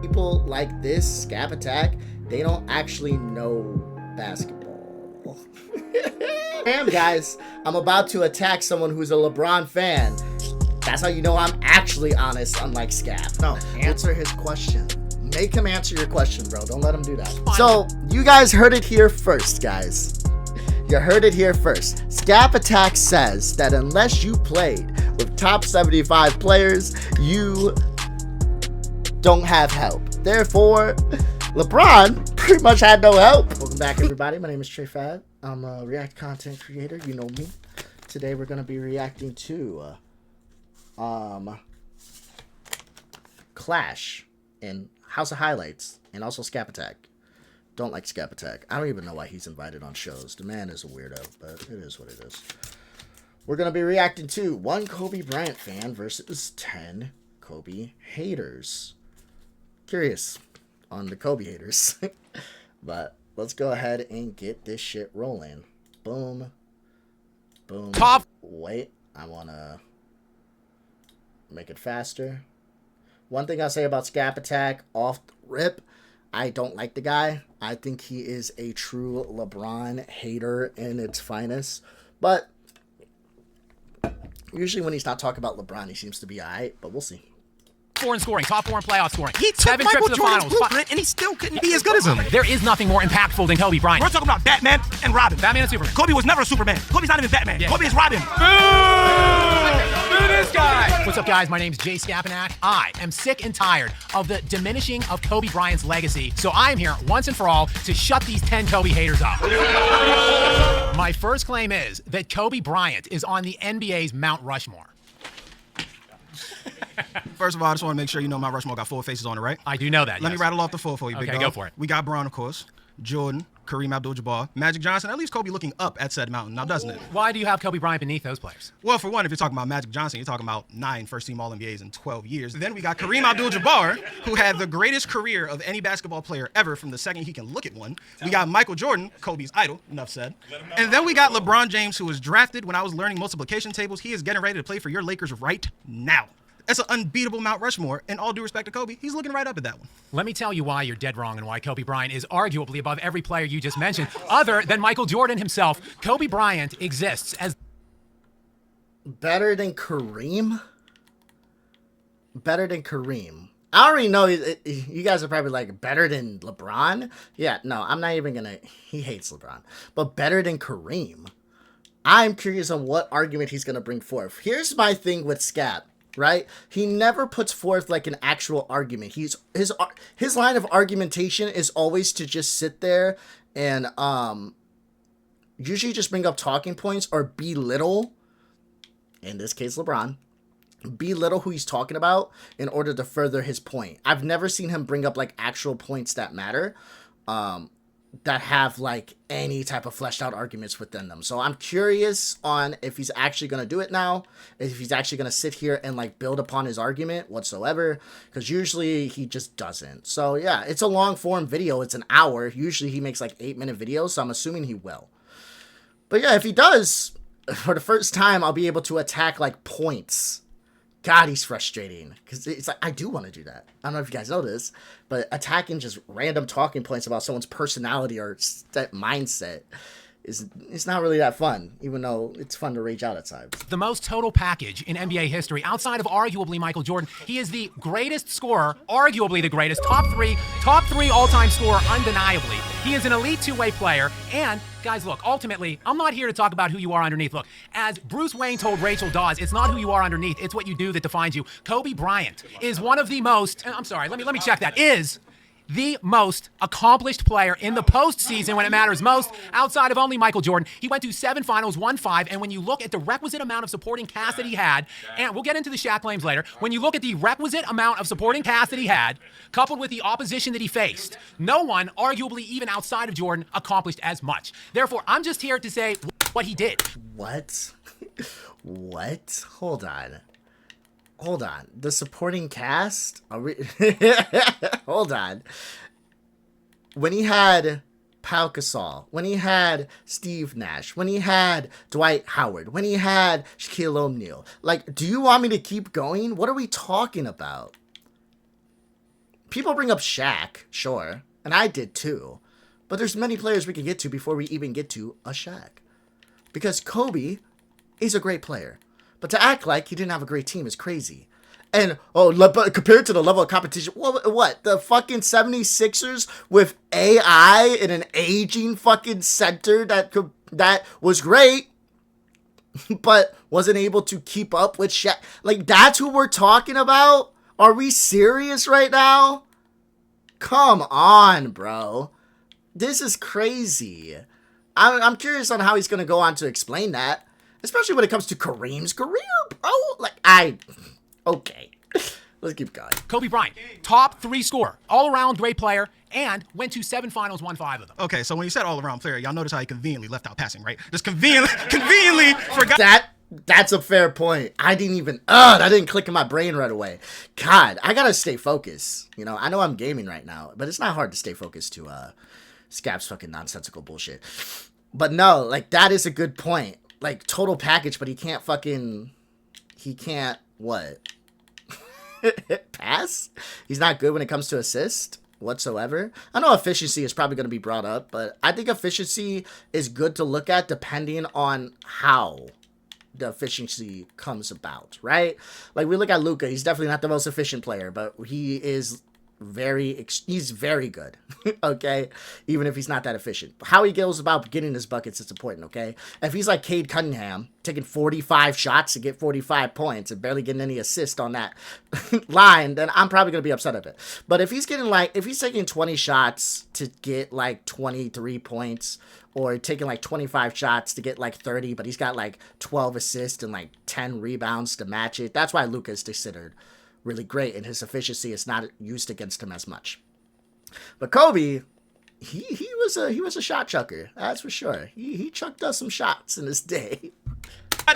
People like this, Skap Attack, they don't actually know basketball. Damn, guys, I'm about to attack someone who's a LeBron fan. That's how you know I'm actually honest, unlike Skap. No, answer his question. Make him answer your question, bro. Don't let him do that. So, you guys heard it here first, guys. You heard it here first. Skap Attack says that unless you played with top 75 players, you don't have help. Therefore, LeBron pretty much had no help. Welcome back, everybody. My name is Trey Fad. I'm a React content creator. You know me. Today, we're going to be reacting to Clash and House of Highlights and also Skap Attack. Don't like Skap Attack. I don't even know why he's invited on shows. The man is a weirdo, but it is what it is. We're going to be reacting to 1 Kobe Bryant fan versus 10 Kobe haters. Curious on the Kobe haters. But let's go ahead and get this shit rolling. Boom. Boom. Top. Wait, I want to make it faster. One thing I'll say about Skap Attack off the rip, I don't like the guy. I think he is a true LeBron hater in its finest. But usually when he's not talking about LeBron, he seems to be alright, but we'll see. 4 in scoring, top 4 in playoff scoring. He took 7 Michael trips to the Jordan's finals, blueprint, and he still couldn't be as good as him. There is nothing more impactful than Kobe Bryant. We're talking about Batman and Robin. Batman and Superman. Kobe was never a Superman. Kobe's not even Batman. Yeah. Kobe is Robin. Boo this guy! What's up, guys? My name's Jay Skapanak. I am sick and tired of the diminishing of Kobe Bryant's legacy, so I'm here once and for all to shut these 10 Kobe haters up. My first claim is that Kobe Bryant is on the NBA's Mount Rushmore. First of all, I just want to make sure you know my Rushmore got 4 faces on it, right? I do know that, Let me rattle off the 4 for you, big dog. Okay, go for it. We got Braun, of course, Jordan, Kareem Abdul-Jabbar, Magic Johnson. At least Kobe looking up at said mountain, now doesn't it? Why do you have Kobe Bryant beneath those players? Well, for one, if you're talking about Magic Johnson, you're talking about 9 first-team All-NBAs in 12 years. Then we got Kareem Abdul-Jabbar, who had the greatest career of any basketball player ever from the second he can look at one. We got Michael Jordan, Kobe's idol, enough said. And then we got LeBron James, who was drafted when I was learning multiplication tables. He is getting ready to play for your Lakers right now. That's an unbeatable Mount Rushmore, and all due respect to Kobe, he's looking right up at that one. Let me tell you why you're dead wrong and why Kobe Bryant is arguably above every player you just mentioned, other than Michael Jordan himself. Kobe Bryant exists as Better than Kareem? Better than Kareem. I already know you guys are probably like, better than LeBron? Yeah, no, I'm not even gonna. He hates LeBron. But better than Kareem? I'm curious on what argument he's gonna bring forth. Here's my thing with Skap. Right? He never puts forth like an actual argument. His line of argumentation is always to just sit there and usually just bring up talking points or belittle, in this case LeBron, belittle who he's talking about in order to further his point. I've never seen him bring up like actual points that matter, that have like any type of fleshed out arguments within them. So I'm curious on if he's actually going to do it now, if he's actually going to sit here and like build upon his argument whatsoever, because usually he just doesn't. So yeah, it's a long form video. It's an hour. Usually he makes like 8-minute videos, so I'm assuming he will. But yeah, if he does, for the first time, I'll be able to attack like points. God, he's frustrating, because it's like, I do want to do that. I don't know if you guys know this, but attacking just random talking points about someone's personality or mindset it's not really that fun, even though it's fun to rage out at times. the most total package in NBA history, outside of arguably Michael Jordan. He is the greatest scorer, arguably the greatest, top three all-time scorer, undeniably. He is an elite two-way player, and guys, look, ultimately, I'm not here to talk about who you are underneath. Look, as Bruce Wayne told Rachel Dawes, it's not who you are underneath, it's what you do that defines you. Kobe Bryant is one of the most, I'm sorry, let me check that, is the most accomplished player in the postseason when it matters most, outside of only Michael Jordan. He went to 7 finals, won 5, and when you look at the requisite amount of supporting cast that he had, and we'll get into the Shaq claims later, when you look at the requisite amount of supporting cast that he had, coupled with the opposition that he faced, no one, arguably even outside of Jordan, accomplished as much. Therefore, I'm just here to say what he did. What? What? Hold on. Hold on. The supporting cast? Are we... Hold on. When he had Pau Gasol, when he had Steve Nash, when he had Dwight Howard, when he had Shaquille O'Neal, like, do you want me to keep going? What are we talking about? People bring up Shaq, sure, and I did too. But there's many players we can get to before we even get to a Shaq. Because Kobe is a great player. But to act like he didn't have a great team is crazy. And, but compared to the level of competition, what? The fucking 76ers with AI and an aging fucking center that was great, but wasn't able to keep up with Shaq. Like, that's who we're talking about? Are we serious right now? Come on, bro. This is crazy. I'm curious on how he's going to go on to explain that. Especially when it comes to Kareem's career, bro. Okay. Let's keep going. Kobe Bryant, top 3 scorer, all-around great player, and went to 7 finals, won 5 of them. Okay, so when you said all-around player, y'all notice how he conveniently left out passing, right? Just conveniently forgot. That's a fair point. I that didn't click in my brain right away. God, I gotta stay focused. You know, I know I'm gaming right now, but it's not hard to stay focused to Skap's fucking nonsensical bullshit. But no, like, that is a good point. Like, total package, but he can't what? Pass? He's not good when it comes to assist whatsoever. I know efficiency is probably going to be brought up, but I think efficiency is good to look at depending on how the efficiency comes about, right? Like, we look at Luka, he's definitely not the most efficient player, but he is he's very good, okay? Even if he's not that efficient. How he goes about getting his buckets is important, okay? If he's like Cade Cunningham, taking 45 shots to get 45 points and barely getting any assist on that line, then I'm probably going to be upset at it. But if he's taking 20 shots to get like 23 points, or taking like 25 shots to get like 30, but he's got like 12 assists and like 10 rebounds to match it, that's why Luka is considered really great, and his efficiency is not used against him as much. But Kobe, he was a shot chucker, that's for sure. He chucked us some shots in his day.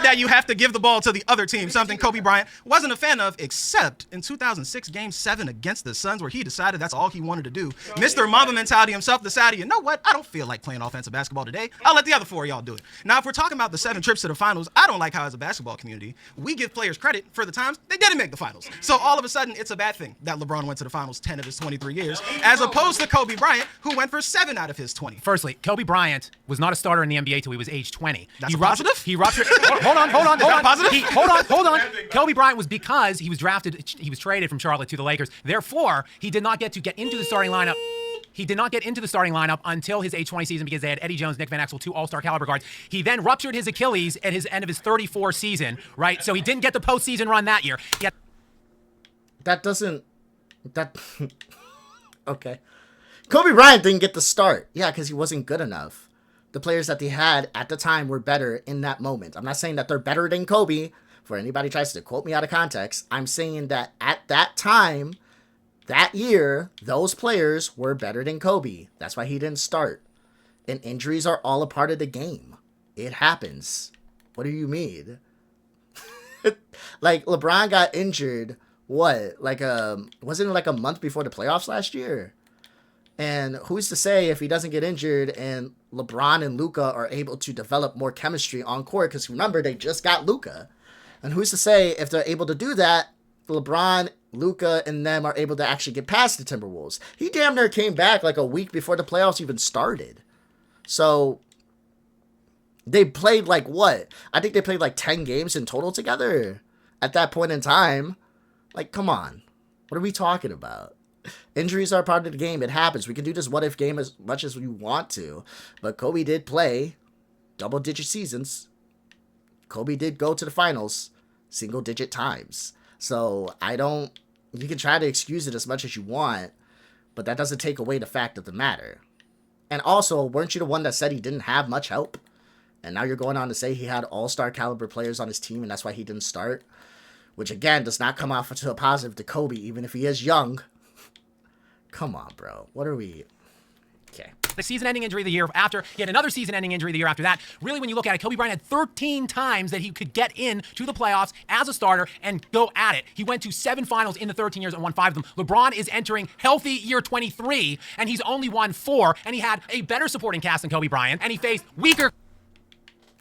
That you have to give the ball to the other team, something Kobe Bryant wasn't a fan of, except in 2006 Game 7 against the Suns, where he decided that's all he wanted to do. Mr. Mamba mentality himself decided, you know what, I don't feel like playing offensive basketball today. I'll let the other 4 of y'all do it. Now, if we're talking about the 7 trips to the finals, I don't like how, as a basketball community, we give players credit for the times they didn't make the finals. So all of a sudden, it's a bad thing that LeBron went to the finals 10 of his 23 years, as opposed to Kobe Bryant, who went for 7 out of his 20. Firstly, Kobe Bryant was not a starter in the NBA till he was age 20. That's positive? He ruptured. Hold on. Positive? Hold on. Kobe Bryant was, because he was traded from Charlotte to the Lakers. Therefore, he did not get into the starting lineup. He did not get into the starting lineup until his age 20 season, because they had Eddie Jones, Nick Van Exel, 2 all-star caliber guards. He then ruptured his Achilles at his end of his 34 season, right? So he didn't get the postseason run that year. Okay. Kobe Bryant didn't get the start. Yeah, because he wasn't good enough. The players that they had at the time were better in that moment. I'm not saying that they're better than Kobe, for anybody tries to quote me out of context. I'm saying that at that time, that year, those players were better than Kobe. That's why he didn't start. And injuries are all a part of the game. It happens. What do you mean? Like, LeBron got injured, wasn't it like a month before the playoffs last year? And who's to say if he doesn't get injured and LeBron and Luka are able to develop more chemistry on court? Because remember, they just got Luka. And who's to say if they're able to do that, LeBron, Luka, and them are able to actually get past the Timberwolves? He damn near came back like a week before the playoffs even started. So they played like what? I think they played like 10 games in total together at that point in time. Like, come on. What are we talking about? Injuries are part of the game. It happens. We can do this what-if game as much as we want to. But Kobe did play double-digit seasons. Kobe did go to the finals single-digit times. So you can try to excuse it as much as you want, but that doesn't take away the fact of the matter. And also, weren't you the one that said he didn't have much help? And now you're going on to say he had all-star caliber players on his team and that's why he didn't start? Which, again, does not come off to a positive to Kobe, even if he is young. Come on, bro. What are we... Okay. The season-ending injury the year after. He had another season-ending injury the year after that. Really, when you look at it, Kobe Bryant had 13 times that he could get in to the playoffs as a starter and go at it. He went to 7 finals in the 13 years and won 5 of them. LeBron is entering healthy year 23, and he's only won 4, and he had a better supporting cast than Kobe Bryant, and he faced weaker...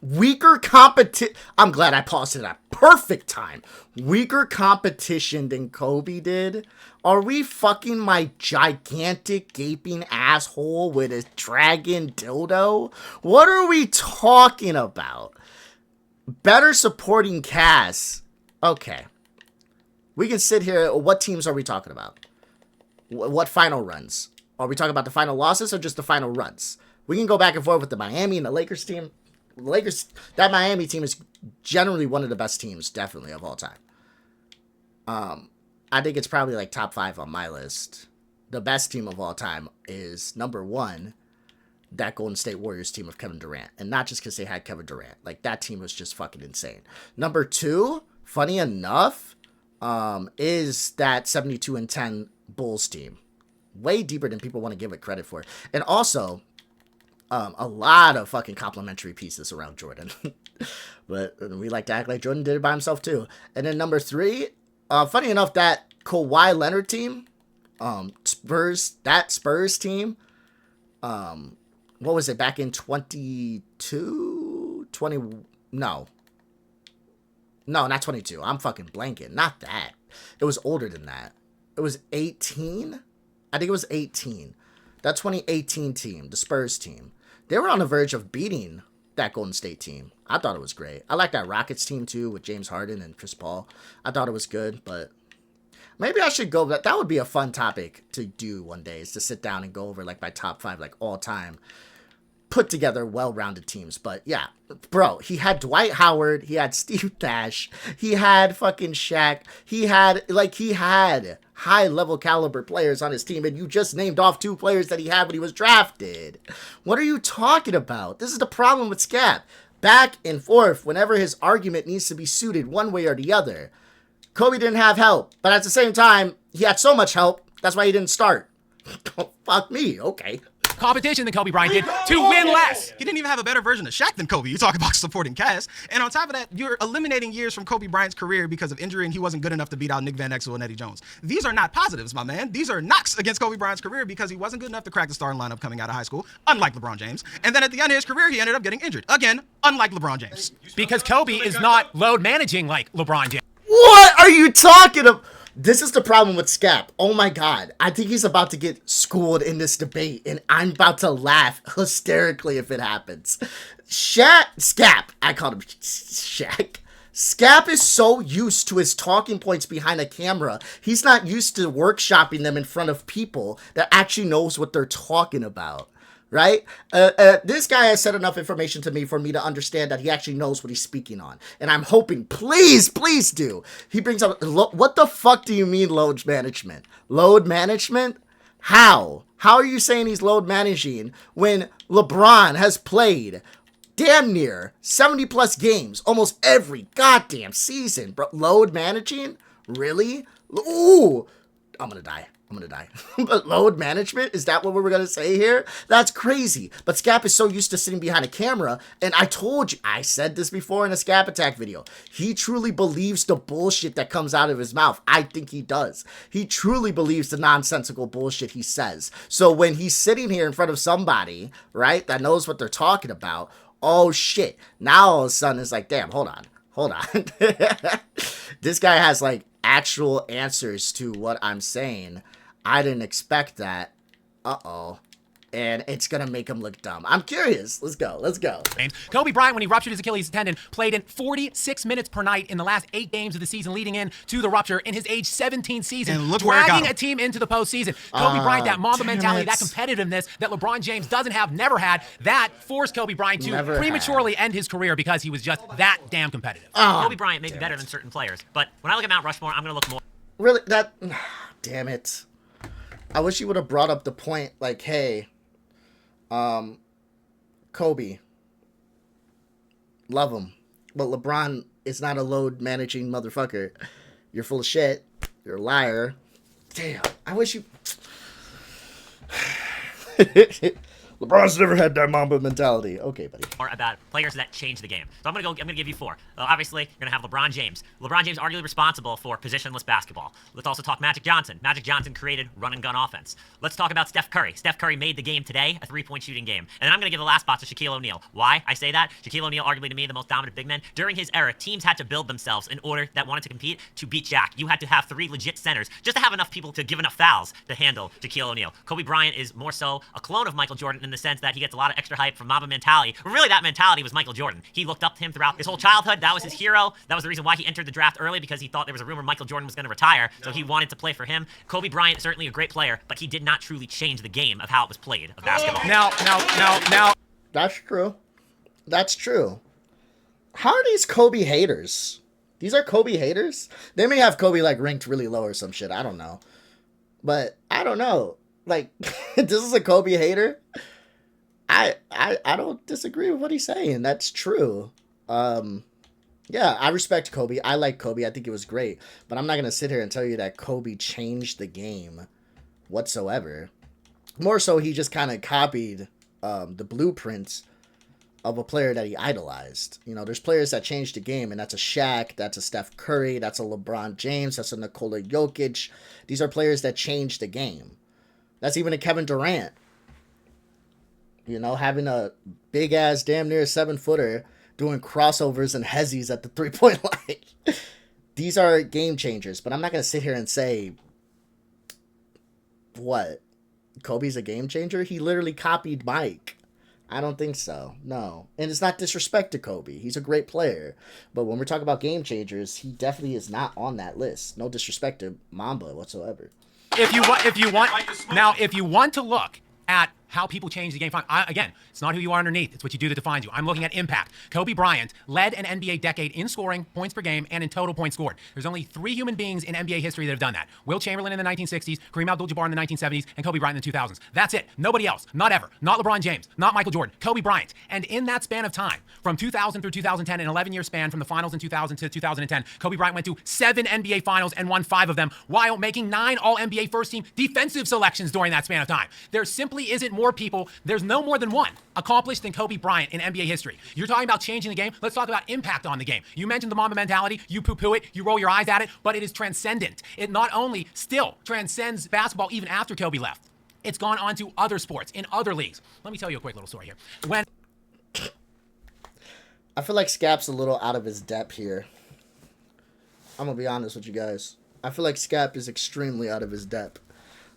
Weaker competition. I'm glad I paused it at perfect time. Weaker competition than Kobe did. Are we fucking my gigantic gaping asshole with a dragon dildo? What are we talking about? Better supporting cast. Okay. We can sit here. What teams are we talking about? What final runs? Are we talking about the final losses or just the final runs? We can go back and forth with the Miami and the Lakers team. That Miami team is generally one of the best teams, definitely, of all time. I think it's probably like top 5 on my list. The best team of all time is number 1, that Golden State Warriors team of Kevin Durant. And not just because they had Kevin Durant. Like, that team was just fucking insane. Number 2, funny enough, is that 72-10 Bulls team. Way deeper than people want to give it credit for. And also, a lot of fucking complimentary pieces around Jordan. But we like to act like Jordan did it by himself too. And then number 3, funny enough, that Kawhi Leonard team, Spurs team, what was it, back in 22? No, not 22. I'm fucking blanking. Not that. It was older than that. It was 18? I think it was 18. That 2018 team, the Spurs team, they were on the verge of beating that Golden State team. I thought it was great. I like that Rockets team too with James Harden and Chris Paul. I thought it was good, but maybe I should go. That would be a fun topic to do one day, is to sit down and go over like my top 5, like all time, put together well-rounded teams. But yeah, bro, he had Dwight Howard, he had Steve Nash, he had fucking Shaq, he had high-level caliber players on his team, and you just named off 2 players that he had when he was drafted. What are you talking about? This is the problem with Skap. Back and forth whenever his argument needs to be suited one way or the other. Kobe didn't have help, but at the same time, he had so much help, that's why he didn't start. Fuck me, okay. Competition than Kobe Bryant did to win less. He didn't even have a better version of Shaq than Kobe. You talk about supporting cast. And on top of that, you're eliminating years from Kobe Bryant's career because of injury, and he wasn't good enough to beat out Nick Van Exel and Eddie Jones. These are not positives, my man. These are knocks against Kobe Bryant's career because he wasn't good enough to crack the starting lineup coming out of high school, unlike LeBron James. And then at the end of his career, he ended up getting injured. Again, unlike LeBron James. Because Kobe is not load managing like LeBron James. What are you talking about? This is the problem with Skap. Oh my god. I think he's about to get schooled in this debate, and I'm about to laugh hysterically if it happens. Skap. I called him Shaq. Skap is so used to his talking points behind a camera, he's not used to workshopping them in front of people that actually knows what they're talking about. Right? This guy has said enough information to me for me to understand that he actually knows what he's speaking on. And I'm hoping, please do. He brings up, what the fuck do you mean load management? Load management? How? How are you saying he's load managing when LeBron has played damn near 70 plus games almost every goddamn season? Bro, load managing? Really? Ooh, I'm gonna die. But load management? Is that what we're going to say here? That's crazy. But Skap is so used to sitting behind a camera. And I told you, I said this before in a Skap Attack video. He truly believes the bullshit that comes out of his mouth. I think he does. He truly believes the nonsensical bullshit he says. So when he's sitting here in front of somebody, right, that knows what they're talking about, oh shit. Now all of a sudden it's like, damn, hold on. This guy has like actual answers to what I'm saying. I didn't expect that. Uh-oh. And it's going to make him look dumb. I'm curious. Let's go. Kobe Bryant, when he ruptured his Achilles tendon, played in 46 minutes per night in the last 8 games of the season leading in to the rupture in his age 17 season, and look where it got dragging him. a team into the postseason. Kobe Bryant, that Mamba mentality, that competitiveness that LeBron James doesn't have, never had, that forced Kobe Bryant to prematurely end his career because he was just that damn competitive. Kobe Bryant may be better than certain players, but when I look at Mount Rushmore, I'm going to look more. Really? Damn it. I wish you would have brought up the point, like, hey, Kobe, love him, but LeBron is not a load managing motherfucker. You're full of shit. You're a liar. Damn, I wish you... LeBron's never had that Mamba mentality. Okay, buddy. Or about players that change the game. So I'm gonna give you 4. Obviously, you're gonna have LeBron James. LeBron James arguably responsible for positionless basketball. Let's also talk Magic Johnson. Magic Johnson created run and gun offense. Let's talk about Steph Curry. Steph Curry made the game today a 3-point shooting game. And then I'm gonna give the last spot to Shaquille O'Neal. Why I say that? Shaquille O'Neal, arguably to me the most dominant big man. During his era, teams had to build themselves in order that wanted to compete to beat Shaq. You had to have 3 legit centers just to have enough people to give enough fouls to handle Shaquille O'Neal. Kobe Bryant is more so a clone of Michael Jordan in the sense that he gets a lot of extra hype from Mamba mentality. But really, that mentality was Michael Jordan. He looked up to him throughout his whole childhood. That was his hero. That was the reason why he entered the draft early, because he thought there was a rumor Michael Jordan was going to retire, so he wanted to play for him. Kobe Bryant, certainly a great player, but he did not truly change the game of how it was played of basketball. Now. That's true. That's true. How are these Kobe haters? These are Kobe haters? They may have Kobe, like, ranked really low or some shit. I don't know. But, I don't know. Like, this is a Kobe hater? I don't disagree with what he's saying. That's true. Yeah, I respect Kobe. I like Kobe. I think it was great. But I'm not going to sit here and tell you that Kobe changed the game whatsoever. More so, he just kind of copied the blueprints of a player that he idolized. You know, there's players that changed the game, and that's a Shaq, that's a Steph Curry, that's a LeBron James, that's a Nikola Jokic. These are players that changed the game. That's even a Kevin Durant. You know, having a big-ass, damn near 7-footer doing crossovers and hezzies at the three-point line. These are game changers, but I'm not going to sit here and say, what? Kobe's a game changer? He literally copied Mike. I don't think so. No. And it's not disrespect to Kobe. He's a great player. But when we're talking about game changers, he definitely is not on that list. No disrespect to Mamba whatsoever. If you want to look at how people change the game, fine. Again, it's not who you are underneath. It's what you do that defines you. I'm looking at impact. Kobe Bryant led an NBA decade in scoring, points per game, and in total points scored. There's only 3 human beings in NBA history that have done that. Will Chamberlain in the 1960s, Kareem Abdul-Jabbar in the 1970s, and Kobe Bryant in the 2000s. That's it. Nobody else. Not ever. Not LeBron James. Not Michael Jordan. Kobe Bryant. And in that span of time, from 2000 through 2010, an 11-year span from the finals in 2000 to 2010, Kobe Bryant went to 7 NBA finals and won 5 of them, while making 9 All-NBA first-team defensive selections during that span of time. There simply isn't more people. There's no more than one accomplished than Kobe Bryant in NBA history. You're talking about changing the game. Let's talk about impact on the game. You mentioned the Mamba mentality. You poo-poo it. You roll your eyes at it. But it is transcendent. It not only still transcends basketball even after Kobe left. It's gone on to other sports in other leagues. Let me tell you a quick little story here. I feel like Skap's a little out of his depth here. I'm going to be honest with you guys. I feel like Skap is extremely out of his depth.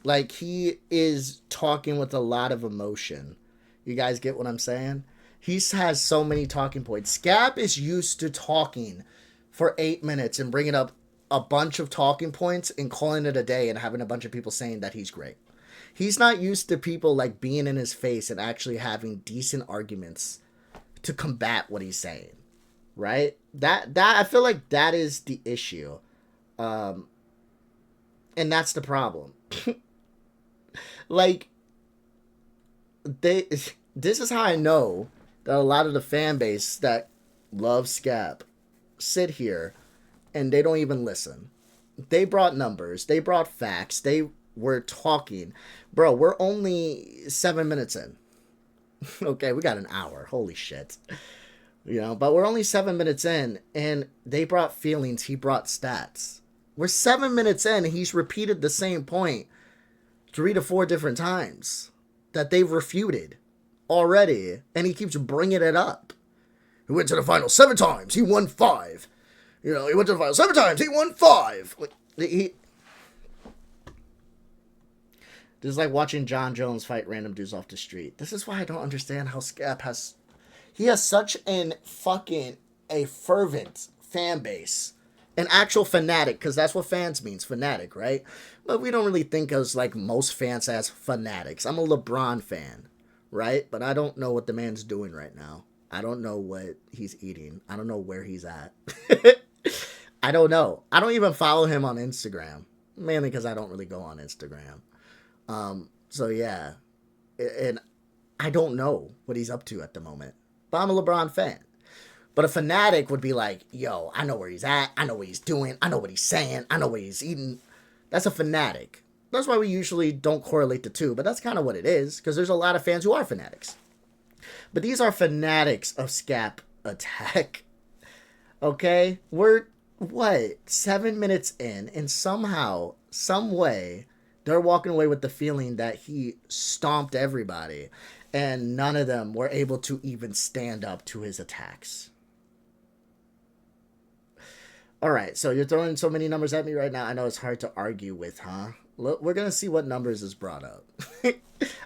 Like, he is talking with a lot of emotion. You guys get what I'm saying? He has so many talking points. Skap is used to talking for 8 minutes and bringing up a bunch of talking points and calling it a day and having a bunch of people saying that he's great. He's not used to people, like, being in his face and actually having decent arguments to combat what he's saying. Right? That I feel like that is the issue. And that's the problem. Like, this is how I know that a lot of the fan base that loves Skap sit here and they don't even listen. They brought numbers. They brought facts. They were talking. Bro, we're only 7 minutes in. Okay, we got an hour. Holy shit. You know, but we're only 7 minutes in, and they brought feelings. He brought stats. We're 7 minutes in, and he's repeated the same point 3 to 4 different times that they've refuted already, and he keeps bringing it up. He went to the final 7 times. He won 5. You know, he went to the final 7 times. He won 5. This is like watching John Jones fight random dudes off the street. This is why I don't understand how Skap has... He has such a fervent fan base. An actual fanatic, because that's what fans means, fanatic, right? But we don't really think of, like, most fans as fanatics. I'm a LeBron fan, right? But I don't know what the man's doing right now. I don't know what he's eating. I don't know where he's at. I don't know. I don't even follow him on Instagram, mainly because I don't really go on Instagram. So, yeah. And I don't know what he's up to at the moment. But I'm a LeBron fan. But a fanatic would be like, yo, I know where he's at. I know what he's doing. I know what he's saying. I know what he's eating. That's a fanatic. That's why we usually don't correlate the two, but that's kind of what it is, because there's a lot of fans who are fanatics. But these are fanatics of Skap attack. Okay? We're, 7 minutes in, and somehow, some way, they're walking away with the feeling that he stomped everybody, and none of them were able to even stand up to his attacks. Alright, so you're throwing so many numbers at me right now. I know it's hard to argue with, huh? Look, we're going to see what numbers is brought up.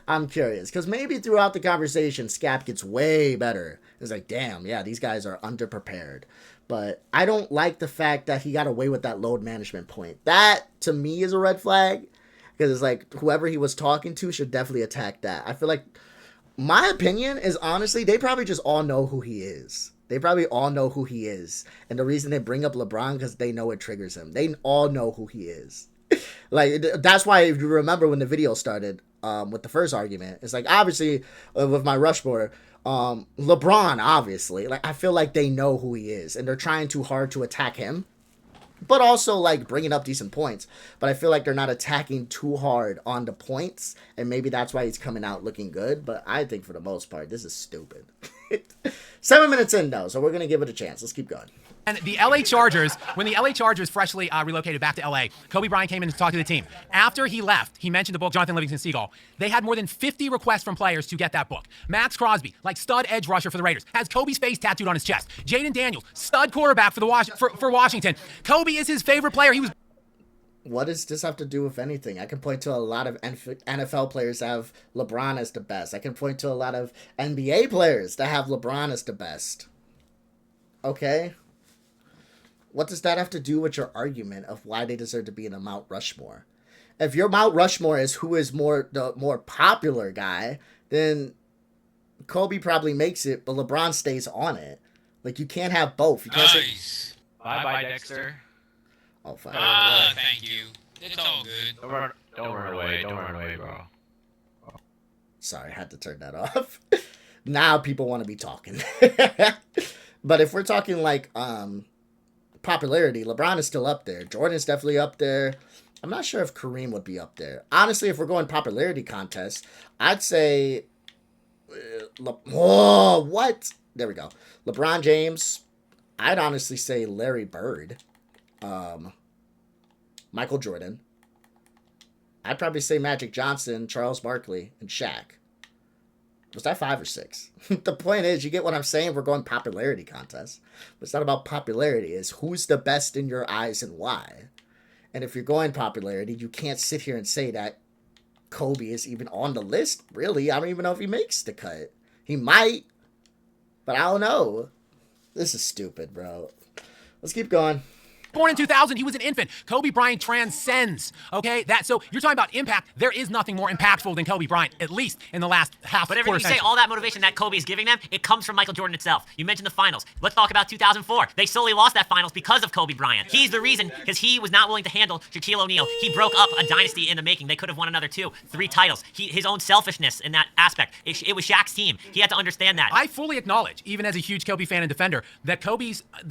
I'm curious, because maybe throughout the conversation, Skap gets way better. It's like, damn, yeah, these guys are underprepared. But I don't like the fact that he got away with that load management point. That, to me, is a red flag. Because it's like, whoever he was talking to should definitely attack that. I feel like, my opinion is, honestly, they probably just all know who he is. They probably all know who he is. And the reason they bring up LeBron, because they know it triggers him. They all know who he is. Like, that's why, if you remember when the video started, with the first argument, it's like, obviously, with my Rushmore, LeBron, obviously, like, I feel like they know who he is, and they're trying too hard to attack him, but also, like, bringing up decent points, but I feel like they're not attacking too hard on the points, and maybe that's why he's coming out looking good, but I think for the most part, this is stupid. 7 minutes in, though, so we're going to give it a chance. Let's keep going. And the LA Chargers, when the LA Chargers freshly relocated back to LA, Kobe Bryant came in to talk to the team. After he left, he mentioned the book Jonathan Livingston Seagull. They had more than 50 requests from players to get that book. Max Crosby, like stud edge rusher for the Raiders, has Kobe's face tattooed on his chest. Jaden Daniels, stud quarterback for Washington. Kobe is his favorite player. He was. What does this have to do with anything? I can point to a lot of NFL players that have LeBron as the best. I can point to a lot of NBA players that have LeBron as the best. Okay? What does that have to do with your argument of why they deserve to be in the Mount Rushmore? If your Mount Rushmore is who is the more popular guy, then Kobe probably makes it, but LeBron stays on it. Like, you can't have both. You can't Nice. Bye-bye, Dexter. Oh, fine. Thank you. It's all good. Don't run away. Don't run away, bro. Sorry, I had to turn that off. Now people want to be talking. But if we're talking, like, popularity, LeBron is still up there. Jordan's definitely up there. I'm not sure if Kareem would be up there. Honestly, if we're going popularity contest, I'd say... what? There we go. LeBron James. I'd honestly say Larry Bird. Michael Jordan. I'd probably say Magic Johnson, Charles Barkley, and Shaq. Was that 5 or 6? The point is, you get what I'm saying? We're going popularity contest. But it's not about popularity. It's who's the best in your eyes and why. And if you're going popularity, you can't sit here and say that Kobe is even on the list. Really, I don't even know if he makes the cut. He might. But I don't know. This is stupid, bro. Let's keep going. Born in 2000, he was an infant. Kobe Bryant transcends, okay? So you're talking about impact. There is nothing more impactful than Kobe Bryant, at least in the last half. But everything you say, all that motivation that Kobe is giving them, it comes from Michael Jordan itself. You mentioned the finals. Let's talk about 2004. They solely lost that finals because of Kobe Bryant. He's the reason, because he was not willing to handle Shaquille O'Neal. He broke up a dynasty in the making. They could have won another 2, 3 titles. His own selfishness in that aspect. It was Shaq's team. He had to understand that. I fully acknowledge, even as a huge Kobe fan and defender, that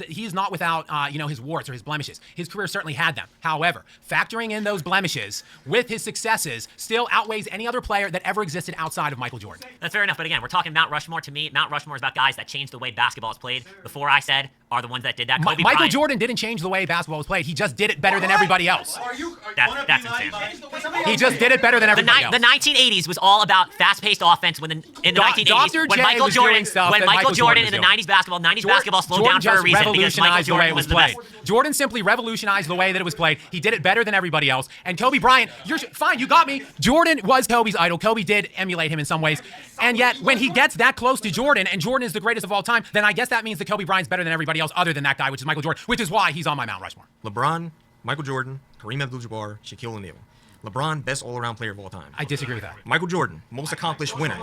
he's not without his warts or his blemishes. His career certainly had them. However, factoring in those blemishes with his successes still outweighs any other player that ever existed outside of Michael Jordan. That's fair enough, but again, we're talking Mount Rushmore. To me, Mount Rushmore is about guys that changed the way basketball is played. Before I said are the ones that did that. Kobe Michael Bryant. Jordan didn't change the way basketball was played. He just did it better than everybody else. That's insane. He just did it better than everybody else. The 1980s was all about fast-paced offense. In the 1980s, when Michael Jordan in the 90s basketball slowed down for a reason because Michael Jordan was the best. Jordan simply revolutionized the way that it was played. He did it better than everybody else. And Kobe Bryant, you're fine, you got me. Jordan was Kobe's idol. Kobe did emulate him in some ways. And yet, when he gets that close to Jordan, and Jordan is the greatest of all time, then I guess that means that Kobe Bryant's better than everybody else other than that guy, which is Michael Jordan, which is why he's on my Mount Rushmore. LeBron, Michael Jordan, Kareem Abdul-Jabbar, Shaquille O'Neal. LeBron, best all-around player of all time. I disagree with that. Michael Jordan, most accomplished winner.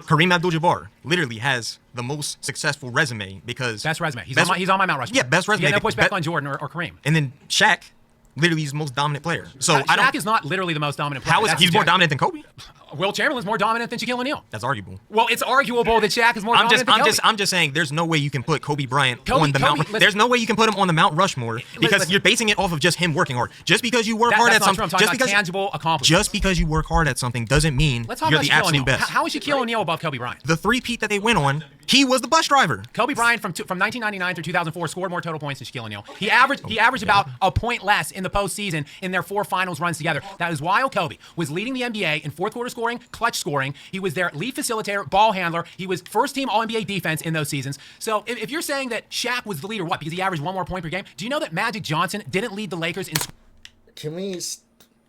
Kareem Abdul-Jabbar literally has the most successful resume because... Best resume. He's on my Mount Rushmore. Yeah, best resume. Yeah, no pushback on Jordan or Kareem. And then Shaq, literally he's the most dominant player. So Shaq is not literally the most dominant player. He's more dominant than Kobe? Will Chamberlain's more dominant than Shaquille O'Neal. That's arguable. Well, it's arguable that Shaq is more dominant than Kobe. I'm just saying there's no way you can put Kobe Bryant Kobe, on the Mount. listen, there's no way you can put him on the Mount Rushmore because you're basing it off of just him working hard. Just because you work hard at something, tangible accomplishments. Just because you work hard at something doesn't mean you're the absolute best. How is Shaquille O'Neal above Kobe Bryant? The three-peat that they went on, he was the bus driver. Kobe Bryant from 1999 through 2004 scored more total points than Shaquille O'Neal. He averaged about a point less in the postseason in their 4 finals runs together. That is while Kobe was leading the NBA in fourth quarter scoring, clutch scoring. He was their lead facilitator, ball handler. He was first team All-NBA defense in those seasons. So if you're saying that Shaq was the leader, what? Because he averaged 1 more point per game? Do you know that Magic Johnson didn't lead the Lakers in... Can we...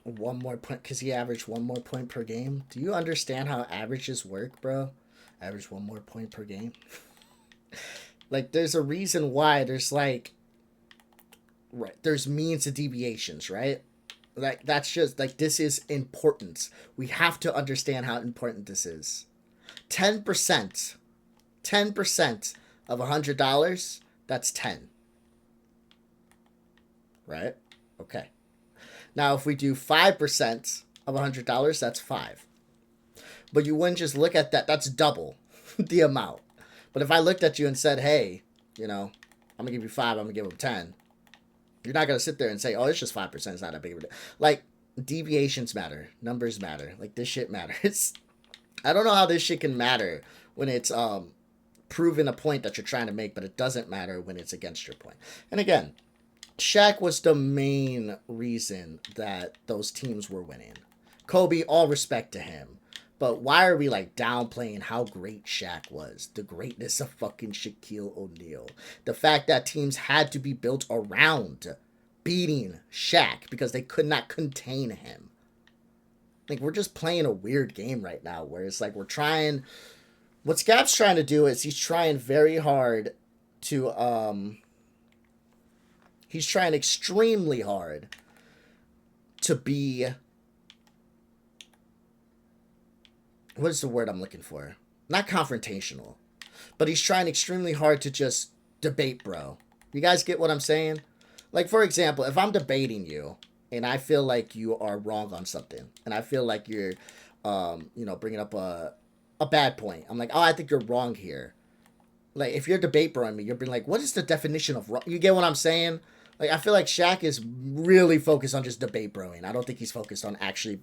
1 more point, because he averaged 1 more point per game? Do you understand how averages work, bro? Average 1 more point per game? Like, there's a reason why there's, like... Right, there's means and deviations, right? Like, that's just, like, this is importance. We have to understand how important this is. 10% of $100, that's 10. Right? Okay. Now, if we do 5% of $100, that's 5. But you wouldn't just look at that. That's double the amount. But if I looked at you and said, hey, you know, I'm going to give you 5, I'm going to give him 10. You're not going to sit there and say, oh, it's just 5%. It's not that big of a deal. Like, deviations matter. Numbers matter. Like, this shit matters. I don't know how this shit can matter when it's proving a point that you're trying to make, but it doesn't matter when it's against your point. And again, Shaq was the main reason that those teams were winning. Kobe, all respect to him. But why are we, like, downplaying how great Shaq was? The greatness of fucking Shaquille O'Neal. The fact that teams had to be built around beating Shaq because they could not contain him. Like, we're just playing a weird game right now where it's like we're trying... What Skap's trying to do is he's trying very hard to... He's trying extremely hard to be... What is the word I'm looking for? Not confrontational. But he's trying extremely hard to just debate, bro. You guys get what I'm saying? Like, for example, if I'm debating you, and I feel like you are wrong on something, and I feel like you're, you know, bringing up a bad point. I'm like, oh, I think you're wrong here. Like, if you're debate broing me, you're being like, what is the definition of wrong? You get what I'm saying? Like, I feel like Shaq is really focused on just debate broing. I don't think he's focused on actually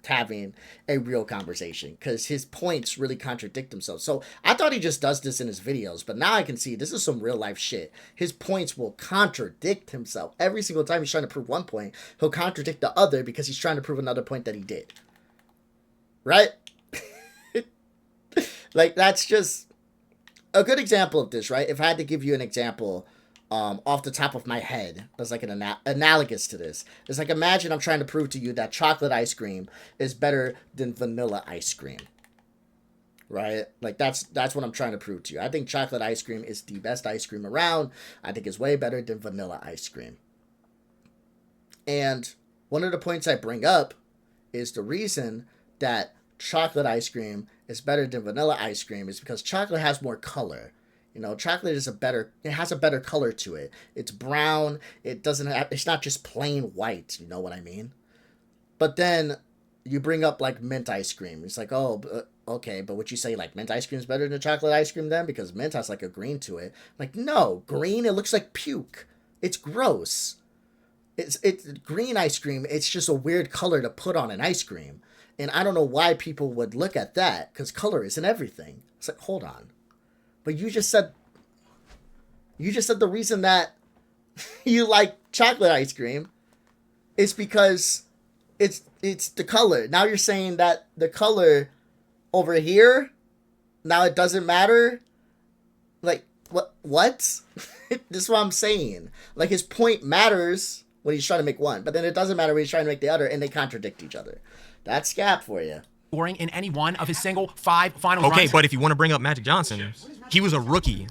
having a real conversation because his points really contradict themselves. So I thought he just does this in his videos, but now I can see this is some real life shit. His points will contradict himself. Every single time he's trying to prove one point, he'll contradict the other because he's trying to prove another point that he did. Right? Like, that's just a good example of this, right? If I had to give you an example off the top of my head, that's like an analogous to this. It's like, imagine I'm trying to prove to you that chocolate ice cream is better than vanilla ice cream. Right? Like, that's what I'm trying to prove to you. I think chocolate ice cream is the best ice cream around. I think it's way better than vanilla ice cream. And one of the points I bring up is the reason that chocolate ice cream is better than vanilla ice cream is because chocolate has more color. You know, chocolate is it has a better color to it. It's brown. It's not just plain white. You know what I mean? But then you bring up like mint ice cream. It's like, oh, okay, but would you say like mint ice cream is better than chocolate ice cream then? Because mint has like a green to it. Like, no, green, it looks like puke. It's gross. It's green ice cream. It's just a weird color to put on an ice cream. And I don't know why people would look at that because color isn't everything. It's like, hold on. But you just said the reason that you like chocolate ice cream is because it's the color. Now you're saying that the color over here, now it doesn't matter? Like, what? This is what I'm saying. Like, his point matters when he's trying to make one, but then it doesn't matter when he's trying to make the other, and they contradict each other. That's Skap for you. Scoring in any one of his single 5 finals runs. runs. But if you want to bring up Magic Johnson, he was a rookie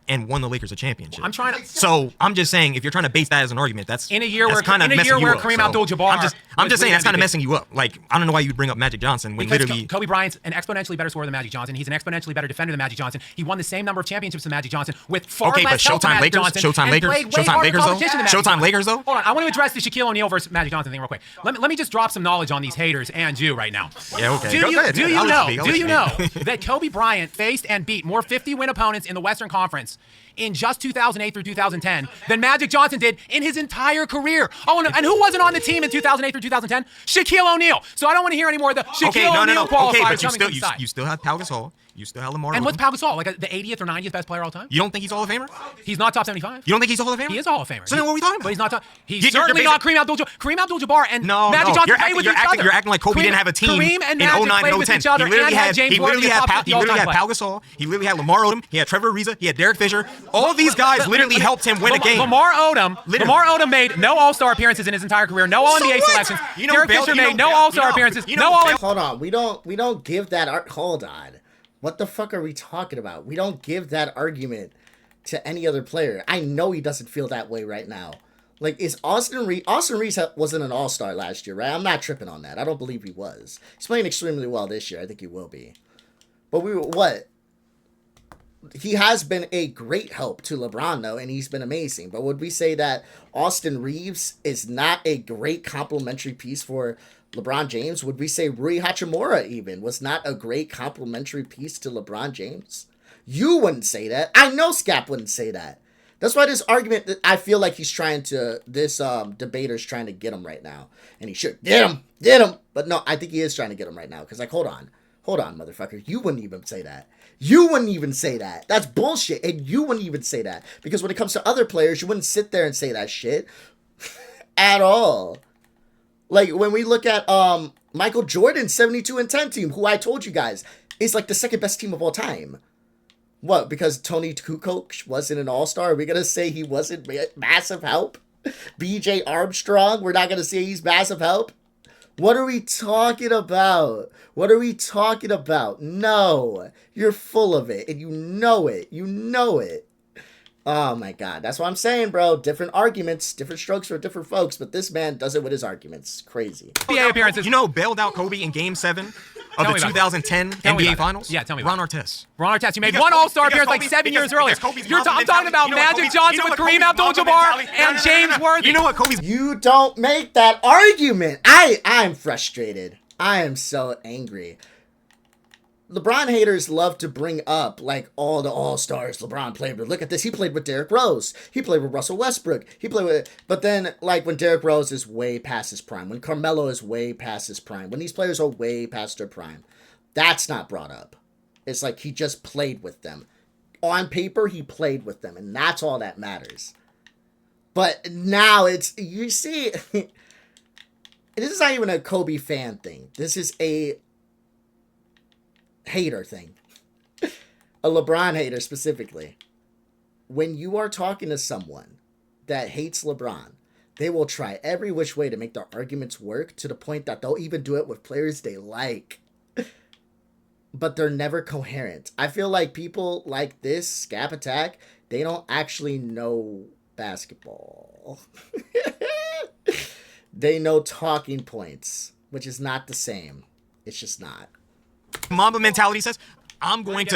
and won the Lakers a championship. I'm trying to. So I'm just saying, if you're trying to base that as an argument, that's In a year that's where kind of Kareem Abdul-Jabbar I'm just saying that's kind of MVP. messing you up. Like, I don't know why you would bring up Magic Johnson when Because literally Kobe Bryant's an exponentially better scorer than Magic Johnson. He's an exponentially better defender than Magic Johnson. He won the same number of championships than Magic Johnson with far okay, but less help than Showtime Magic Lakers, Johnson. Showtime and Lakers, played way Showtime harder Lakers though, competition than Magic Showtime Johnson. Lakers though. Hold on, I want to address the Shaquille O'Neal versus Magic Johnson thing real quick. Let me just drop some knowledge on these haters and you right now. Yeah, okay. Do Go you ahead, do yeah, you I'll know let you speak. that Kobe Bryant faced and beat more 50-win opponents in the Western Conference in just 2008 through 2010 than Magic Johnson did in his entire career? Oh, and who wasn't on the team in 2008 through 2010? Shaquille O'Neal. So I don't want to hear any more of the Shaquille Okay, no. O'Neal qualifiers Okay, but coming from the side. you still have Pau Gasol. You still have Lamar. And what's Odom. Pau Gasol? Like the 80th or 90th best player of all time? You don't think he's Hall of Famer? He's not top 75. You don't think he's a Hall of Famer? He is a Hall of Famer. So then what are we talking about? But he's not top. He's You're certainly basic- not Kareem Abdul-Jabbar. Kareem Abdul-Jabbar and No, Magic no. Johnson You're played acting, with you're each acting, other. you're acting like Kobe didn't have a team Kareem and in Magic 09 played and with 010. each other He literally and had James he literally Worthy had top Pau, 50 he literally all-time had Pau player. Gasol. He literally had Lamar Odom. He had Trevor Ariza. He had Derek Fisher. All of these guys literally helped him win a game. Lamar Odom made no All-Star appearances in his entire career. No All-NBA what? selections. You know, Derek Bill, Fisher you know, made no Bill, All-Star you know, appearances. you know, No All. Bill- Hold on, we don't give that hold on. What the fuck are we talking about? We don't give that argument to any other player. I know he doesn't feel that way right now. Like, is Austin Reeves wasn't an all-star last year, right? I'm not tripping on that. I don't believe he was. He's playing extremely well this year. I think he will be. But he has been a great help to LeBron, though, and he's been amazing. But would we say that Austin Reeves is not a great complementary piece for LeBron James? Would we say Rui Hachimura even was not a great complementary piece to LeBron James? You wouldn't say that. I know Skap wouldn't say that. That's why this argument, I feel like he's trying to, this debater's trying to get him right now. And he should get him. But no, I think he is trying to get him right now. Because, like, hold on, motherfucker. You wouldn't even say that. You wouldn't even say that. That's bullshit. And you wouldn't even say that. Because when it comes to other players, you wouldn't sit there and say that shit. At all. Like, when we look at Michael Jordan's 72 and 10 team, who I told you guys is like the second best team of all time. What, because Tony Kukoc wasn't an all-star? Are we going to say he wasn't massive help? BJ Armstrong, we're not going to say he's massive help? What are we talking about? What are we talking about? No, you're full of it, and you know it. You know it. Oh my God, that's what I'm saying, bro. Different arguments, different strokes for different folks, but this man does it with his arguments. Crazy. NBA appearances. You know, bailed out Kobe in Game 7 of the 2010 NBA Finals? Yeah, tell me Ron about Artest. Ron Artest, you made Because one Kobe- All-Star because appearance like Kobe- 7 years earlier. because Kobe's I'm Mamba talking about mentality- you know what Magic Kobe- Johnson you know with what Kareem Kobe's Mamba Abdul-Jabbar mentality- and James Worthy. You know what Kobe's... You don't make that argument. I'm frustrated. I am so angry. LeBron haters love to bring up, like, all the all-stars LeBron played with. Look at this. He played with Derrick Rose. He played with Russell Westbrook. He played with... But then, like, when Derrick Rose is way past his prime, when Carmelo is way past his prime, when these players are way past their prime, that's not brought up. It's like he just played with them. On paper, he played with them, and that's all that matters. But now it's... You see... This is not even a Kobe fan thing. This is a hater thing. A LeBron hater specifically. When you are talking to someone that hates LeBron, they will try every which way to make their arguments work to the point that they'll even do it with players they like. But they're never coherent. I feel like people like this, Skap Attack, they don't actually know basketball. They know talking points, which is not the same. It's just not. Mamba mentality says, I'm going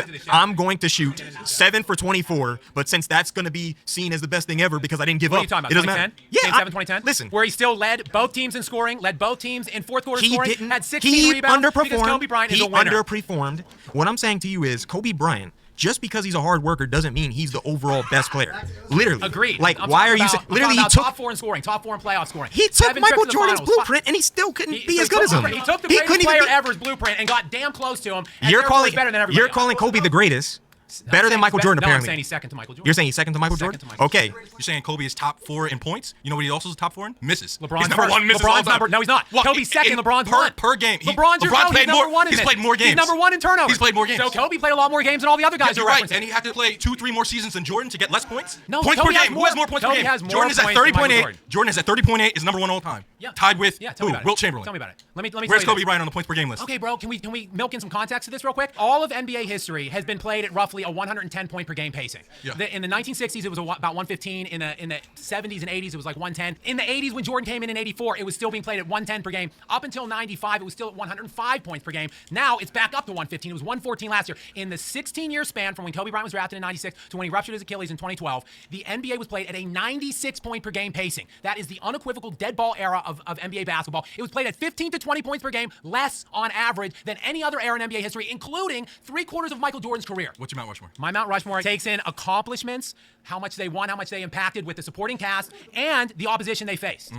to shoot 7 for 24, but since that's going to be seen as the best thing ever because I didn't give What up, are you talking about? it doesn't 2010? matter. Yeah, Game 7, 2010? Listen, Where he still led both teams in scoring, led both teams in fourth quarter he scoring, didn't. had 16 He rebounds because underperformed. Kobe Bryant is He a winner. underperformed. What I'm saying to you is Kobe Bryant, just because he's a hard worker doesn't mean he's the overall best player. Literally. Agreed. Like, I'm why are talking you saying... about- Literally, I'm he talking about took... top 4 in scoring, top 4 in playoff scoring. He took 7 Michael trips to the Jordan's finals. blueprint, and he still couldn't be He as good as him. He took the He greatest couldn't player even be... ever's blueprint and got damn close to him. And You're therefore calling, is better than everybody you're else. calling Kobe the greatest. Better than Michael Jordan, No, I'm apparently. saying he's second to Michael Jordan. You're saying he's second to Michael Second Jordan? to Michael Okay. You're saying Kobe is top 4 in points? You know what he also is top 4 in? Misses. LeBron's he's number first. 1 misses all LeBron's the time. number. No, he's not. Well, Kobe's second. LeBron's per, one. per game. LeBron's your coach. He's number 1 in He's this. played more games. He's number 1 in turnovers. He's played more games. So Kobe played a lot more games than all the other guys You're you're right, referencing. and he had to play 2-3 more seasons than Jordan to get less points. No, points Kobe per has game. more- Who has more points Kobe per game? has more Jordan is at points than Michael 30.8. Jordan. Jordan is at 30.8. Is number 1 all time. Yeah. Tied with Yeah, tell me who? about it. Wilt Chamberlain. Tell me about it. Let me Where's tell you Kobe this. Bryant on the points per game list? Okay, bro, can we milk in some context to this real quick? All of NBA history has been played at roughly roughly a 110 point per game pacing. Yeah. In the 1960s, it was about 115. In the 70s and 80s, it was like 110. In the 80s, when Jordan came in '84, it was still being played at 110 per game. Up until '95, it was still at 105 points per game. Now it's back up to 115. It was 114 last year. In the 16-year span from when Kobe Bryant was drafted in '96 to when he ruptured his Achilles in 2012, the NBA was played at a 96 point per game pacing. That is the unequivocal dead ball era of NBA basketball. It was played at 15 to 20 points per game, less on average than any other era in NBA history, including 3/4 of Michael Jordan's career. What's your Mount Rushmore? My Mount Rushmore takes in accomplishments, how much they won, how much they impacted with the supporting cast, and the opposition they faced.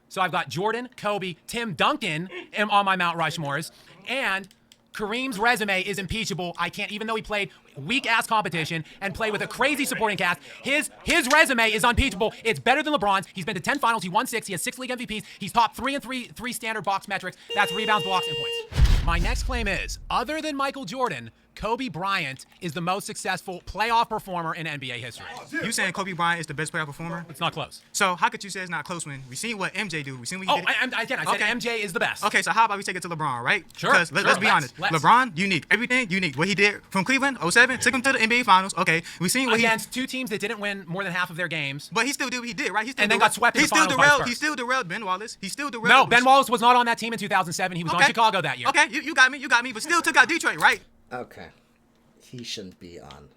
So I've got Jordan, Kobe, Tim Duncan on my Mount Rushmores, and Kareem's resume is impeachable. I can't, even though he played weak-ass competition and played with a crazy supporting cast, his resume is unimpeachable. It's better than LeBron's. He's been to 10 finals. He won 6. He has 6 league MVPs. He's top 3 in three standard box metrics. That's rebounds, blocks, and points. My next claim is, other than Michael Jordan, Kobe Bryant is the most successful playoff performer in NBA history. You saying Kobe Bryant is the best playoff performer? It's not close. So how could you say it's not close when we seen what MJ do? We seen what he did. I said MJ is the best. Okay, so how about we take it to LeBron, right? Sure, Because sure, let's be honest. let's. LeBron, unique. Everything unique. What he did from Cleveland, 07, took him to the NBA Finals. Okay, we seen what Against two teams that didn't win more than half of their games. But he still did what he did, right? He still And then got swept in the finals by Spurs. He still derailed Ben Wallace. He still derailed. No, Ben Wallace was not on that team in 2007. He was on Chicago that year. Okay, you got me, but still took out Detroit, right? Okay. He shouldn't be on.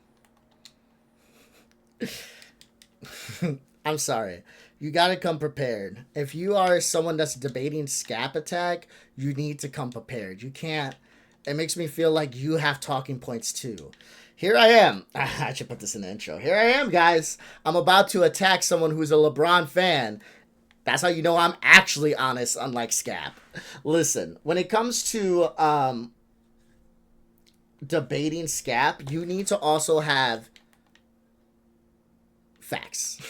I'm sorry. You got to come prepared. If you are someone that's debating Skap attack, you need to come prepared. You can't. It makes me feel like you have talking points too. Here I am. I should put this in the intro. Here I am, guys. I'm about to attack someone who's a LeBron fan. That's how you know I'm actually honest, unlike Skap. Listen, when it comes to debating Skap, you need to also have facts.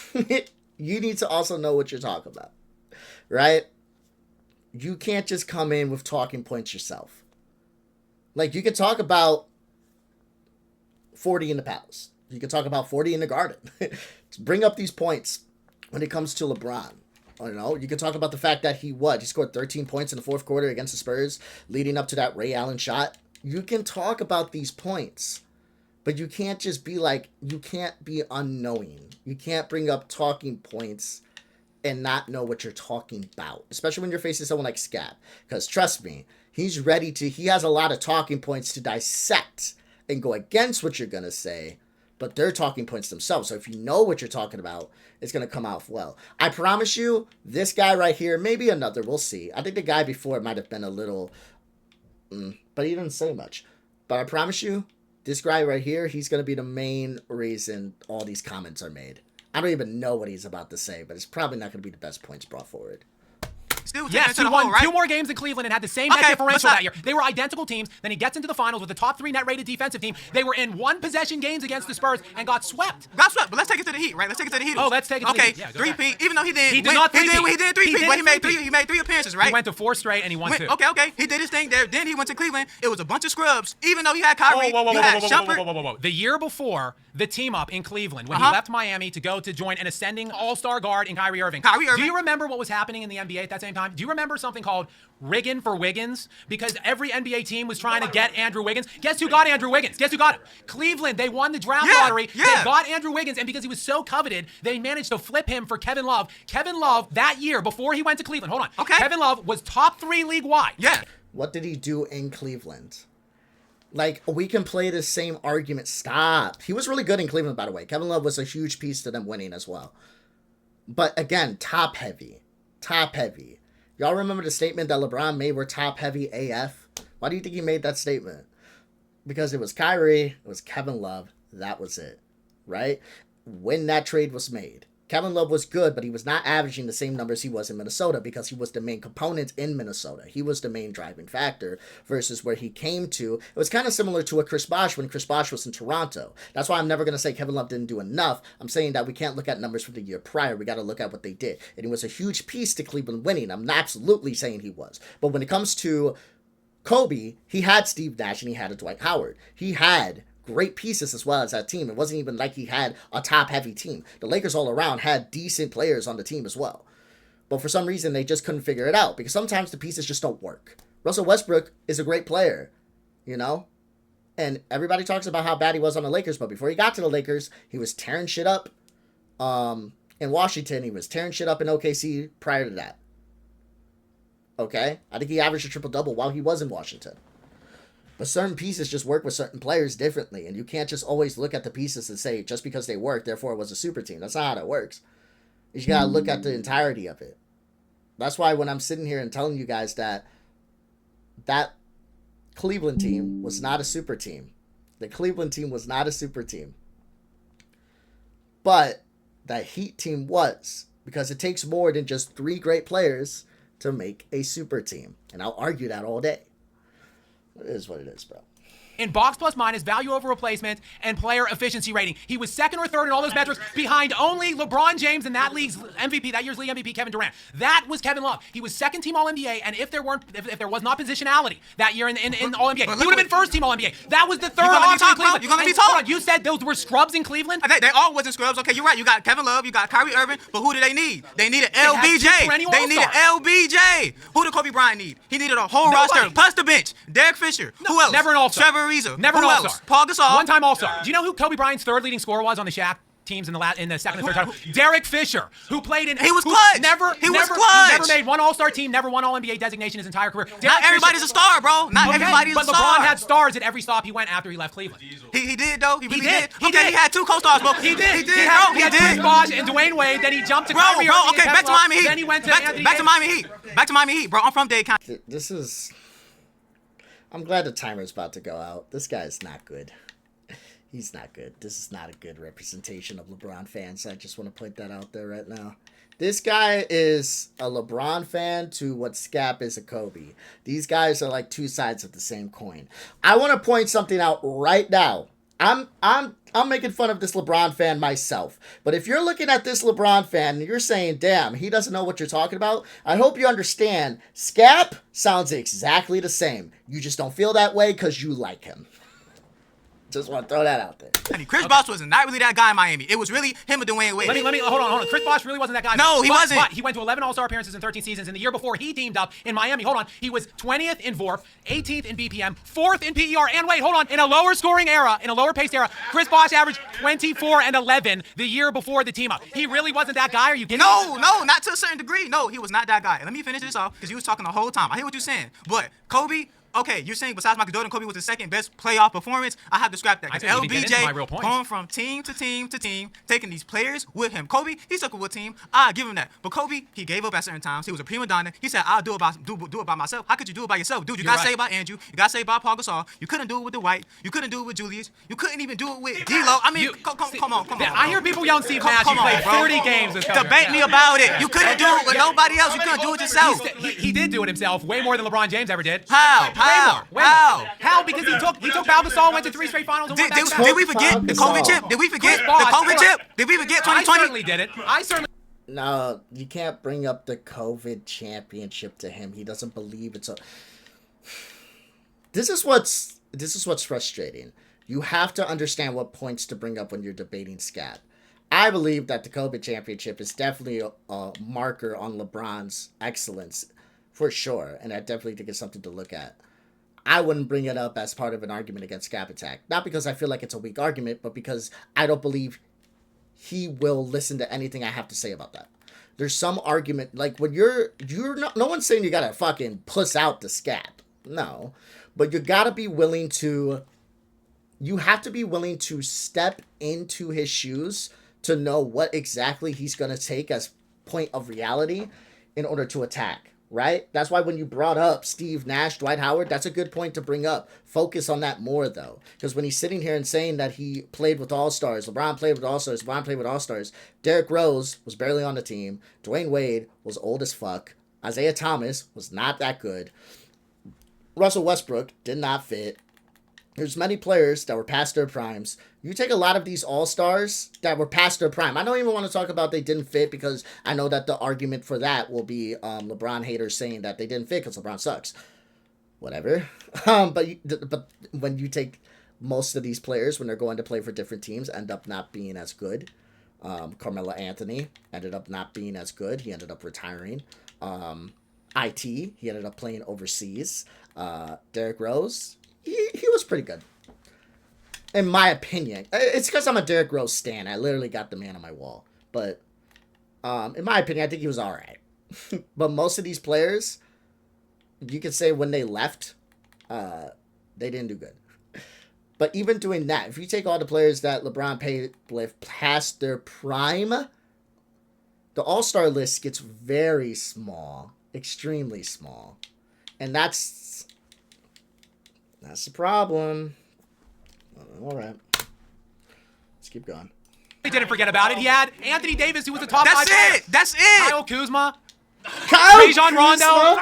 You need to also know what you're talking about, right? You can't just come in with talking points yourself. Like, you can talk about 40 in the Palace. You can talk about 40 in the Garden. Bring up these points when it comes to LeBron. I don't know. You can talk about the fact that he scored 13 points in the fourth quarter against the Spurs, leading up to that Ray Allen shot. You can talk about these points, but you can't just be like, you can't be unknowing. You can't bring up talking points and not know what you're talking about, especially when you're facing someone like Skap. Because trust me, he has a lot of talking points to dissect and go against what you're going to say, but they're talking points themselves. So if you know what you're talking about, it's going to come out well. I promise you, this guy right here, maybe another, we'll see. I think the guy before might have been a little, but he didn't say much. But I promise you, this guy right here, he's going to be the main reason all these comments are made. I don't even know what he's about to say, but it's probably not going to be the best points brought forward. Yes, he won 2 more games in Cleveland and had the same net differential that year. They were identical teams. Then he gets into the finals with the top 3 net-rated defensive team. They were in 1-possession games against the Spurs and got swept. But let's take it to the Heat, right? Let's take it to the Heat. Oh, let's take it to the Heat. Yeah, three-peat. Even though he didn't. He did not three-peat. He did three-peat, but he made 3 appearances, right? He went to 4 straight and he won 2. Okay. He did his thing there. Then he went to Cleveland. It was a bunch of scrubs. Even though he had Kyrie, you had Shumpert. The year before, the team-up in Cleveland, when he left Miami to go to join an ascending all-star guard in Kyrie Irving. Do you remember what was happening in the NBA at that same time? Do you remember something called Riggin for Wiggins? Because every NBA team was trying to get Andrew Wiggins. Guess who got Andrew Wiggins? Guess who got him? Cleveland. They won the draft lottery. They got Andrew Wiggins, and because he was so coveted, they managed to flip him for Kevin Love. Kevin Love, that year, before he went to Cleveland, hold on. Kevin Love was top 3 league-wide. Yeah. What did he do in Cleveland? Like, we can play the same argument. Stop. He was really good in Cleveland, by the way. Kevin Love was a huge piece to them winning as well. But again, top heavy. Top heavy. Y'all remember the statement that LeBron made, we're top heavy AF? Why do you think he made that statement? Because it was Kyrie, it was Kevin Love, that was it. Right? When that trade was made, Kevin Love was good, but he was not averaging the same numbers he was in Minnesota because he was the main component in Minnesota. He was the main driving factor versus where he came to. It was kind of similar to a Chris Bosh when Chris Bosh was in Toronto. That's why I'm never going to say Kevin Love didn't do enough. I'm saying that we can't look at numbers from the year prior. We got to look at what they did. And he was a huge piece to Cleveland winning. I'm absolutely saying he was. But when it comes to Kobe, he had Steve Nash and he had a Dwight Howard. He had great pieces as well as that team. It wasn't even like he had a top-heavy team. The Lakers all around had decent players on the team as well. But for some reason, they just couldn't figure it out because sometimes the pieces just don't work. Russell Westbrook is a great player, you know? And everybody talks about how bad he was on the Lakers, but before he got to the Lakers, he was tearing shit up in Washington. He was tearing shit up in OKC prior to that. Okay? I think he averaged a triple-double while he was in Washington. But certain pieces just work with certain players differently, and you can't just always look at the pieces and say, just because they work, therefore it was a super team. That's not how that works. You gotta look at the entirety of it. That's why when I'm sitting here and telling you guys that Cleveland team was not a super team. The Cleveland team was not a super team. But that Heat team was, because it takes more than just 3 great players to make a super team. And I'll argue that all day. It is what it is, bro. In box plus minus, value over replacement, and player efficiency rating. He was second or third in all those metrics behind only LeBron James and that league's MVP, that year's league MVP, Kevin Durant. That was Kevin Love. He was second team All-NBA, and if there was not positionality that year in All-NBA, he would have been first team All-NBA. That was the third option in Cleveland. You're gonna be talking. You said those were scrubs in Cleveland? They all wasn't scrubs. Okay, you're right. You got Kevin Love, you got Kyrie Irving, but who do they need? They needed LBJ. They needed LBJ. Who did Kobe Bryant need? He needed a whole roster plus the bench. Derek Fisher. Who else? Never an All-Star. Trevor Ariza. Never an Who All-Star. else? Paul Gasol. One-time All-Star. Do you know who Kobe Bryant's third leading scorer was on the Shaq teams in the second and third time? Derek Fisher, who played in... He was clutch. He never made one All-Star team, never won All-NBA designation his entire career. Not everybody's a star, bro. Not everybody's a star. But LeBron had stars at every stop he went after he left Cleveland. He did, though. He really did. He did. He had 2 co-stars, bro. He did. He had did. Chris Bosh and Dwayne Wade. Then he jumped to Kyrie Irving. Okay, back to Miami Heat. Then he went to back to Miami Heat. Back to Miami Heat, bro. I'm from Dade County. This is... I'm glad the timer's about to go out. This guy is not good. He's not good. This is not a good representation of LeBron fans. I just want to point that out there right now. This guy is a LeBron fan to what Skap is a Kobe. These guys are like 2 sides of the same coin. I want to point something out right now. I'm making fun of this LeBron fan myself. But if you're looking at this LeBron fan and you're saying, damn, he doesn't know what you're talking about, I hope you understand. Skap sounds exactly the same. You just don't feel that way because you like him. Just want to throw that out there. Chris Bosh was not really that guy in Miami. It was really him and Dwayne Wade. Let me hold on. Chris Bosh really wasn't that guy. No, he wasn't. But he went to 11 All-Star appearances in 13 seasons, and the year before he teamed up in Miami. Hold on. He was 20th in VORP, 18th in BPM, 4th in PER, and wait, hold on. In a lower scoring era, in a lower paced era, Chris Bosh averaged 24 and 11 the year before the team up. He really wasn't that guy? Are you kidding me? No, not to a certain degree. No, he was not that guy. Let me finish this off because you was talking the whole time. I hear what you're saying. But Kobe... Okay, you're saying besides Michael Jordan, Kobe was the second best playoff performance. I have to scrap that. LBJ going from team to team to team, taking these players with him. Kobe, he took it with team. I give him that. But Kobe, he gave up at certain times. He was a prima donna. He said, "I'll do it by myself." How could you do it by yourself, dude? You got to say about Andrew. You got to say about Paul Gasol. You couldn't do it with Dwight. You couldn't do it with Julius. You couldn't even do it with D'Lo. I mean, come on. I hear people yelling Steve Nash. He played 30 games this year. Debate me about it. You couldn't do it with nobody else. You couldn't do it yourself. He did do it himself, way more than LeBron James ever did. How? How? Because he took Pau Gasol, went to 3 straight finals. And Did we forget the COVID chip? Did we forget the COVID chip? Did we forget 2020? I certainly did it. No, you can't bring up the COVID championship to him. He doesn't believe it's a... This is what's frustrating. You have to understand what points to bring up when you're debating Skap. I believe that the COVID championship is definitely a marker on LeBron's excellence, for sure, and I definitely think it's something to look at. I wouldn't bring it up as part of an argument against Skap Attack. Not because I feel like it's a weak argument, but because I don't believe he will listen to anything I have to say about that. There's some argument, like when you're not, no one's saying you gotta fucking puss out the Skap. No. But you gotta be willing to, you have to be willing to step into his shoes to know what exactly he's gonna take as point of reality in order to attack. Right? That's why when you brought up Steve Nash, Dwight Howard, that's a good point to bring up. Focus on that more, though. Because when he's sitting here and saying that he played with All-Stars, LeBron played with All-Stars, LeBron played with All-Stars, Derrick Rose was barely on the team, Dwayne Wade was old as fuck, Isaiah Thomas was not that good, Russell Westbrook did not fit. There's many players that were past their primes. You take a lot of these all-stars that were past their prime. I don't even want to talk about they didn't fit because I know that the argument for that will be LeBron haters saying that they didn't fit because LeBron sucks. Whatever. But when you take most of these players, when they're going to play for different teams, end up not being as good. Carmelo Anthony ended up not being as good. He ended up retiring. He ended up playing overseas. Derrick Rose, he was pretty good. In my opinion. It's because I'm a Derrick Rose stan. I literally got the man on my wall. But in my opinion, I think he was all right. But most of these players, you could say when they left, they didn't do good. But even doing that, if you take all the players that LeBron paid with past their prime, the All-Star list gets very small. Extremely small. And that's the problem. All right. Let's keep going. He didn't forget about it. He had Anthony Davis, who was a top 5 player. That's it. Kyle Kuzma. Rajon Rondo.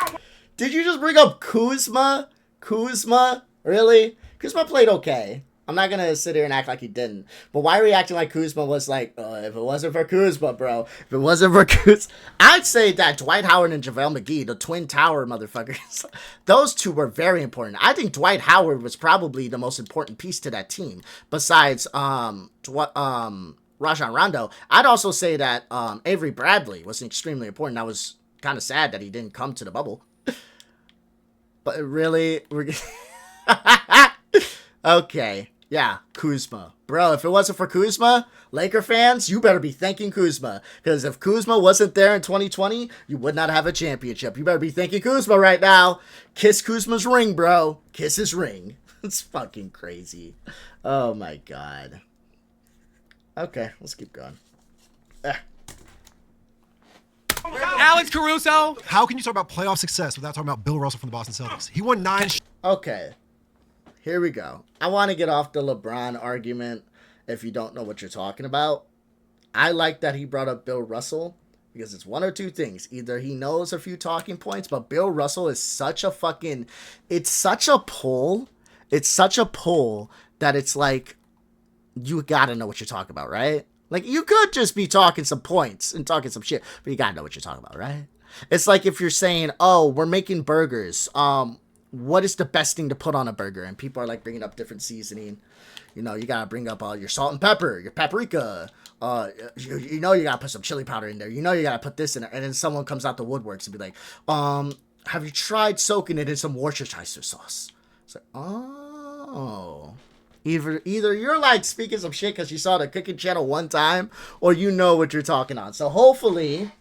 Did you just bring up Kuzma? Kuzma? Really? Kuzma played okay. I'm not going to sit here and act like he didn't. But why are we acting like Kuzma was like, if it wasn't for Kuzma, bro. If it wasn't for Kuzma. I'd say that Dwight Howard and JaVale McGee, the Twin Tower motherfuckers, those two were very important. I think Dwight Howard was probably the most important piece to that team. Besides Rajon Rondo. I'd also say that Avery Bradley was extremely important. I was kind of sad that he didn't come to the bubble. But really, we're... Okay. Yeah, Kuzma. Bro, if it wasn't for Kuzma, Laker fans, you better be thanking Kuzma. Because if Kuzma wasn't there in 2020, you would not have a championship. You better be thanking Kuzma right now. Kiss Kuzma's ring, bro. Kiss his ring. It's fucking crazy. Oh, my God. Okay, let's keep going. Alex Caruso. How can you talk about playoff success without talking about Bill Russell from the Boston Celtics? He won 9. Okay. Here we go. I want to get off the LeBron argument if you don't know what you're talking about. I like that he brought up Bill Russell because it's one or two things. Either he knows a few talking points, but Bill Russell is such a fucking... It's such a pull. It's such a pull that it's like, you gotta know what you're talking about, right? Like, you could just be talking some points and talking some shit, but you gotta know what you're talking about, right? It's like if you're saying, oh, we're making burgers. What is the best thing to put on a burger? And people are like bringing up different seasoning. You know, you gotta bring up your salt and pepper, your paprika. You know, you gotta put some chili powder in there. You know, you gotta put this in there. And then someone comes out the woodworks and be like, have you tried soaking it in some Worcestershire sauce? It's like, oh. Either you're like speaking some shit because you saw the cooking channel one time, or you know what you're talking on. So hopefully,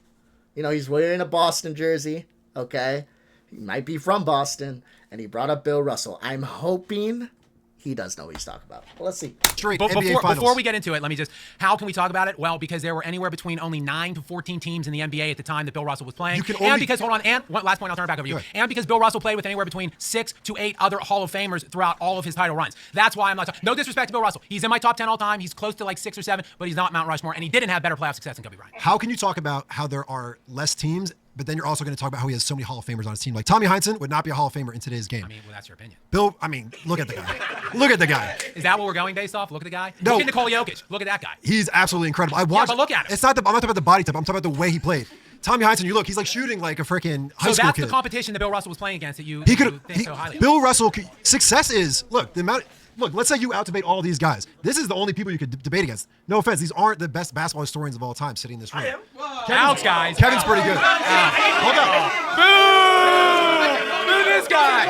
you know, he's wearing a Boston jersey. Okay. He might be from Boston. And he brought up Bill Russell. I'm hoping he does know what he's talking about. Well, let's see. Straight NBA Finals. Before we get into it, let me just... How can we talk about it? Well, because there were anywhere between only 9 to 14 teams in the NBA at the time that Bill Russell was playing. And because... Hold on. And one last point, I'll turn it back over to you. And because Bill Russell played with anywhere between 6 to 8 other Hall of Famers throughout all of his title runs. That's why I'm not... No disrespect to Bill Russell. He's in my top 10 all time. He's close to like 6 or 7, but he's not Mount Rushmore. And he didn't have better playoff success than Kobe Bryant. How can you talk about how there are less teams, but then you're also going to talk about how he has so many Hall of Famers on his team? Like, Tommy Heinsohn would not be a Hall of Famer in today's game. I mean, well, that's your opinion. Bill, I mean, look at the guy. Look at the guy. Is that what we're going based off? Look at the guy? No. Look at Nikola Jokic. Look at that guy. He's absolutely incredible. I watched. Yeah, but look at him. It's not I'm not talking about the body type. I'm talking about the way he played. Tommy Heinsohn, you look, he's like shooting like a freaking high school kid. So that's the competition that Bill Russell was playing against that you think so highly of. Bill Russell, success is, look, the amount... Look, let's say you out-debate all these guys. This is the only people you could debate against. No offense, these aren't the best basketball historians of all time sitting in this room. Ouch, guys. Kevin's pretty good. Hold up. Boo this guy.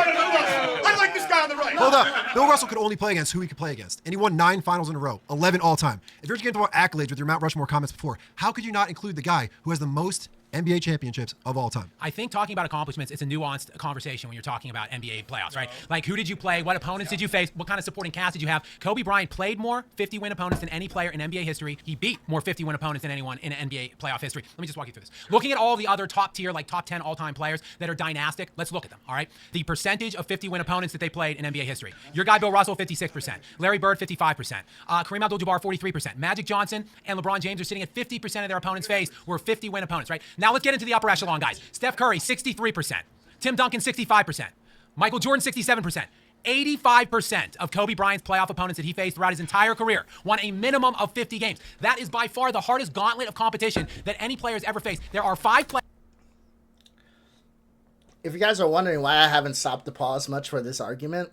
I like this guy on the right. Hold up. Bill Russell could only play against who he could play against. And he won 9 finals in a row, 11 all time. If you're getting about accolades with your Mount Rushmore comments before, how could you not include the guy who has the most NBA championships of all time? I think talking about accomplishments, it's a nuanced conversation when you're talking about NBA playoffs, right? Like, who did you play? What opponents did you face? What kind of supporting cast did you have? Kobe Bryant played more 50-win opponents than any player in NBA history. He beat more 50-win opponents than anyone in NBA playoff history. Let me just walk you through this. Looking at all the other top tier, like top 10 all-time players that are dynastic, let's look at them, all right? The percentage of 50-win opponents that they played in NBA history. Your guy, Bill Russell, 56%. Larry Bird, 55%. Kareem Abdul-Jabbar, 43%. Magic Johnson and LeBron James are sitting at 50% of their opponents faced were 50-win opponents, right? Now let's get into the upper echelon guys. Steph Curry, 63%. Tim Duncan, 65%. Michael Jordan, 67%. 85% of Kobe Bryant's playoff opponents that he faced throughout his entire career won a minimum of 50 games. That is by far the hardest gauntlet of competition that any player has ever faced. There are 5 players. If you guys are wondering why I haven't stopped the pause much for this argument,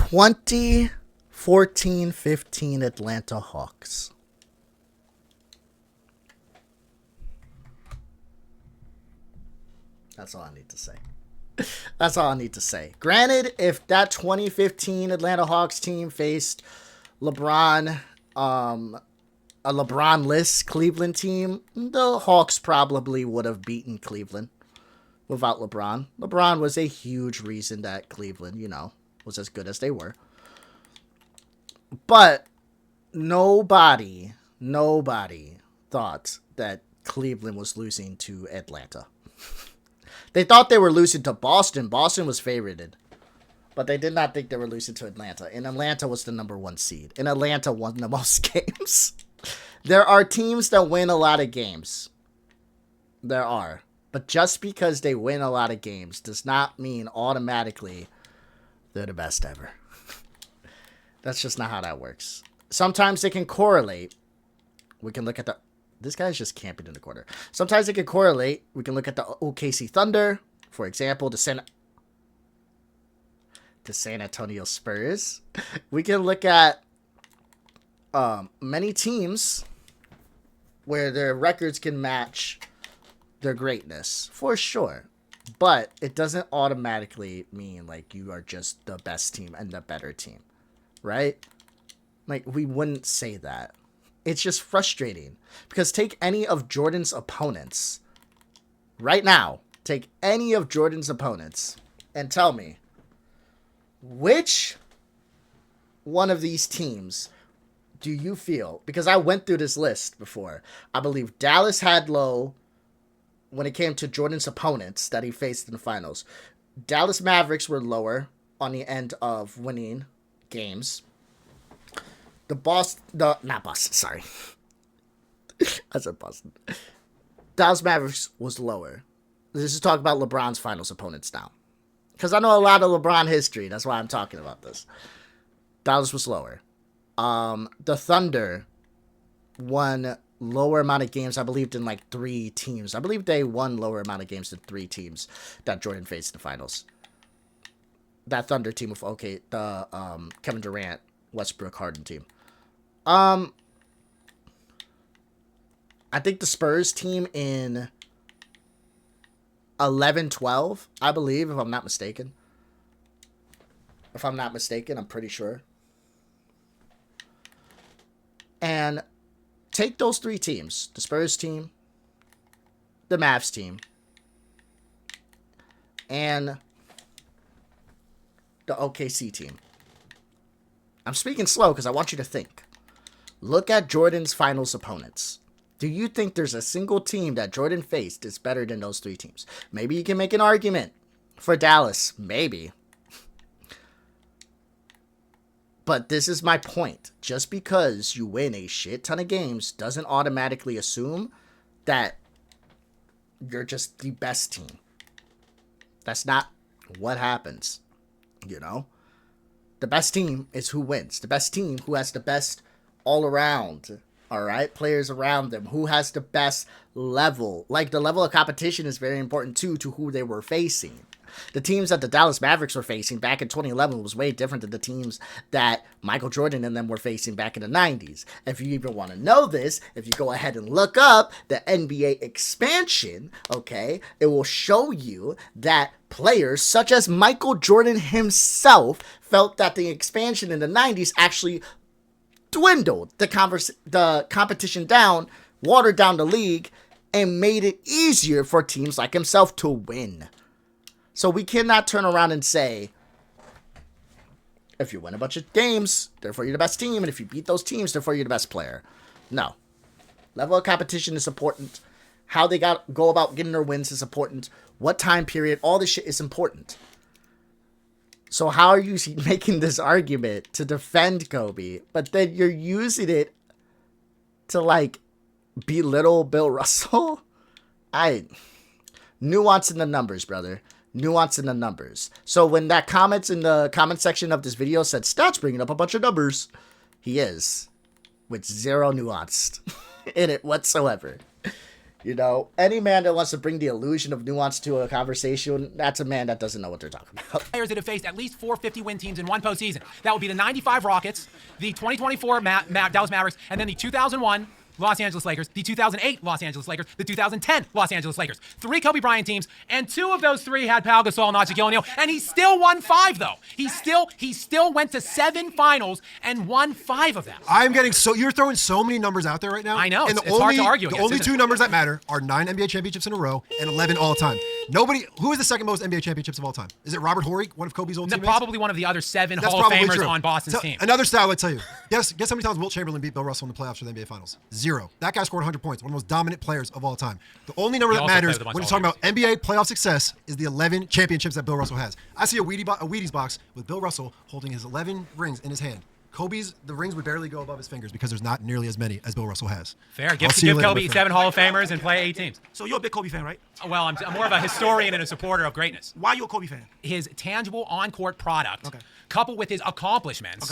2014-15 Atlanta Hawks. That's all I need to say. That's all I need to say. Granted, if that 2015 Atlanta Hawks team faced LeBron, a LeBron-less Cleveland team, the Hawks probably would have beaten Cleveland without LeBron. LeBron was a huge reason that Cleveland, was as good as they were. But nobody thought that Cleveland was losing to Atlanta. They thought they were losing to Boston. Boston was favorited. But they did not think they were losing to Atlanta. And Atlanta was the number 1 seed. And Atlanta won the most games. There are teams that win a lot of games. There are. But just because they win a lot of games does not mean automatically they're the best ever. That's just not how that works. Sometimes they can correlate. We can look at the... This guy's just camping in the corner. Sometimes it can correlate. We can look at the OKC Thunder, for example, the San Antonio Spurs. We can look at many teams where their records can match their greatness, for sure. But it doesn't automatically mean like you are just the best team and the better team, right? Like, we wouldn't say that. It's just frustrating because take any of Jordan's opponents right now. Take any of Jordan's opponents and tell me which one of these teams do you feel? Because I went through this list before. I believe Dallas had low when it came to Jordan's opponents that he faced in the finals. Dallas Mavericks were lower on the end of winning games. Not Boston, sorry. I said Boston. Dallas Mavericks was lower. This is talking about LeBron's finals opponents now. Because I know a lot of LeBron history. That's why I'm talking about this. Dallas was lower. The Thunder won lower amount of games, I believe, than like 3 teams. I believe they won lower amount of games than 3 teams that Jordan faced in the finals. That Thunder team with the Kevin Durant, Westbrook, Harden team. I think the Spurs team in 11-12, I believe, if I'm not mistaken. If I'm not mistaken, I'm pretty sure. And take those 3 teams, the Spurs team, the Mavs team, and the OKC team. I'm speaking slow because I want you to think. Look at Jordan's finals opponents. Do you think there's a single team that Jordan faced is better than those 3 teams? Maybe you can make an argument for Dallas. Maybe. But this is my point. Just because you win a shit ton of games doesn't automatically assume that you're just the best team. That's not what happens. The best team is who wins. The best team who has the best all around, all right, players around them, who has the best level. Like, the level of competition is very important too to who they were facing. The teams that the Dallas Mavericks were facing back in 2011 was way different than the teams that Michael Jordan and them were facing back in the 90s. If you even want to know this, if you go ahead and look up the NBA expansion, okay, it will show you that players such as Michael Jordan himself felt that the expansion in the 90s actually dwindled the competition down, watered down the league, and made it easier for teams like himself to win. So we cannot turn around and say, if you win a bunch of games, therefore you're the best team, and if you beat those teams, therefore you're the best player. No. Level of competition is important. How they go about getting their wins is important. What time period, all this shit is important. So how are you making this argument to defend Kobe, but then you're using it to, like, belittle Bill Russell? Nuance in the numbers, brother. Nuance in the numbers. So when that comments in the comment section of this video said, Stats bringing up a bunch of numbers, he is. With zero nuance in it whatsoever. You know, any man that wants to bring the illusion of nuance to a conversation, that's a man that doesn't know what they're talking about. Players that have faced at least 4 50-win teams in one postseason. That would be the 95 Rockets, the 2024 Dallas Mavericks, and then the 2001 Los Angeles Lakers, the 2008 Los Angeles Lakers, the 2010 Los Angeles Lakers. 3 Kobe Bryant teams, and 2 of those 3 had Pau Gasol, not Shaquille O'Neal, and he still won 5 though. He still went to 7 finals and won 5 of them. I'm getting you're throwing so many numbers out there right now. I know, and it's hard to argue The against, only 2 numbers that matter are 9 NBA championships in a row and 11 all time. Who is the second most NBA championships of all time? Is it Robert Horry, one of Kobe's old teammates? Probably one of the other 7 That's Hall of probably Famers true. on Boston's team. Another stat, I'll tell you. Guess how many times Wilt Chamberlain beat Bill Russell in the playoffs for the NBA Finals? 0. That guy scored 100 points, one of the most dominant players of all time. The only number that matters when you're talking about NBA playoff success is the 11 championships that Bill Russell has. I see a Wheaties box with Bill Russell holding his 11 rings in his hand. The rings would barely go above his fingers because there's not nearly as many as Bill Russell has. Fair. Give Kobe 7 Hall of Famers and play 8 teams. So you're a big Kobe fan, right? Well, I'm more of a historian and a supporter of greatness. Why are you a Kobe fan? His tangible on-court product, coupled with his accomplishments,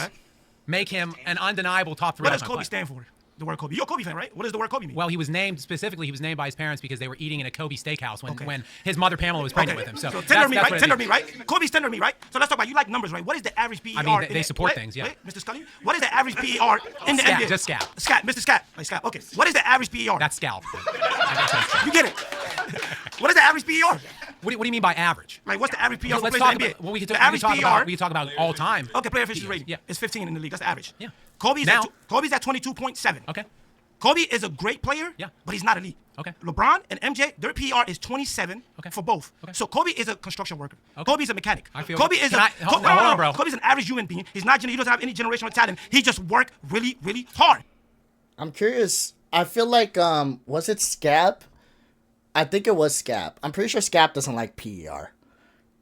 make him an undeniable top 3. What does Kobe stand for? The word Kobe. You're a Kobe fan, right? What does the word Kobe mean? Well, he was named by his parents because they were eating in a Kobe steakhouse when his mother Pamela was pregnant with him. So tender meat, right? Tender meat, right? Kobe's tender meat, right? So let's talk about, you like numbers, right? What is the average PER? I mean, they support things, yeah. Wait, Mr. Scully, what is the average PER in the NBA? Just Skap. Skap, Mr. Skap. Like Skap. Okay. What is the average PER? That's scalp. You get it. What is the average PER? What do you mean by average? Like, what's the average PER for let's players talk in the NBA? about, well, we can talk about all time. Okay, player efficiency rating. Yeah. It's 15 in the league. That's the average. Yeah. Kobe's at 22.7. Okay. Kobe is a great player, but he's not elite. Okay. LeBron and MJ, their PER is 27 for both. Okay. So Kobe is a construction worker. Okay. Kobe's a mechanic. Hold on, bro. Kobe's an average human being. He doesn't have any generational talent. He just worked really, really hard. I'm curious. I feel like, was it Skap? I think it was Skap. I'm pretty sure Skap doesn't like PER.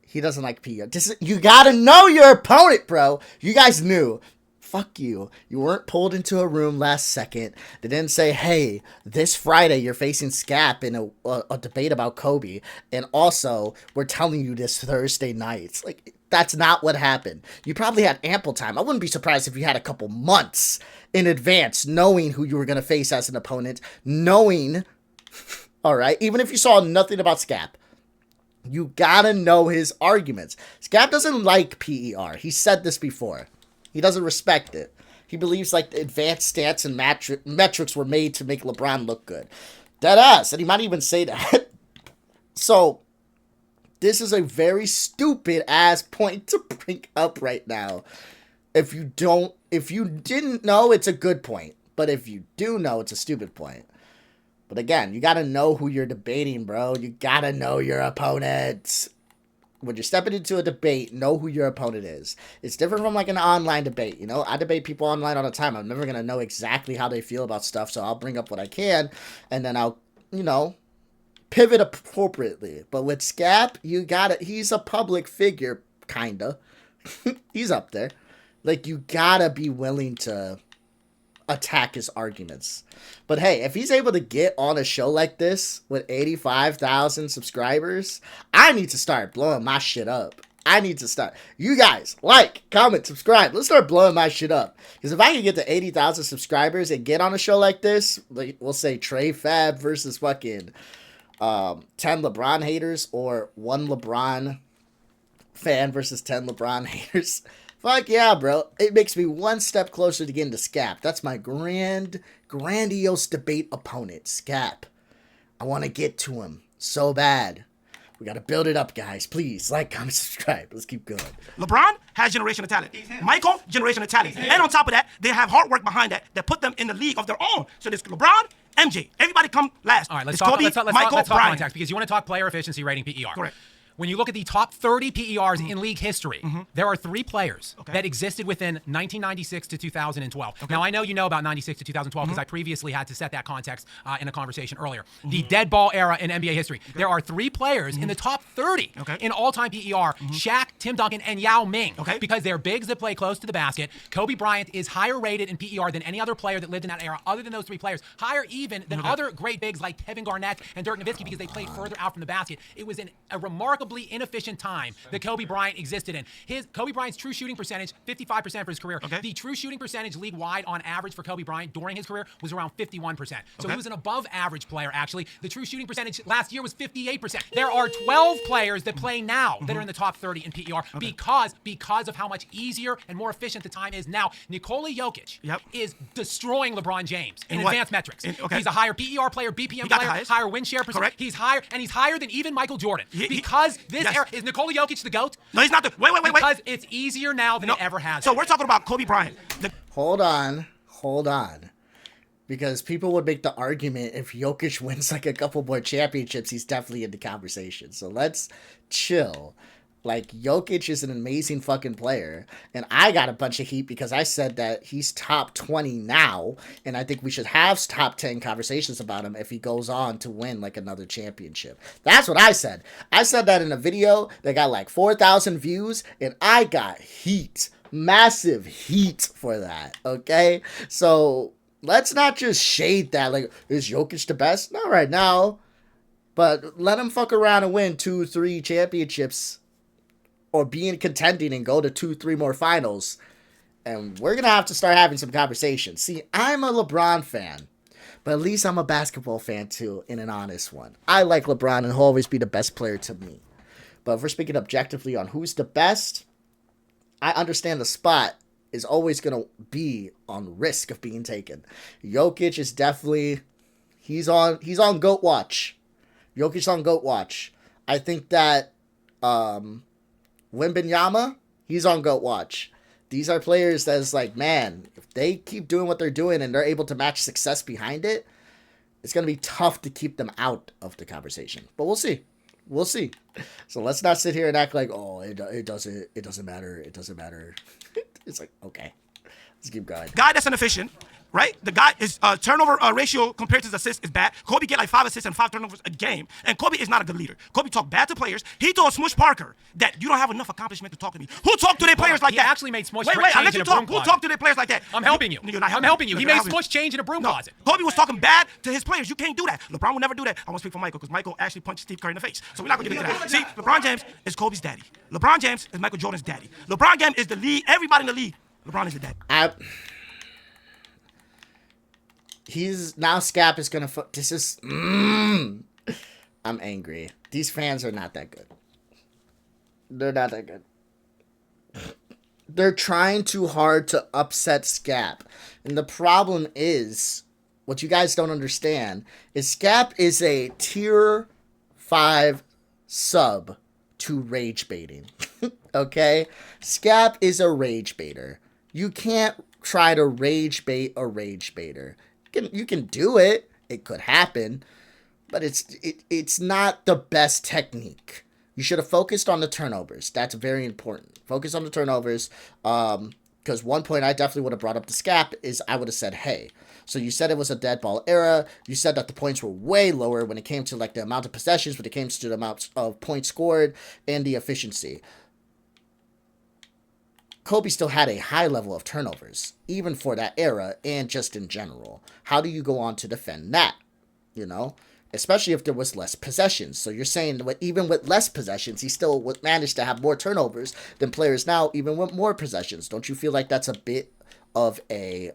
He doesn't like PER. You gotta know your opponent, bro. You guys knew. Fuck you. You weren't pulled into a room last second. They didn't say, hey, this Friday you're facing Skap in a debate about Kobe. And also, we're telling you this Thursday night. Like, that's not what happened. You probably had ample time. I wouldn't be surprised if you had a couple months in advance knowing who you were going to face as an opponent. Knowing, all right, even if you saw nothing about Skap. You gotta know his arguments. Skap doesn't like PER. He said this before. He doesn't respect it. He believes like the advanced stats and metrics were made to make LeBron look good. Deadass. And he might even say that. So, this is a very stupid ass point to bring up right now. If you didn't know, it's a good point. But if you do know, it's a stupid point. But again, you gotta know who you're debating, bro. You gotta know your opponent. When you're stepping into a debate, know who your opponent is. It's different from like an online debate, you know? I debate people online all the time. I'm never going to know exactly how they feel about stuff, so I'll bring up what I can, and then I'll, pivot appropriately. But with Skap, he's a public figure, kinda. He's up there. Like, you gotta be willing to attack his arguments. But hey, if he's able to get on a show like this with 85,000 subscribers, I need to start blowing my shit up. You guys, like, comment, subscribe. Let's start blowing my shit up. Because if I can get to 80,000 subscribers and get on a show like this, like, we'll say Trey Fab versus fucking 10 LeBron haters, or 1 LeBron fan versus 10 LeBron haters. Fuck yeah, bro. It makes me one step closer to getting to Skap. That's my grandiose debate opponent, Skap. I want to get to him so bad. We got to build it up, guys. Please, like, comment, subscribe. Let's keep going. LeBron has generational talent. Michael, generational talent. And on top of that, they have hard work behind that put them in the league of their own. So there's LeBron, MJ. Everybody come last. All right, let's Kobe, talk context, because you want to talk player efficiency rating PER. Correct. When you look at the top 30 PERs in league history, there are 3 players that existed within 1996 to 2012. Now, I know you know about 96 to 2012 because I previously had to set that context in a conversation earlier. The dead ball era in NBA history. There are 3 players in the top 30 in all-time PER, Shaq, Tim Duncan, and Yao Ming, because they're bigs that play close to the basket. Kobe Bryant is higher rated in PER than any other player that lived in that era other than those 3 players. Higher even than other great bigs like Kevin Garnett and Dirk Nowitzki because they played further out from the basket. It was a remarkable remarkably inefficient time that Kobe Bryant existed in. Kobe Bryant's true shooting percentage, 55% for his career. Okay. The true shooting percentage league-wide on average for Kobe Bryant during his career was around 51%. So he was an above-average player, actually. The true shooting percentage last year was 58%. There are 12 players that play now that are in the top 30 in PER because of how much easier and more efficient the time is now. Nikola Jokic is destroying LeBron James in advanced metrics. He's a higher PER player, BPM player, higher win share percent. Correct. He's higher than even Michael Jordan. Because this era, is Nikola Jokic the GOAT? No, he's not the. Wait. Because it's easier now than it ever has. So we're talking about Kobe Bryant. Hold on. Because people would make the argument if Jokic wins like a couple more championships, he's definitely in the conversation. So let's chill. Like, Jokic is an amazing fucking player. And I got a bunch of heat because I said that he's top 20 now. And I think we should have top 10 conversations about him if he goes on to win like another championship. That's what I said. I said that in a video that got like 4,000 views. And I got heat. Massive heat for that. Okay? So let's not just shade that. Like, is Jokic the best? Not right now. But let him fuck around and win 2-3 championships. Or be in contending and go to 2-3 more finals. And we're going to have to start having some conversations. See, I'm a LeBron fan. But at least I'm a basketball fan too, in an honest one. I like LeBron and he'll always be the best player to me. But if we're speaking objectively on who's the best, I understand the spot is always going to be on risk of being taken. Jokic is definitely, he's on GOAT watch. Jokic's on GOAT watch. I think that Wembanyama, he's on GOAT watch. These are players that's like, man, if they keep doing what they're doing and they're able to match success behind it, it's going to be tough to keep them out of the conversation. But we'll see. We'll see. So let's not sit here and act like, oh, it doesn't matter. It's like, okay, let's keep going. Guy that's inefficient, right? The guy is turnover ratio compared to his assists is bad. Kobe get like 5 assists and 5 turnovers a game, and Kobe is not a good leader. Kobe talk bad to players. He told Smush Parker that you don't have enough accomplishment to talk to me. Who talked to their players like that? He actually made Smush wait, I let you talk. Who talked to their players like that? I'm helping you. I'm helping you. He made Smush change in a broom closet. Kobe was talking bad to his players. You can't do that. LeBron will never do that. I want to speak for Michael because Michael actually punched Steve Curry in the face. So we're not going to get into that. See, LeBron James is Kobe's daddy. LeBron James is Michael Jordan's daddy. LeBron James is the lead. Everybody in the league. LeBron is the daddy. He's now Skap is gonna. This is. I'm angry. These fans are not that good. They're not that good. They're trying too hard to upset Skap, and the problem is, what you guys don't understand is Skap is a tier 5 sub to rage baiting. Okay, Skap is a rage baiter. You can't try to rage bait a rage baiter. You can do it. It could happen, but it's not the best technique. You should have focused on the turnovers. That's very important. Focus on the turnovers. Because one point I definitely would have brought up to Skap is I would have said, hey, so you said it was a dead ball era. You said that the points were way lower when it came to like the amount of possessions, when it came to the amount of points scored and the efficiency. Kobe still had a high level of turnovers, even for that era and just in general. How do you go on to defend that? You know, especially if there was less possessions. So you're saying that even with less possessions, he still would manage to have more turnovers than players now, even with more possessions. Don't you feel like that's a bit of a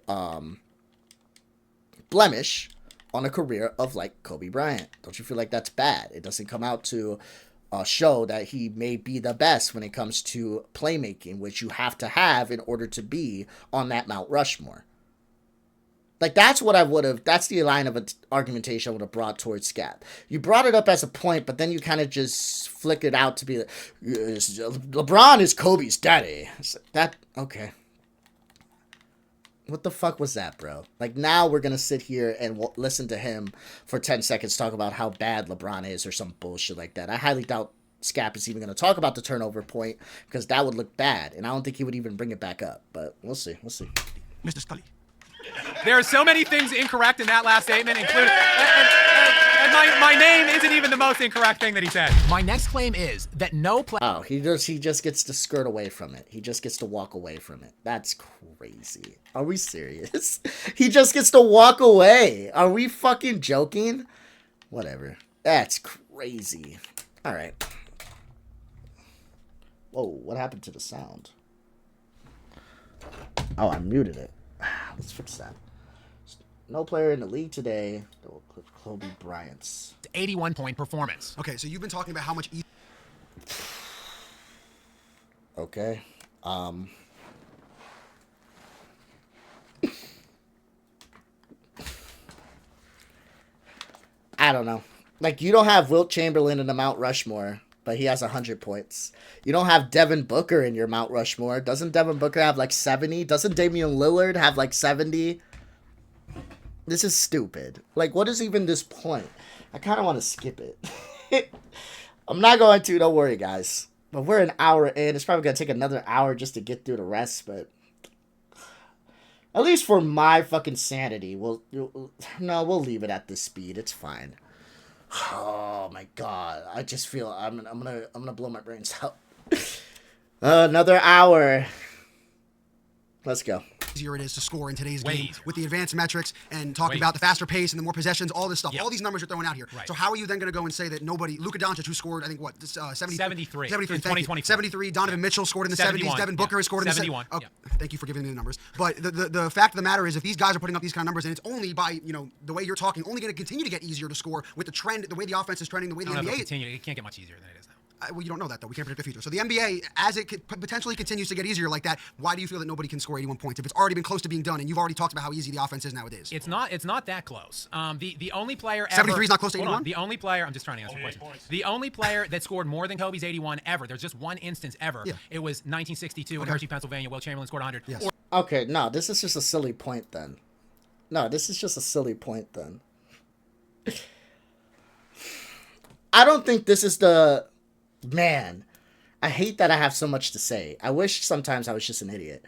blemish on a career of like Kobe Bryant? Don't you feel like that's bad? It doesn't come out to show that he may be the best when it comes to playmaking, which you have to have in order to be on that Mount Rushmore. Like, that's what I would have, that's the line of argumentation I would have brought towards Skap. You brought it up as a point, but then you kind of just flick it out to be like, LeBron is Kobe's daddy. Okay. What the fuck was that, bro? Like, now we're going to sit here and listen to him for 10 seconds talk about how bad LeBron is or some bullshit like that. I highly doubt Skap is even going to talk about the turnover point because that would look bad. And I don't think he would even bring it back up. But we'll see. We'll see. Mr. Scully. There are so many things incorrect in that last statement, including... And my name isn't even the most incorrect thing that he said. My next claim is that no play... Oh, he just gets to skirt away from it. He just gets to walk away from it. That's crazy. Are we serious? He just gets to walk away. Are we fucking joking? Whatever. That's crazy. All right. Whoa, what happened to the sound? Oh, I muted it. Let's fix that. No player in the league today. Kobe Bryant's 81-point performance. Okay, so you've been talking about how much. Okay. I don't know. Like, you don't have Wilt Chamberlain in the Mount Rushmore, but he has 100 points. You don't have Devin Booker in your Mount Rushmore. Doesn't Devin Booker have like 70? Doesn't Damian Lillard have like 70? This is stupid. Like, what is even this point? I kind of want to skip it. I'm not going to. Don't worry, guys. But we're an hour in. It's probably going to take another hour just to get through the rest, but at least for my fucking sanity, we'll leave it at this speed. It's fine. Oh my god. I just feel I'm gonna blow my brains out. Another hour. Let's go. Easier it is to score in today's game with the advanced metrics and talking about the faster pace and the more possessions, all this stuff. All these numbers you're throwing out here. So how are you then going to go and say that nobody, Luka Doncic, who scored, I think, 73 in 2023. Donovan Mitchell scored in the 70s. Devin Booker has scored in the 71. Oh, thank you for giving me the numbers. But the fact of the matter is, if these guys are putting up these kind of numbers, and it's only by, the way you're talking, only going to continue to get easier to score with the trend, the way the offense is trending, the way the NBA is. It can't get much easier than it is now. Well, you don't know that, though. We can't predict the future. So the NBA, as it potentially continues to get easier like that, why do you feel that nobody can score 81 points if it's already been close to being done, and you've already talked about how easy the offense is nowadays? It's not that close. The only player ever... 73 is not close to 81? The only player... I'm just trying to answer the question. The only player that scored more than Kobe's 81 ever, there's just one instance ever. Yeah. It was 1962 in Hershey, Pennsylvania. Wilt Chamberlain scored 100. Yes. Okay, no, this is just a silly point then. I don't think this is the... Man, I hate that I have so much to say. I wish sometimes I was just an idiot.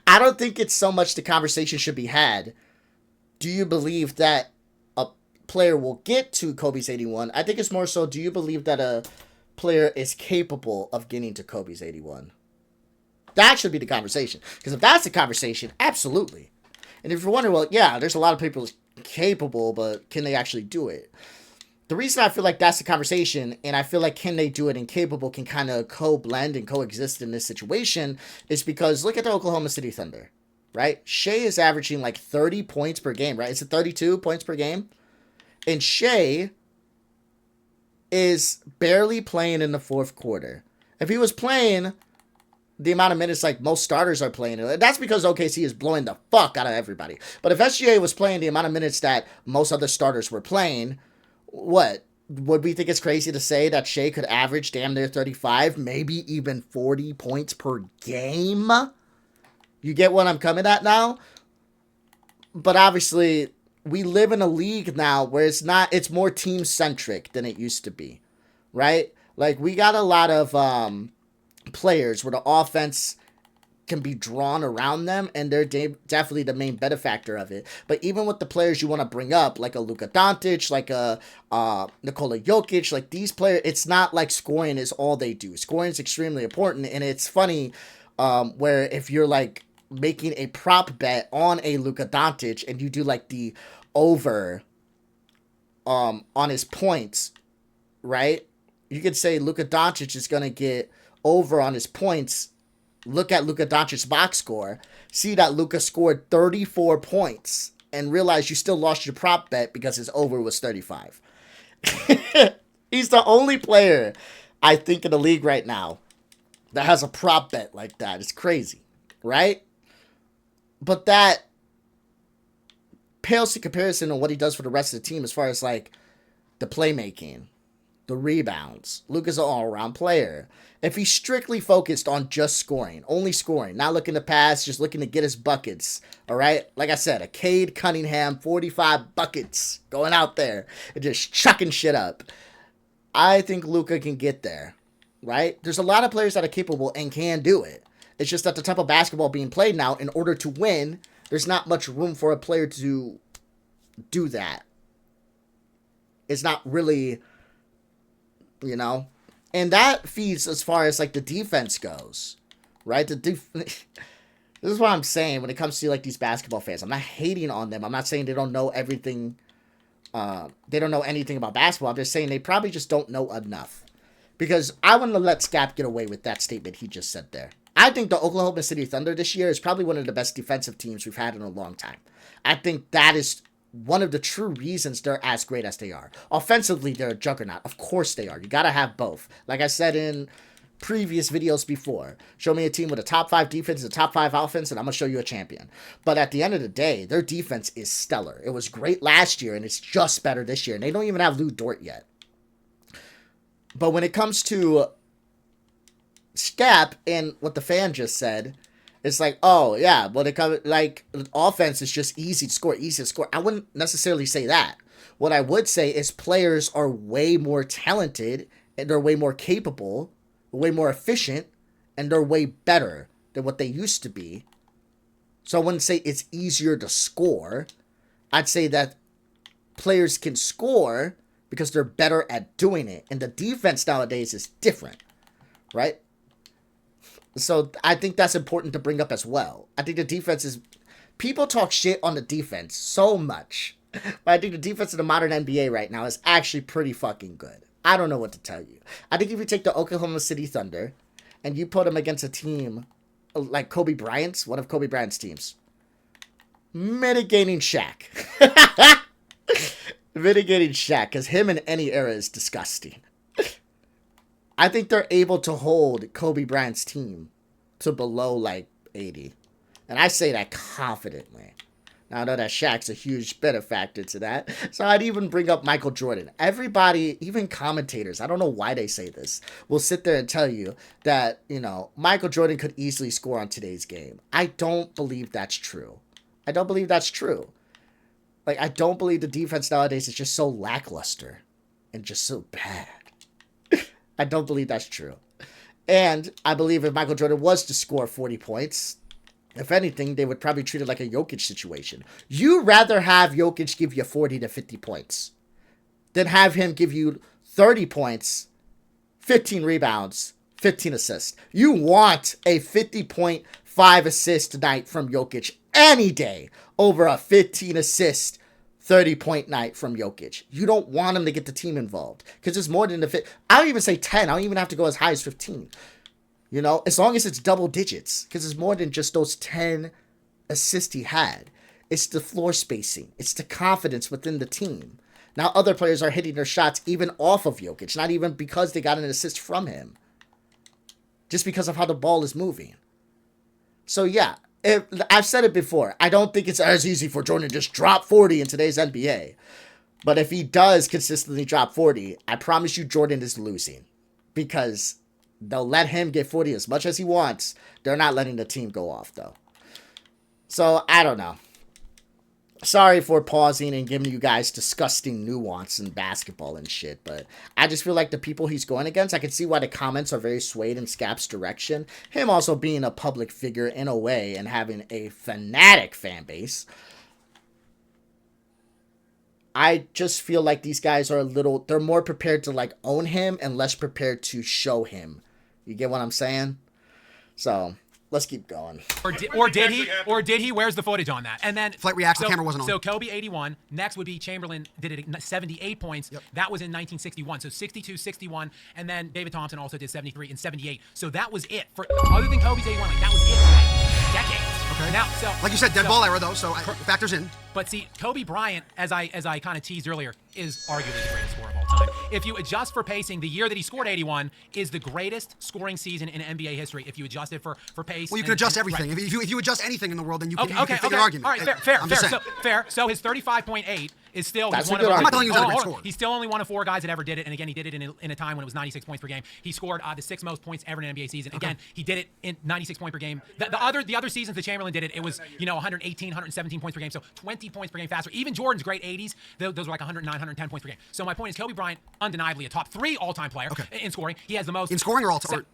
I don't think it's so much the conversation should be had. Do you believe that a player will get to Kobe's 81? I think it's more so, do you believe that a player is capable of getting to Kobe's 81? That should be the conversation. Because if that's the conversation, absolutely. And if you're wondering, well, yeah, there's a lot of people capable, but can they actually do it? The reason I feel like that's the conversation, and I feel like can they do it and capable can kind of co-blend and coexist in this situation, is because look at the Oklahoma City Thunder, right? Shea is averaging like 30 points per game, right? Is it 32 points per game? And Shea is barely playing in the fourth quarter. If he was playing the amount of minutes like most starters are playing, that's because OKC is blowing the fuck out of everybody. But if SGA was playing the amount of minutes that most other starters were playing, what? Would we think it's crazy to say that Shea could average damn near 35, maybe even 40 points per game? You get what I'm coming at now? But obviously, we live in a league now where it's more team-centric than it used to be, right? Like, we got a lot of players where the offense can be drawn around them, and they're definitely the main benefactor of it. But even with the players you want to bring up, like a Luka Doncic, like a Nikola Jokic, like these players, it's not like scoring is all they do. Scoring is extremely important, and it's funny where if you're like making a prop bet on a Luka Doncic and you do like the over on his points, right? You could say Luka Doncic is going to get over on his points. Look at Luka Doncic's box score, see that Luka scored 34 points, and realize you still lost your prop bet because his over was 35. He's the only player, I think, in the league right now that has a prop bet like that. It's crazy, right? But that pales in comparison to what he does for the rest of the team as far as, like, the playmaking, the rebounds. Luka's an all-around player. If he's strictly focused on just scoring, only scoring, not looking to pass, just looking to get his buckets, all right? Like I said, a Cade Cunningham, 45 buckets going out there and just chucking shit up. I think Luka can get there, right? There's a lot of players that are capable and can do it. It's just that the type of basketball being played now, in order to win, there's not much room for a player to do that. It's not really, and that feeds as far as, like, the defense goes, right? This is what I'm saying when it comes to, like, these basketball fans. I'm not hating on them. I'm not saying they don't know everything. They don't know anything about basketball. I'm just saying they probably just don't know enough. Because I wouldn't have let Skap get away with that statement he just said there. I think the Oklahoma City Thunder this year is probably one of the best defensive teams we've had in a long time. I think that is one of the true reasons they're as great as they are. Offensively, they're a juggernaut. Of course they are. You got to have both. Like I said in previous videos before, show me a team with a top 5 defense and a top 5 offense, and I'm going to show you a champion. But at the end of the day, their defense is stellar. It was great last year, and it's just better this year. And they don't even have Lou Dort yet. But when it comes to Skap and what the fan just said, it's like, oh, yeah, but it comes like offense is just easy to score. I wouldn't necessarily say that. What I would say is players are way more talented and they're way more capable, way more efficient, and they're way better than what they used to be. So I wouldn't say it's easier to score. I'd say that players can score because they're better at doing it. And the defense nowadays is different, right? So I think that's important to bring up as well. I think the defense is... People talk shit on the defense so much. But I think the defense in the modern NBA right now is actually pretty fucking good. I don't know what to tell you. I think if you take the Oklahoma City Thunder and you put them against a team like Kobe Bryant's, one of Kobe Bryant's teams, mitigating Shaq. Mitigating Shaq, because him in any era is disgusting. I think they're able to hold Kobe Bryant's team to below, like, 80. And I say that confidently. Now, I know that Shaq's a huge benefactor to that. So I'd even bring up Michael Jordan. Everybody, even commentators, I don't know why they say this, will sit there and tell you that, you know, Michael Jordan could easily score on today's game. I don't believe that's true. I don't believe that's true. Like, I don't believe the defense nowadays is just so lackluster and just so bad. I don't believe that's true. And I believe if Michael Jordan was to score 40 points, if anything, they would probably treat it like a Jokic situation. You'd rather have Jokic give you 40 to 50 points than have him give you 30 points, 15 rebounds, 15 assists. You want a 50.5 assist night from Jokic any day over a 15 assist 30-point night from Jokic. You don't want him to get the team involved because it's more than the fit. I don't even say 10. I don't even have to go as high as 15. You know, as long as it's double digits, because it's more than just those 10 assists he had. It's the floor spacing. It's the confidence within the team. Now other players are hitting their shots even off of Jokic, not even because they got an assist from him. Just because of how the ball is moving. So yeah, I've said it before. I don't think it's as easy for Jordan to just drop 40 in today's NBA. But if he does consistently drop 40, I promise you Jordan is losing. Because they'll let him get 40 as much as he wants. They're not letting the team go off, though. So, I don't know. Sorry for pausing and giving you guys disgusting nuance in basketball and shit, but I just feel like the people he's going against, I can see why the comments are very swayed in Skap's direction. Him also being a public figure in a way and having a fanatic fan base. I just feel like these guys are they're more prepared to like own him and less prepared to show him. You get what I'm saying? So... let's keep going. Or did he? Where's the footage on that? And then Flight reacts. The camera wasn't on. So Kobe 81. Next would be Chamberlain. Did it at 78 points. Yep. That was in 1961. So 62, 61, and then David Thompson also did 73 and 78. So that was it for other than Kobe's 81. Like that was it for decades. Okay. Now, so like you said, dead ball era though. So factors in. But see, Kobe Bryant, as I kind of teased earlier, is arguably the greatest scorer of all time. If you adjust for pacing, the year that he scored 81 is the greatest scoring season in NBA history. If you adjust it for pace. Well, you can adjust everything. Right. If you adjust anything in the world, then you can figure an argument. All right, fair. So his 35.8 is still That's one a good of I'm not telling you he's not a great scorer. He's still only one of 4 guys that ever did it, and again, he did it in a time when it was 96 points per game. He scored the 6th most points ever in an NBA season. Again, he did it in 96 points per game. The other seasons that Chamberlain did it, it was 118, 117 points per game, so 20 points per game faster. Even Jordan's great 80s, those were like 109, 110 points per game. So my point is, Kobe Bryant, undeniably a top 3 all-time player in scoring. He has the most in scoring or all-time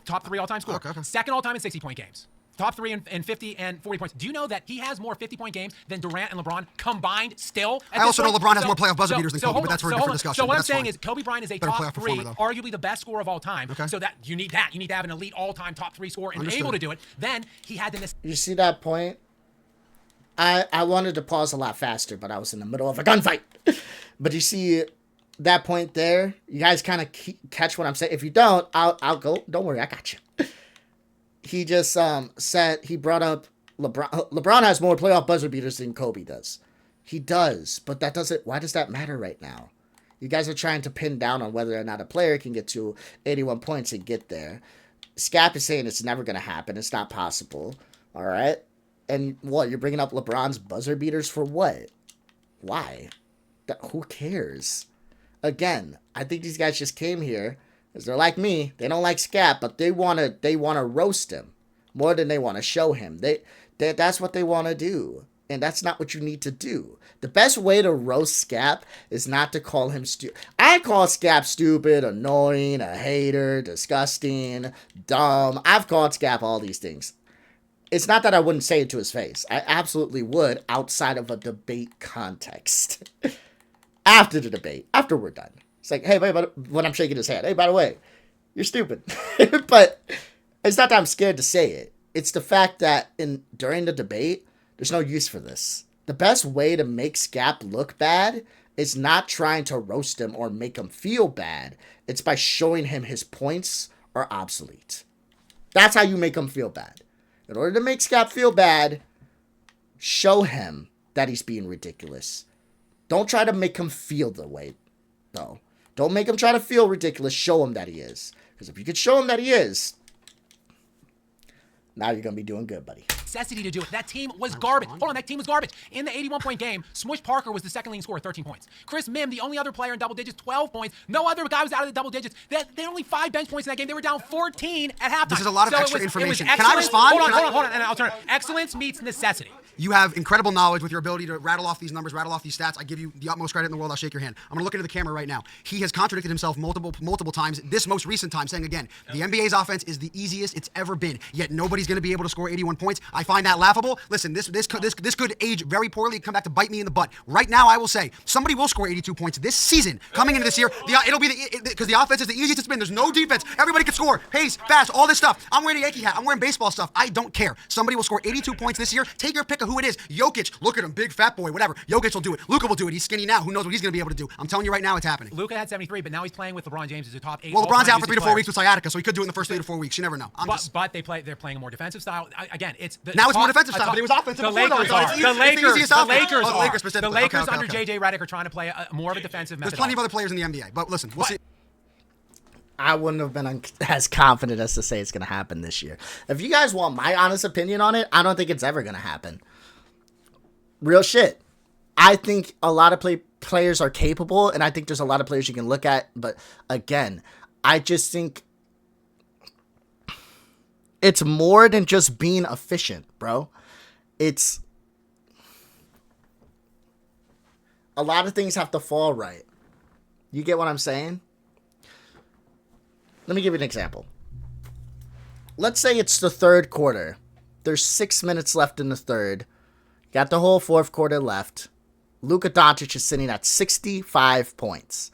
top 3 all-time scorer. Okay. Second all-time in 60-point games. Top 3 in 50 and 40 points. Do you know that he has more 50-point games than Durant and LeBron combined still? I also know LeBron has more playoff buzzer beaters than Kobe, but that's for a different discussion. So what I'm saying is Kobe Bryant is a top 3, arguably the best scorer of all time. Okay. So that you need that. You need to have an elite all-time top 3 scorer and be able to do it. Then he had the... You see that point? I wanted to pause a lot faster, but I was in the middle of a gunfight. But you see, that point there, you guys kind of catch what I'm saying. If you don't, I'll go. Don't worry, I got you. He just said he brought up LeBron. LeBron has more playoff buzzer beaters than Kobe does. He does, but that doesn't. Why does that matter right now? You guys are trying to pin down on whether or not a player can get to 81 points and get there. Skap is saying it's never going to happen. It's not possible. All right. And what? You're bringing up LeBron's buzzer beaters for what? Why? Who cares? Again, I think these guys just came here because they're like me. They don't like Skap, but they wanna roast him more than they want to show him. That's what they want to do, and that's not what you need to do. The best way to roast Skap is not to call him stupid. I call Skap stupid, annoying, a hater, disgusting, dumb. I've called Skap all these things. It's not that I wouldn't say it to his face. I absolutely would outside of a debate context. After the debate, after we're done. It's like, hey, when I'm shaking his hand, hey, by the way, you're stupid. But it's not that I'm scared to say it. It's the fact that during the debate, there's no use for this. The best way to make Skap look bad is not trying to roast him or make him feel bad. It's by showing him his points are obsolete. That's how you make him feel bad. In order to make Skap feel bad, show him that he's being ridiculous. Don't try to make him feel the way, though. Don't make him try to feel ridiculous. Show him that he is. Because if you could show him that he is, now you're going to be doing good, buddy. Necessity to do it. That team was garbage. Hold on, that team was garbage. In the 81-point game, Smush Parker was the second leading scorer, 13 points. Chris Mim, the only other player in double digits, 12 points. No other guy was out of the double digits. They had only 5 bench points in that game. They were down 14 at halftime. This is a lot of extra information. Can I respond? Hold on, and I'll turn it. Excellence meets necessity. You have incredible knowledge with your ability to rattle off these numbers, rattle off these stats. I give you the utmost credit in the world. I'll shake your hand. I'm going to look into the camera right now. He has contradicted himself multiple times. This most recent time, saying again, the NBA's offense is the easiest it's ever been. Yet nobody's going to be able to score 81 points. I find that laughable. Listen, this could age very poorly and come back to bite me in the butt. Right now, I will say somebody will score 82 points this season. Coming into this year, it'll be because the offense is the easiest it's been. There's no defense. Everybody can score, pace, fast, all this stuff. I'm wearing a Yankee hat. I'm wearing baseball stuff. I don't care. Somebody will score 82 points this year. Take your pick of who it is. Jokic. Look at him, big fat boy, whatever. Jokic will do it. Luka will do it. He's skinny now. Who knows what he's going to be able to do? I'm telling you right now, it's happening. Luka had 73, but now he's playing with LeBron James as a top 8. Well, LeBron's out for 3 to 4 weeks with sciatica, so he could do it in the first 3 to 4 weeks. You never know. But they're playing a more defensive style. Again, it's more defensive style. But it was offensive before, though. The Lakers under JJ Redick are trying to play more of a defensive method. There's plenty of other players in the NBA, but listen, we'll see. I wouldn't have been as confident as to say it's going to happen this year. If you guys want my honest opinion on it, I don't think it's ever going to happen. Real shit. I think a lot of players are capable, and I think there's a lot of players you can look at. But again, I just think it's more than just being efficient, bro. It's a lot of things have to fall right. You get what I'm saying? Let me give you an example. Let's say it's the third quarter. There's 6 minutes left in the third. Got the whole fourth quarter left. Luka Doncic is sitting at 65 points.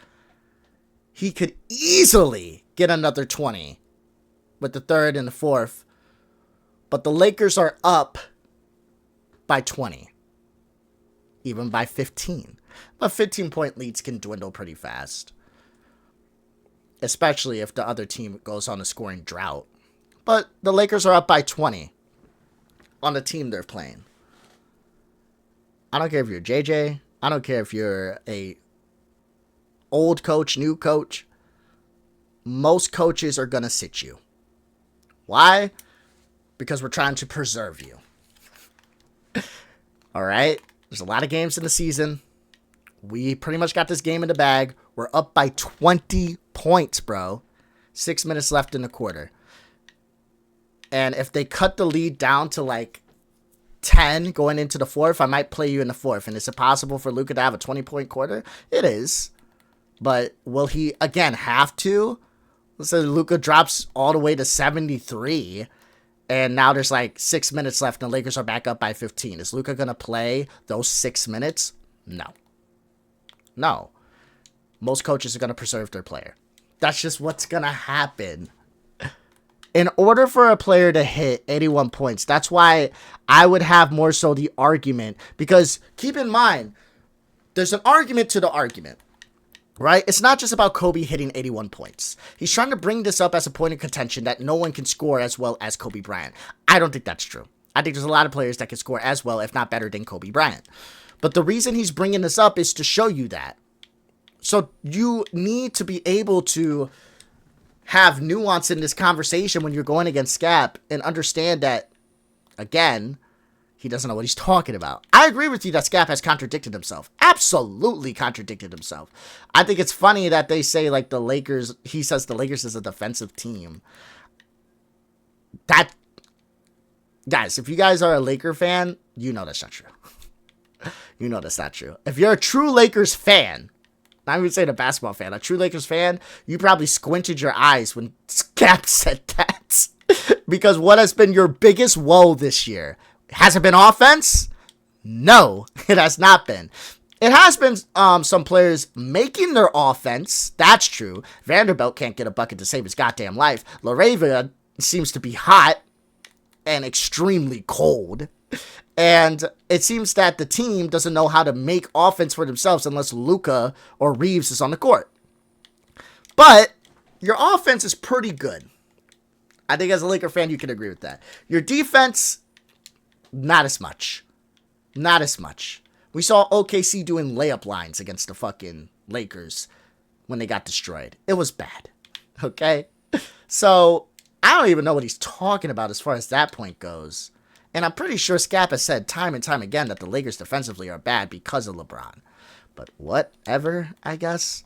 He could easily get another 20 with the third and the fourth. But the Lakers are up by 20. Even by 15. But 15-point leads can dwindle pretty fast. Especially if the other team goes on a scoring drought. But the Lakers are up by 20 on the team they're playing. I don't care if you're JJ. I don't care if you're a old coach, new coach. Most coaches are going to sit you. Why? Because we're trying to preserve you. All right? There's a lot of games in the season. We pretty much got this game in the bag. We're up by 20 points, bro. 6 minutes left in the quarter. And if they cut the lead down to like 10 going into the fourth, I might play you in the fourth. And is it possible for Luka to have a 20-point quarter? It is. But will he, again, have to? Let's say Luka drops all the way to 73, and now there's like 6 minutes left, and the Lakers are back up by 15. Is Luka going to play those 6 minutes? No. No. Most coaches are going to preserve their player. That's just what's going to happen. In order for a player to hit 81 points, that's why I would have more so the argument. Because keep in mind, there's an argument to the argument. right? It's not just about Kobe hitting 81 points. He's trying to bring this up as a point of contention that no one can score as well as Kobe Bryant. I don't think that's true. I think there's a lot of players that can score as well, if not better, than Kobe Bryant. But the reason he's bringing this up is to show you that. So you need to be able to have nuance in this conversation when you're going against Skap and understand that, again, he doesn't know what he's talking about. I agree with you that Skap has contradicted himself. Absolutely contradicted himself. I think it's funny that they say, like, the Lakers, he says the Lakers is a defensive team. That, guys, if you guys are a Laker fan, you know that's not true. You know that's not true. If you're a true Lakers fan, not even saying a basketball fan, a true Lakers fan, you probably squinted your eyes when Skap said that. Because what has been your biggest woe this year? Has it been offense? No, it has not been. It has been some players making their offense. That's true. Vanderbilt can't get a bucket to save his goddamn life. Laravia seems to be hot and extremely cold. And it seems that the team doesn't know how to make offense for themselves unless Luka or Reeves is on the court. But your offense is pretty good. I think as a Laker fan, you can agree with that. Your defense, not as much. Not as much. We saw OKC doing layup lines against the fucking Lakers when they got destroyed. It was bad. Okay? So, I don't even know what he's talking about as far as that point goes. And I'm pretty sure Skap has said time and time again that the Lakers defensively are bad because of LeBron. But whatever, I guess.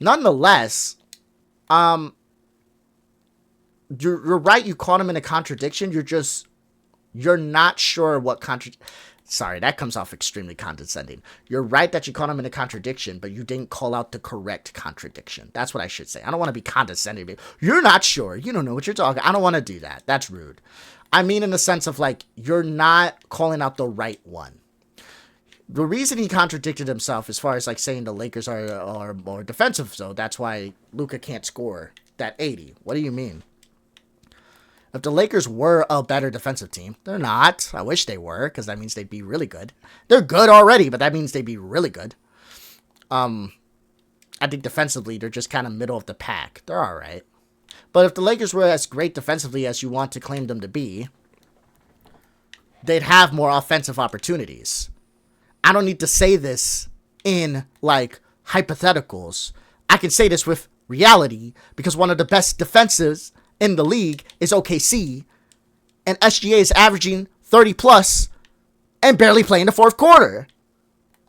Nonetheless, you're right, you caught him in a contradiction. You're not sure what Sorry, that comes off extremely condescending. You're right that you caught him in a contradiction, but you didn't call out the correct contradiction. That's what I should say. I don't want to be condescending. You're not sure. You don't know what you're talking. I don't want to do that. That's rude. I mean in the sense of, like, you're not calling out the right one. The reason he contradicted himself as far as, like, saying the Lakers are more defensive, so that's why Luka can't score that 80. What do you mean? If the Lakers were a better defensive team, they're not. I wish they were, because that means they'd be really good. They're good already, but that means they'd be really good. I think defensively, they're just kind of middle of the pack. They're all right. But if the Lakers were as great defensively as you want to claim them to be, they'd have more offensive opportunities. I don't need to say this in, like, hypotheticals. I can say this with reality, because one of the best defenses in the league is OKC, and SGA is averaging 30 plus and barely playing the fourth quarter.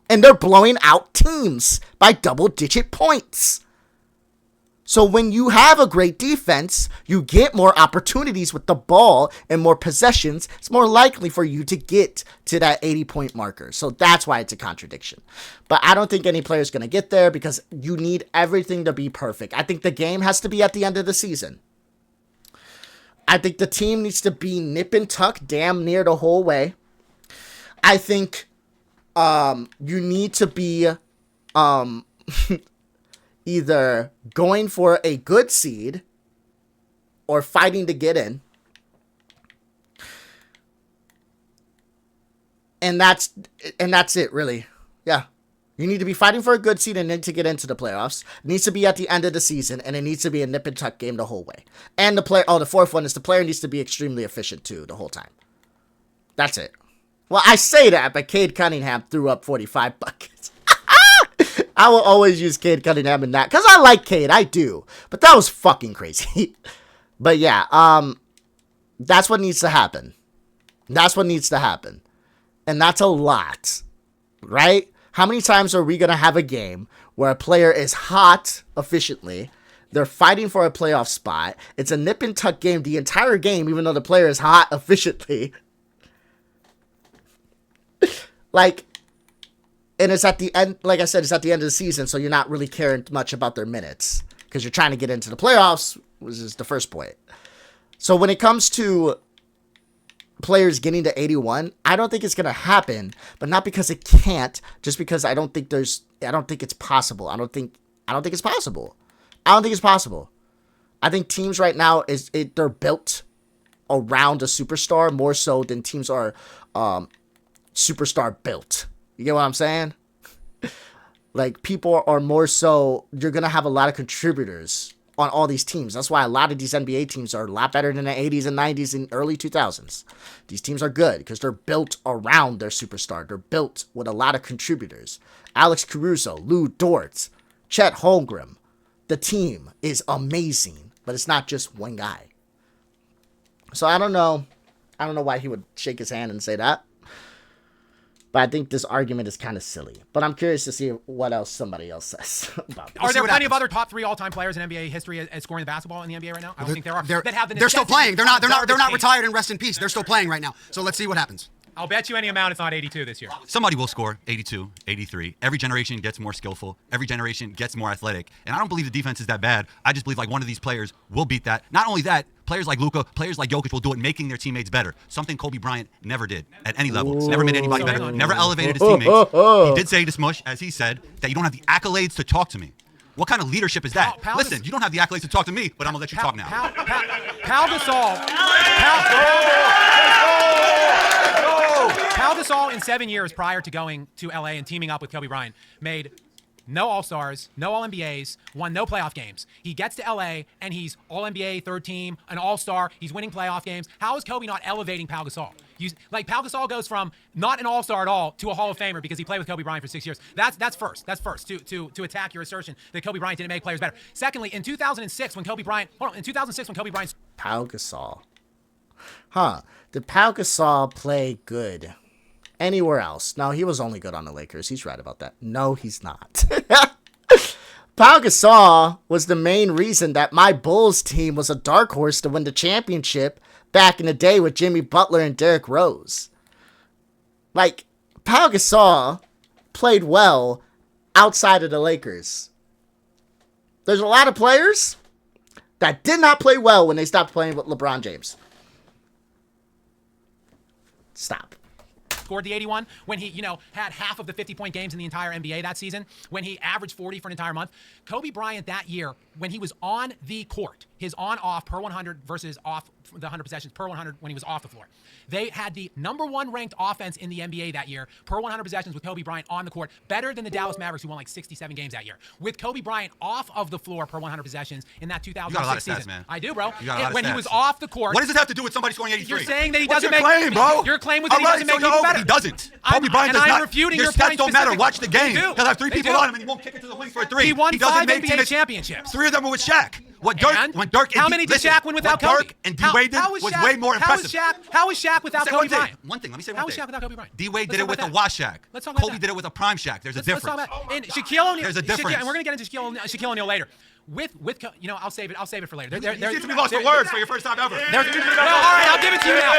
And they're blowing out teams by double-digit points. So when you have a great defense, you get more opportunities with the ball and more possessions. It's more likely for you to get to that 80-point marker. So that's why it's a contradiction. But I don't think any player is going to get there because you need everything to be perfect. I think the game has to be at the end of the season. I think the team needs to be nip and tuck damn near the whole way. I think you need to be either going for a good seed or fighting to get in. And that's it, really. Yeah. You need to be fighting for a good seed and then to get into the playoffs. It needs to be at the end of the season, and it needs to be a nip and tuck game the whole way. And the fourth one is the player needs to be extremely efficient too the whole time. That's it. Well, I say that, but Cade Cunningham threw up 45 buckets. I will always use Cade Cunningham in that, because I like Cade, I do. But that was fucking crazy. But yeah, that's what needs to happen. That's what needs to happen. And that's a lot, right? How many times are we going to have a game where a player is hot efficiently, they're fighting for a playoff spot, it's a nip and tuck game the entire game, even though the player is hot efficiently, like, and it's at the end, like I said, it's at the end of the season, so you're not really caring much about their minutes, because you're trying to get into the playoffs, which is the first point. So when it comes to players getting to 81, I don't think it's going to happen, but not because it can't, just because I don't think it's possible. I don't think it's possible. I think teams right now they're built around a superstar more so than teams are superstar built. You get what I'm saying? Like, people are more so, you're going to have a lot of contributors on all these teams. That's why a lot of these NBA teams are a lot better than the 80s and 90s and early 2000s. These teams are good because they're built around their superstar. They're built with a lot of contributors. Alex Caruso, Lou Dort, Chet Holmgren. The team is amazing, but it's not just one guy. So I don't know why he would shake his hand and say that. But I think this argument is kind of silly. But I'm curious to see what else somebody else says about this. Are there plenty of other top 3 all-time players in NBA history at scoring the basketball in the NBA right now? I don't think there are. That have the they're still playing. They're not necessity- retired and rest in peace. They're still playing right now. So let's see what happens. I'll bet you any amount it's not 82 this year. Somebody will score 82, 83. Every generation gets more skillful. Every generation gets more athletic. And I don't believe the defense is that bad. I just believe like one of these players will beat that. Not only that, players like Luka, players like Jokic will do it, making their teammates better. Something Kobe Bryant never did at any level. Never made anybody better. Never elevated his teammates. He did say to Smush, as he said, that you don't have the accolades to talk to me. What kind of leadership is that? Listen, you don't have the accolades to talk to me, but I'm going to let you talk now. Pau Gasol. Pau Gasol in 7 years prior to going to LA and teaming up with Kobe Bryant made no All-Stars, no All-NBAs, won no playoff games. He gets to LA and he's All-NBA, third team, an All-Star. He's winning playoff games. How is Kobe not elevating Pau Gasol? Pau Gasol goes from not an All-Star at all to a Hall of Famer because he played with Kobe Bryant for 6 years. That's first. That's first to attack your assertion that Kobe Bryant didn't make players better. Secondly, in 2006 when Kobe Bryant Pau Gasol. Did Pau Gasol play good anywhere else? No, he was only good on the Lakers. He's right about that. No, he's not. Pau Gasol was the main reason that my Bulls team was a dark horse to win the championship back in the day with Jimmy Butler and Derrick Rose. Like, Pau Gasol played well outside of the Lakers. There's a lot of players that did not play well when they stopped playing with LeBron James. Stop. Scored the 81 when he, had half of the 50-point games in the entire NBA that season, when he averaged 40 for an entire month. Kobe Bryant that year, when he was on the court, his on-off per 100 versus off the 100 possessions per 100 when he was off the floor. They had the number 1 ranked offense in the NBA that year per 100 possessions with Kobe Bryant on the court, better than the Dallas Mavericks who won like 67 games that year. With Kobe Bryant off of the floor per 100 possessions in that 2006 You got a lot of season. stats, man. I do, bro. You got a lot of When he stats. was off the court. What does this have to do with somebody scoring 83? You're saying that he What's doesn't your make claim, bro? Your claim was that he doesn't make people better. He doesn't. I'm- Kobe Bryant and does I'm not. refuting Your your stats point don't matter. specifically. Watch the game. They do. He'll have 3 They people do. on him and he won't kick it to the wing for a 3. He won doesn't 5 make NBA teammates- championships. 3 of them were with Shaq. How many did Shaq win without Kobe? Dirk and D-Wade did was way more impressive. How is Shaq without Kobe Bryant? One thing. Let me say How one is thing. Shaq without Kobe Bryant? D-Wade Let's did talk it with a about wash Shaq. Let's talk about Kobe that. did it with a prime Shaq. There's a Let's difference. talk about and Shaquille O'Neal. There's a difference. And we're gonna get into Shaquille O'Neal later. I'll save it for later. You seem to be lost for words for your first time ever. All right, I'll give it to you now.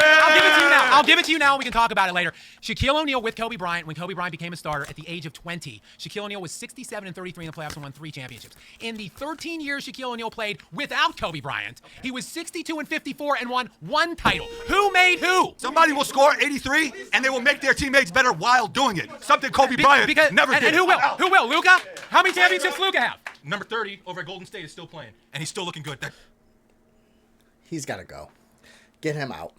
I'll give it to you now, and we can talk about it later. Shaquille O'Neal with Kobe Bryant, when Kobe Bryant became a starter at the age of 20. Shaquille O'Neal was 67-33 in the playoffs and won 3 championships. In the 13 years Shaquille O'Neal played without Kobe Bryant, he was 62-54 and won 1 title. Who made who? Somebody will score 83, and they will make their teammates better while doing it. Something Kobe Bryant never did. And who will? Who will? Luka? How many championships Luka have? Number 30 over at Golden State is still playing, and he's still looking good. He's got to go. Get him out.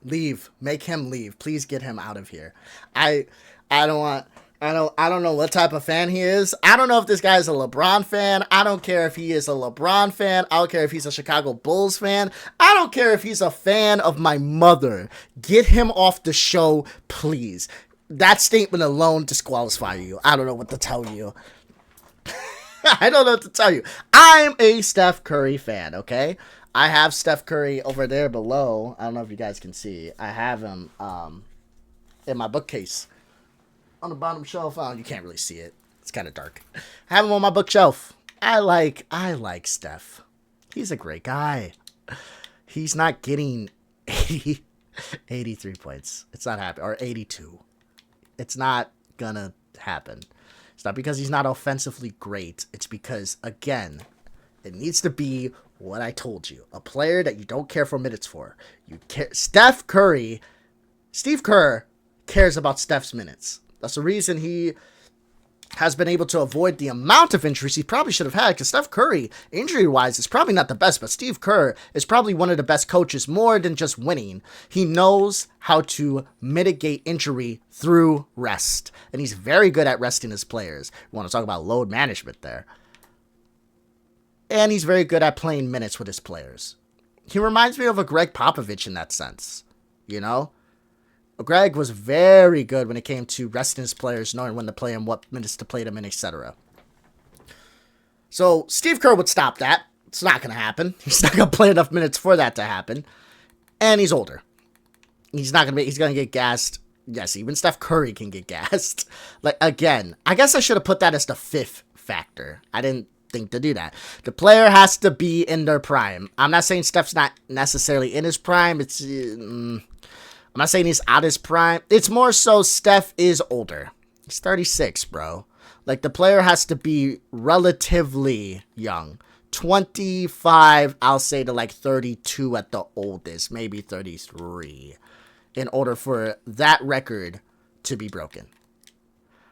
Leave. Make him leave. Please get him out of here. I don't know what type of fan he is. I don't know if this guy is a LeBron fan. I don't care if he is a LeBron fan. I don't care if he's a Chicago Bulls fan. I don't care if he's a fan of my mother. Get him off the show, please. That statement alone disqualifies you. I don't know what to tell you. I don't know what to tell you. I'm a Steph Curry fan, okay? I have Steph Curry over there below. I don't know if you guys can see. I have him in my bookcase. On the bottom shelf. Oh, you can't really see it. It's kind of dark. I have him on my bookshelf. I like Steph. He's a great guy. He's not getting 83 points. It's not happening. Or 82. It's not gonna happen. It's not because he's not offensively great. It's because, again, it needs to be what I told you. A player that you don't care for minutes for. Steve Kerr cares about Steph's minutes. That's the reason he has been able to avoid the amount of injuries he probably should have had, because Steph Curry, injury-wise, is probably not the best, but Steve Kerr is probably one of the best coaches more than just winning. He knows how to mitigate injury through rest, and he's very good at resting his players. We want to talk about load management there. And he's very good at playing minutes with his players. He reminds me of a Greg Popovich in that sense, you know? Greg was very good when it came to resting his players, knowing when to play them, what minutes to play them in, etc. So Steve Kerr would stop that. It's not going to happen. He's not going to play enough minutes for that to happen. And he's older. He's going to get gassed. Yes, even Steph Curry can get gassed. Like, again, I guess I should have put that as the fifth factor. I didn't think to do that. The player has to be in their prime. I'm not saying Steph's not necessarily in his prime. I'm not saying he's out his prime. It's more so Steph is older. He's 36, bro. Like, the player has to be relatively young. 25, I'll say, to like 32 at the oldest. Maybe 33. In order for that record to be broken.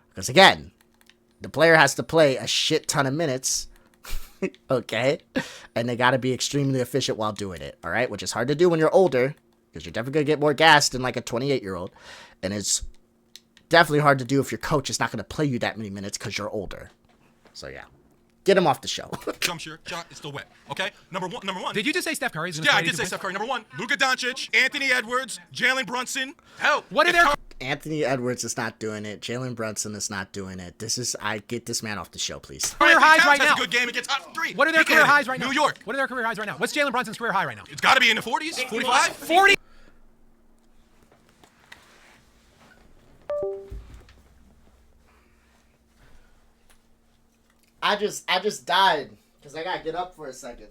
Because, again, the player has to play a shit ton of minutes. Okay? And they got to be extremely efficient while doing it. Alright? Which is hard to do when you're older. Because you're definitely going to get more gassed than like a 28-year-old. And it's definitely hard to do if your coach is not going to play you that many minutes because you're older. So, yeah. Get him off the show. Jump shot is still wet. Okay? Number one. Did you just say Steph Curry? Yeah, I did say Steph Curry. Number one, Luka Doncic, Anthony Edwards, Jalen Brunson. Hell, what are their... Anthony Edwards is not doing it. Jalen Brunson is not doing it. I get this man off the show, please. Career highs right now. A good game against top 3. What are their career highs right now? New York. What are their career highs right now? What's Jalen Brunson's career high right now? It's got to be in the 40s. 45. 40. I just died because I gotta get up for a second.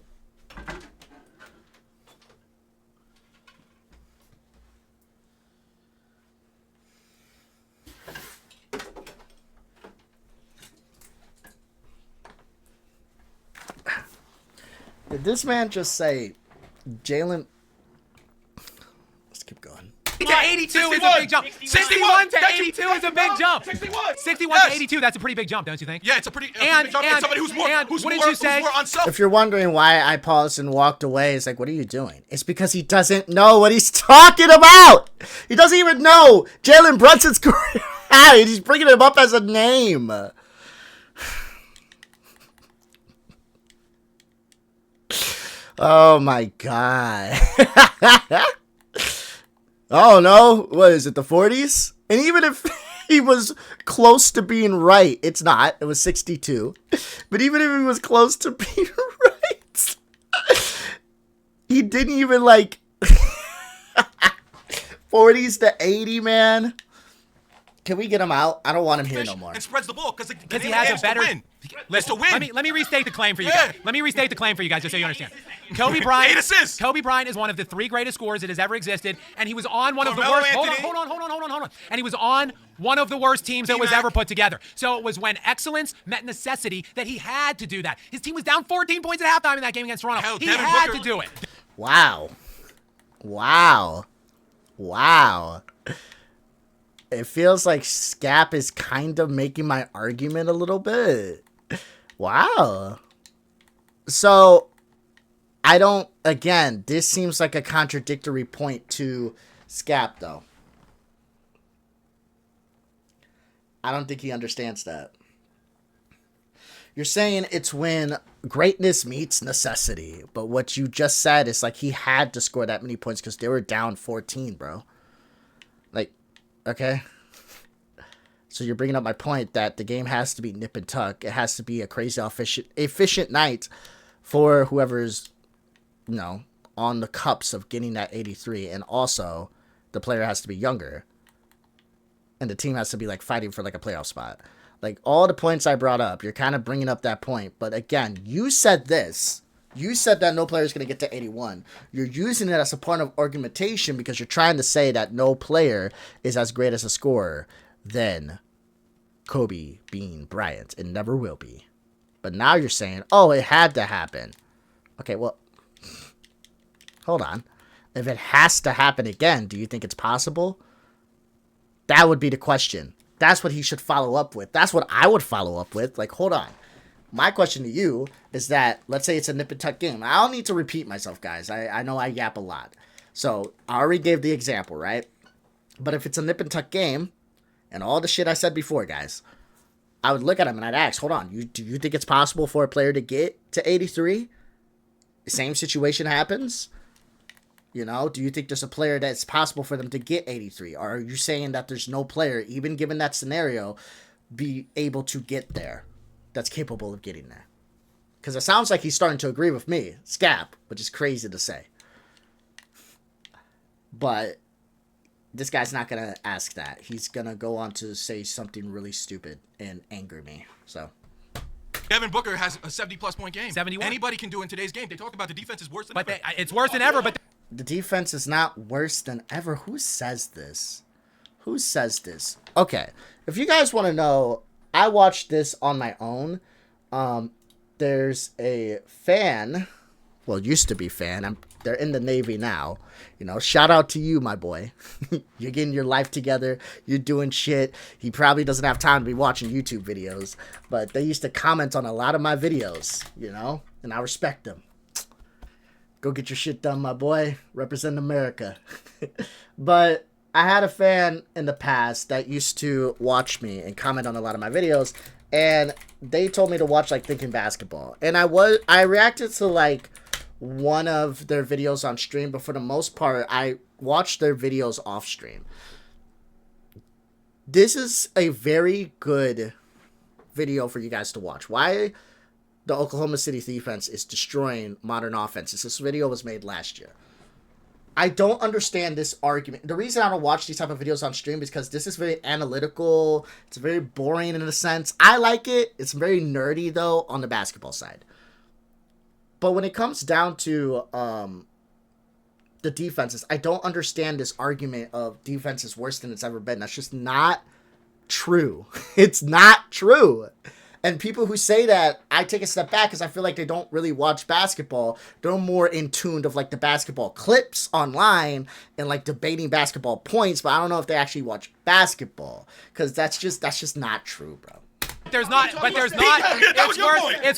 Did this man just say Jalen? Let's keep going. To 82 is a big jump. 61 to 82 is a big jump. 61 to 82, that's a pretty big jump, don't you think? Yeah, it's a pretty big jump. And somebody who's more unselfish. If you're wondering why I paused and walked away, it's like, what are you doing? It's because he doesn't know what he's talking about. He doesn't even know Jalen Brunson's career. He's bringing him up as a name. Oh my god. Oh no, what is it, the 40s? And even if he was close to being right, it's not. It was 62. But even if he was close to being right, he didn't even like 40s to 80, man. Can we get him out? I don't want him here no more. And spreads the ball because he has a better win. Let's win. Let me restate the claim for you guys. Let me restate the claim for you guys just so you understand. Kobe Bryant. 8 assists. Kobe Bryant is one of the 3 greatest scorers that has ever existed, and he was on one of the worst. Hold on. And he was on one of the worst teams that was ever put together. So it was when excellence met necessity that he had to do that. His team was down 14 points at halftime in that game against Toronto. He had to do it. Wow. It feels like Skap is kind of making my argument a little bit. Wow. So, again, this seems like a contradictory point to Skap, though. I don't think he understands that. You're saying it's when greatness meets necessity, but what you just said is like he had to score that many points because they were down 14, bro. Like, okay. So you're bringing up my point that the game has to be nip and tuck. It has to be a crazy efficient night for whoever's, on the cups of getting that 83. And also, the player has to be younger. And the team has to be, like, fighting for, like, a playoff spot. Like, all the points I brought up, you're kind of bringing up that point. But, again, you said this. You said that no player is going to get to 81. You're using it as a point of argumentation because you're trying to say that no player is as great as a scorer than Kobe Bryant. It never will be. But now you're saying, oh, it had to happen. Okay, well, hold on. If it has to happen again, do you think it's possible? That would be the question. That's what he should follow up with. That's what I would follow up with. Like, hold on. My question to you is that, let's say it's a nip and tuck game. I don't need to repeat myself, guys. I know I yap a lot. So, I already gave the example, right? But if it's a nip and tuck game, and all the shit I said before, guys, I would look at him and I'd ask, hold on, do you think it's possible for a player to get to 83? The same situation happens? You know, do you think there's a player that's possible for them to get 83? Or are you saying that there's no player, even given that scenario, be able to get there that's capable of getting there? Because it sounds like he's starting to agree with me, Skap, which is crazy to say. But this guy's not going to ask that. He's going to go on to say something really stupid and anger me. So Devin Booker has a 70-plus point game. 71. Anybody can do in today's game. They talk about the defense is worse than ever. It's worse than ever, but the defense is not worse than ever. Who says this? Who says this? Okay, if you guys want to know, I watched this on my own. There's a fan, well, used to be fan. They're in the Navy now. You know, shout out to you, my boy. You're getting your life together. You're doing shit. He probably doesn't have time to be watching YouTube videos, but they used to comment on a lot of my videos, you know, and I respect them. Go get your shit done, my boy. Represent America. But I had a fan in the past that used to watch me and comment on a lot of my videos, and they told me to watch, like, Thinking Basketball. And I reacted to, like, one of their videos on stream, but for the most part, I watched their videos off stream. This is a very good video for you guys to watch. Why the Oklahoma City defense is destroying modern offenses. This video was made last year. I don't understand this argument. The reason I don't watch these type of videos on stream is because this is very analytical. It's very boring in a sense. I like it. It's very nerdy, though, on the basketball side. But when it comes down to the defenses, I don't understand this argument of defense is worse than it's ever been. That's just not true. It's not true. And people who say that, I take a step back because I feel like they don't really watch basketball. They're more in tune of, like, the basketball clips online and, like, debating basketball points. But I don't know if they actually watch basketball, because that's just not true, bro. It's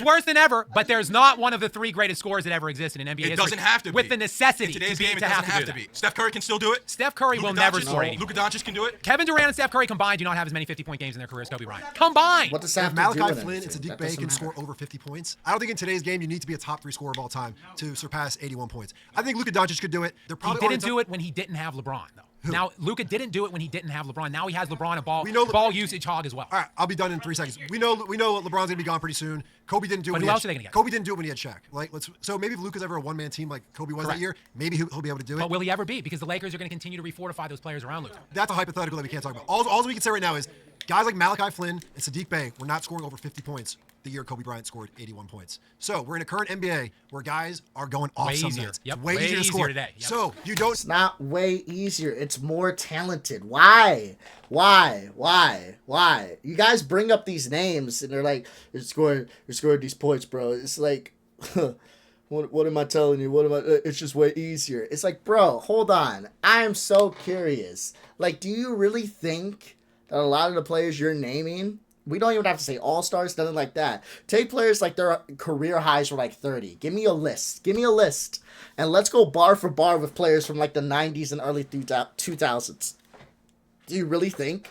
worse than ever, but there's not one of the three greatest scorers that ever existed in NBA history. It doesn't have to be. With the necessity in today's game, it doesn't have to be. Steph Curry can still do it. Steph Curry will never score 80. Luka Doncic can do it. Kevin Durant and Steph Curry combined do not have as many 50-point games in their careers as Kobe Bryant. Combined! What does that If have to do Malachi with Flynn anything? and Sadiq That Bey doesn't can score matter. over 50 points, I don't think in today's game you need to be a top 3 scorer of all time to surpass 81 points. I think Luka Doncic could do it. They're He probably didn't do it when he didn't have LeBron, though. Who? Now, Luka didn't do it when he didn't have LeBron. Now he has LeBron, a ball usage hog as well. All right, I'll be done in 3 seconds. We know LeBron's gonna be gone pretty soon. Kobe didn't do it. But when who he else had, are they gonna get? Kobe didn't do it when he had Shaq. Like, so maybe if Luka's ever a one-man team like Kobe was that year, maybe he'll be able to do it. But will he ever be? Because the Lakers are going to continue to refortify those players around Luka. That's a hypothetical that we can't talk about. All we can say right now is guys like Malachi Flynn and Sadiq Bey were not scoring over 50 points the year Kobe Bryant scored 81 points. So we're in a current NBA where guys are going off some nights. Yep, Way easier to score today. Yep. So you don't. It's not way easier. It's more talented. Why? You guys bring up these names and they're like, you're scoring these points, bro. It's like, what am I telling you? It's just way easier. It's like, bro, hold on. I am so curious. Like, do you really think that a lot of the players you're naming, we don't even have to say all-stars, nothing like that. Take players like their career highs were like 30. Give me a list. And let's go bar for bar with players from like the 90s and early 2000s. Do you really think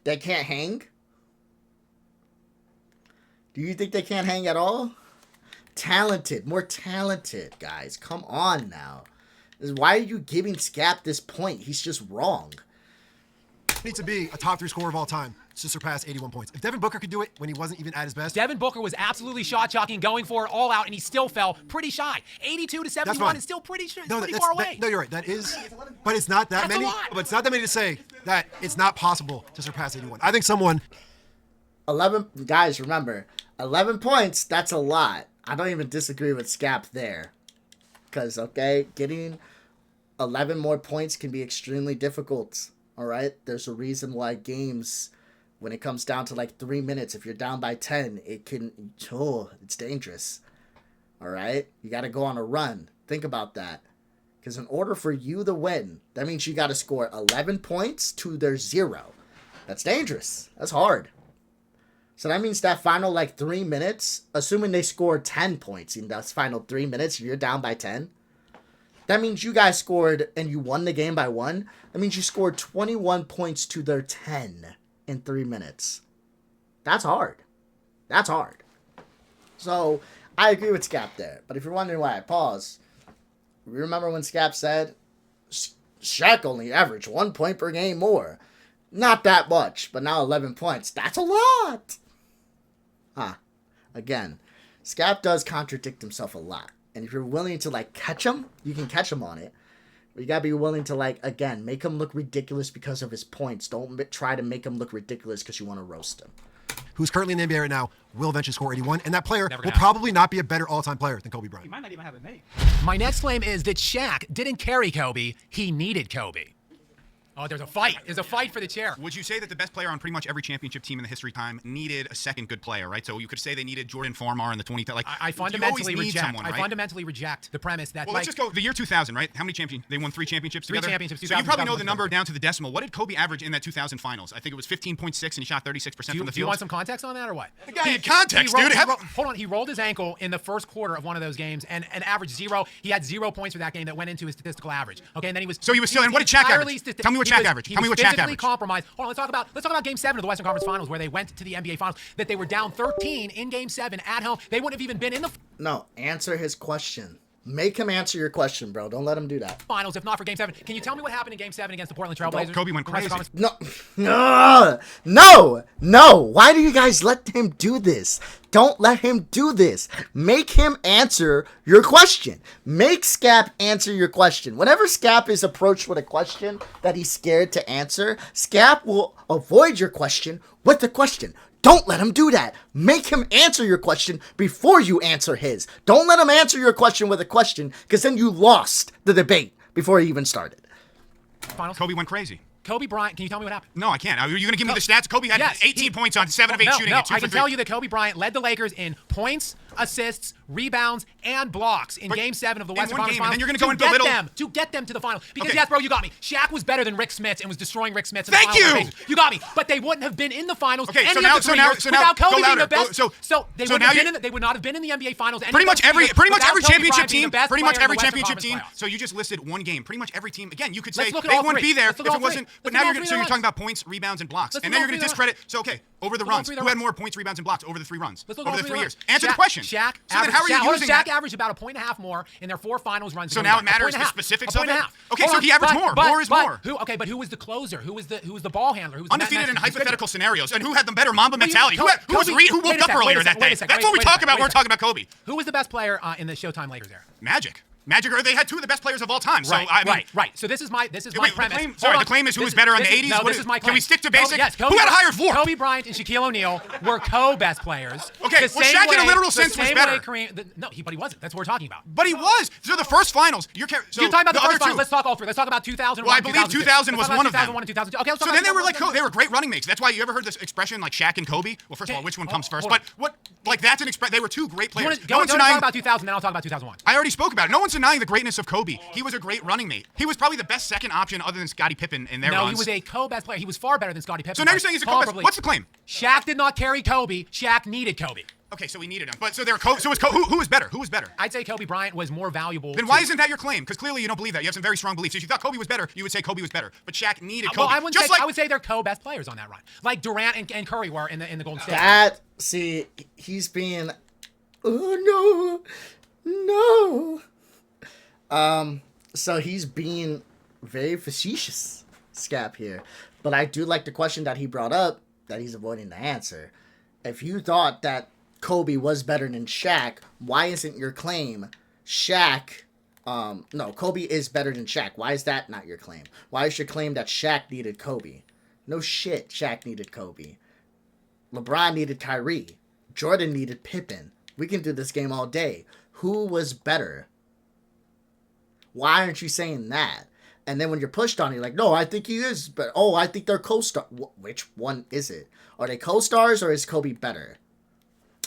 they can't hang? Do you think they can't hang at all? More talented, guys. Come on now. Why are you giving Skap this point? He's just wrong. Need to be a top 3 scorer of all time to surpass 81 points. If Devin Booker could do it when he wasn't even at his best. Devin Booker was absolutely shot-chalking, going for it all out, and he still fell pretty shy. 82 to 71 is still pretty far away. No, you're right. That is, but it's not that many. But it's not that many to say that it's not possible to surpass 81. I think someone. 11 guys, remember, 11 points. That's a lot. I don't even disagree with Skap there, because getting 11 more points can be extremely difficult. All right, there's a reason why games, when it comes down to like 3 minutes, if you're down by 10, it's dangerous. All right, you got to go on a run. Think about that. Because in order for you to win, that means you got to score 11 points to their 0. That's dangerous. That's hard. So that means that final, like, 3 minutes, assuming they scored 10 points in those final 3 minutes, you're down by 10. That means you guys scored and you won the game by 1. That means you scored 21 points to their 10 in 3 minutes. That's hard. That's hard. So, I agree with Skap there. But if you're wondering why I paused, remember when Skap said, Shaq only averaged 1 point per game more. Not that much, but now 11 points. That's a lot. Again, Skap does contradict himself a lot. And if you're willing to, like, catch him, you can catch him on it. But you gotta be willing to, like, again, make him look ridiculous because of his points. Don't try to make him look ridiculous because you want to roast him. Who's currently in the NBA right now, will eventually score 81, and that player will probably not be a better all-time player than Kobe Bryant. He might not even have a name. My next claim is that Shaq didn't carry Kobe, he needed Kobe. Oh, there's a fight. There's a fight for the chair. Would you say that the best player on pretty much every championship team in the history time needed a second good player, right? So you could say they needed Jordan Farmar in the 20. Like I fundamentally reject. I fundamentally reject the premise that. Well, let's just go the year 2000, right? How many champions? They won 3 championships together. 3 championships. So you probably know the number down to the decimal. What did Kobe average in that 2000 finals? I think it was 15.6, and he shot 36% from the field. Do you want some context on that or what? The guy had context, dude. Hold on. He rolled his ankle in the first quarter of one of those games and averaged 0. He had 0 points for that game that went into his statistical average. Okay, and then he was. So he was still. And what did Shaq average? Tell me what Shaq averaged. Tell me what Shaq averaged. Compromised. Hold on, let's talk about Game 7 of the Western Conference Finals, where they went to the NBA Finals. That they were down 13 in Game 7 at home. They wouldn't have even been in the. No, answer his question. Make him answer your question, bro. Don't let him do that. Finals, if not for Game 7. Can you tell me what happened in Game 7 against the Portland Trailblazers? Kobe went crazy. No. Why do you guys let him do this? Don't let him do this. Make him answer your question. Make Skap answer your question. Whenever Skap is approached with a question that he's scared to answer, Skap will avoid your question with the question. Don't let him do that. Make him answer your question before you answer his. Don't let him answer your question with a question, because then you lost the debate before he even started. Finals. Kobe went crazy. Kobe Bryant, can you tell me what happened? No, I can't. Are you going to give me the stats? Kobe had 18 points on 7 of 8 shooting. No, at 2 I for can 3. tell you that Kobe Bryant led the Lakers in points, assists, rebounds, and blocks in Game 7 of the Western Conference Finals. And then you're going to go and belittle to get them to the final. Because yes, bro, you got me. Shaq was better than Rick Smits and was destroying Rick Smits. Thank you. You got me. But they wouldn't have been in the finals. Okay, any so now, of the 3 years without Kobe being the best. So they would not have been in the NBA Finals. Pretty much every championship team. Pretty much every championship team. So you just listed one game. Pretty much every team. Again, you could say they wouldn't be there if it wasn't. But now you're talking about points, rebounds, and blocks. And then you're going to discredit. So okay, over the runs, who had more points, rebounds, and blocks over the 3 runs? Over the 3 years. Answer the question. Shaq. So then how are you using that? Shaq averaged about 1.5 points more in their 4 finals runs. So now it matters the specifics of it. Okay, so he averaged more. More is more. But who was the closer? Who was the ball handler? Who was undefeated in hypothetical scenarios? And who had the better Mamba mentality? Who woke up earlier that day? That's what we talk about. We're talking about Kobe. Who was the best player in the Showtime Lakers era? Magic, or they had 2 of the best players of all time. So Right. So this is my premise. The claim is who was better in the 80s? No, this is my claim. Can we stick to basics? Yes, who had a higher floor? Kobe Bryant and Shaquille O'Neal were co-best players. Okay, well, Shaq in a literal sense was better. But he wasn't. That's what we're talking about. But he was. So the first finals. You're talking about the first finals. Let's talk all 3. Let's talk about 2001. Well, I believe 2000 was one of them. 2001 and 2002. Okay, so then they were they were great running mates. That's why you ever heard this expression like Shaq and Kobe? Well, first of all, which one comes first? But that's an expression. They were 2 great players. No one's talk about 2000, then I'll talk about 2001. I already spoke about it. No one's denying the greatness of Kobe. He was a great running mate. He was probably the best second option other than Scottie Pippen in their runs. No, he was a co-best player. He was far better than Scottie Pippen. So now you're saying he's a co-best. What's the claim? Shaq did not carry Kobe. Shaq needed Kobe. Okay, so he needed him. But so they're who was better? Who was better? I'd say Kobe Bryant was more valuable. Then why isn't that your claim? Because clearly you don't believe that. You have some very strong beliefs. If you thought Kobe was better, you would say Kobe was better. But Shaq needed Kobe. Well, I would say they're co-best players on that run, like Durant and Curry were in the Golden State. He's being. Oh no. So he's being very facetious, Skap here. But I do like the question that he brought up that he's avoiding the answer. If you thought that Kobe was better than Shaq, why isn't your claim Kobe is better than Shaq? Why is that not your claim? Why is your claim that Shaq needed Kobe? No shit, Shaq needed Kobe. LeBron needed Kyrie. Jordan needed Pippen. We can do this game all day. Who was better? Why aren't you saying that? And then when you're pushed on, you're like, no, I think he is. But, I think they're co-stars. Which one is it? Are they co-stars or is Kobe better?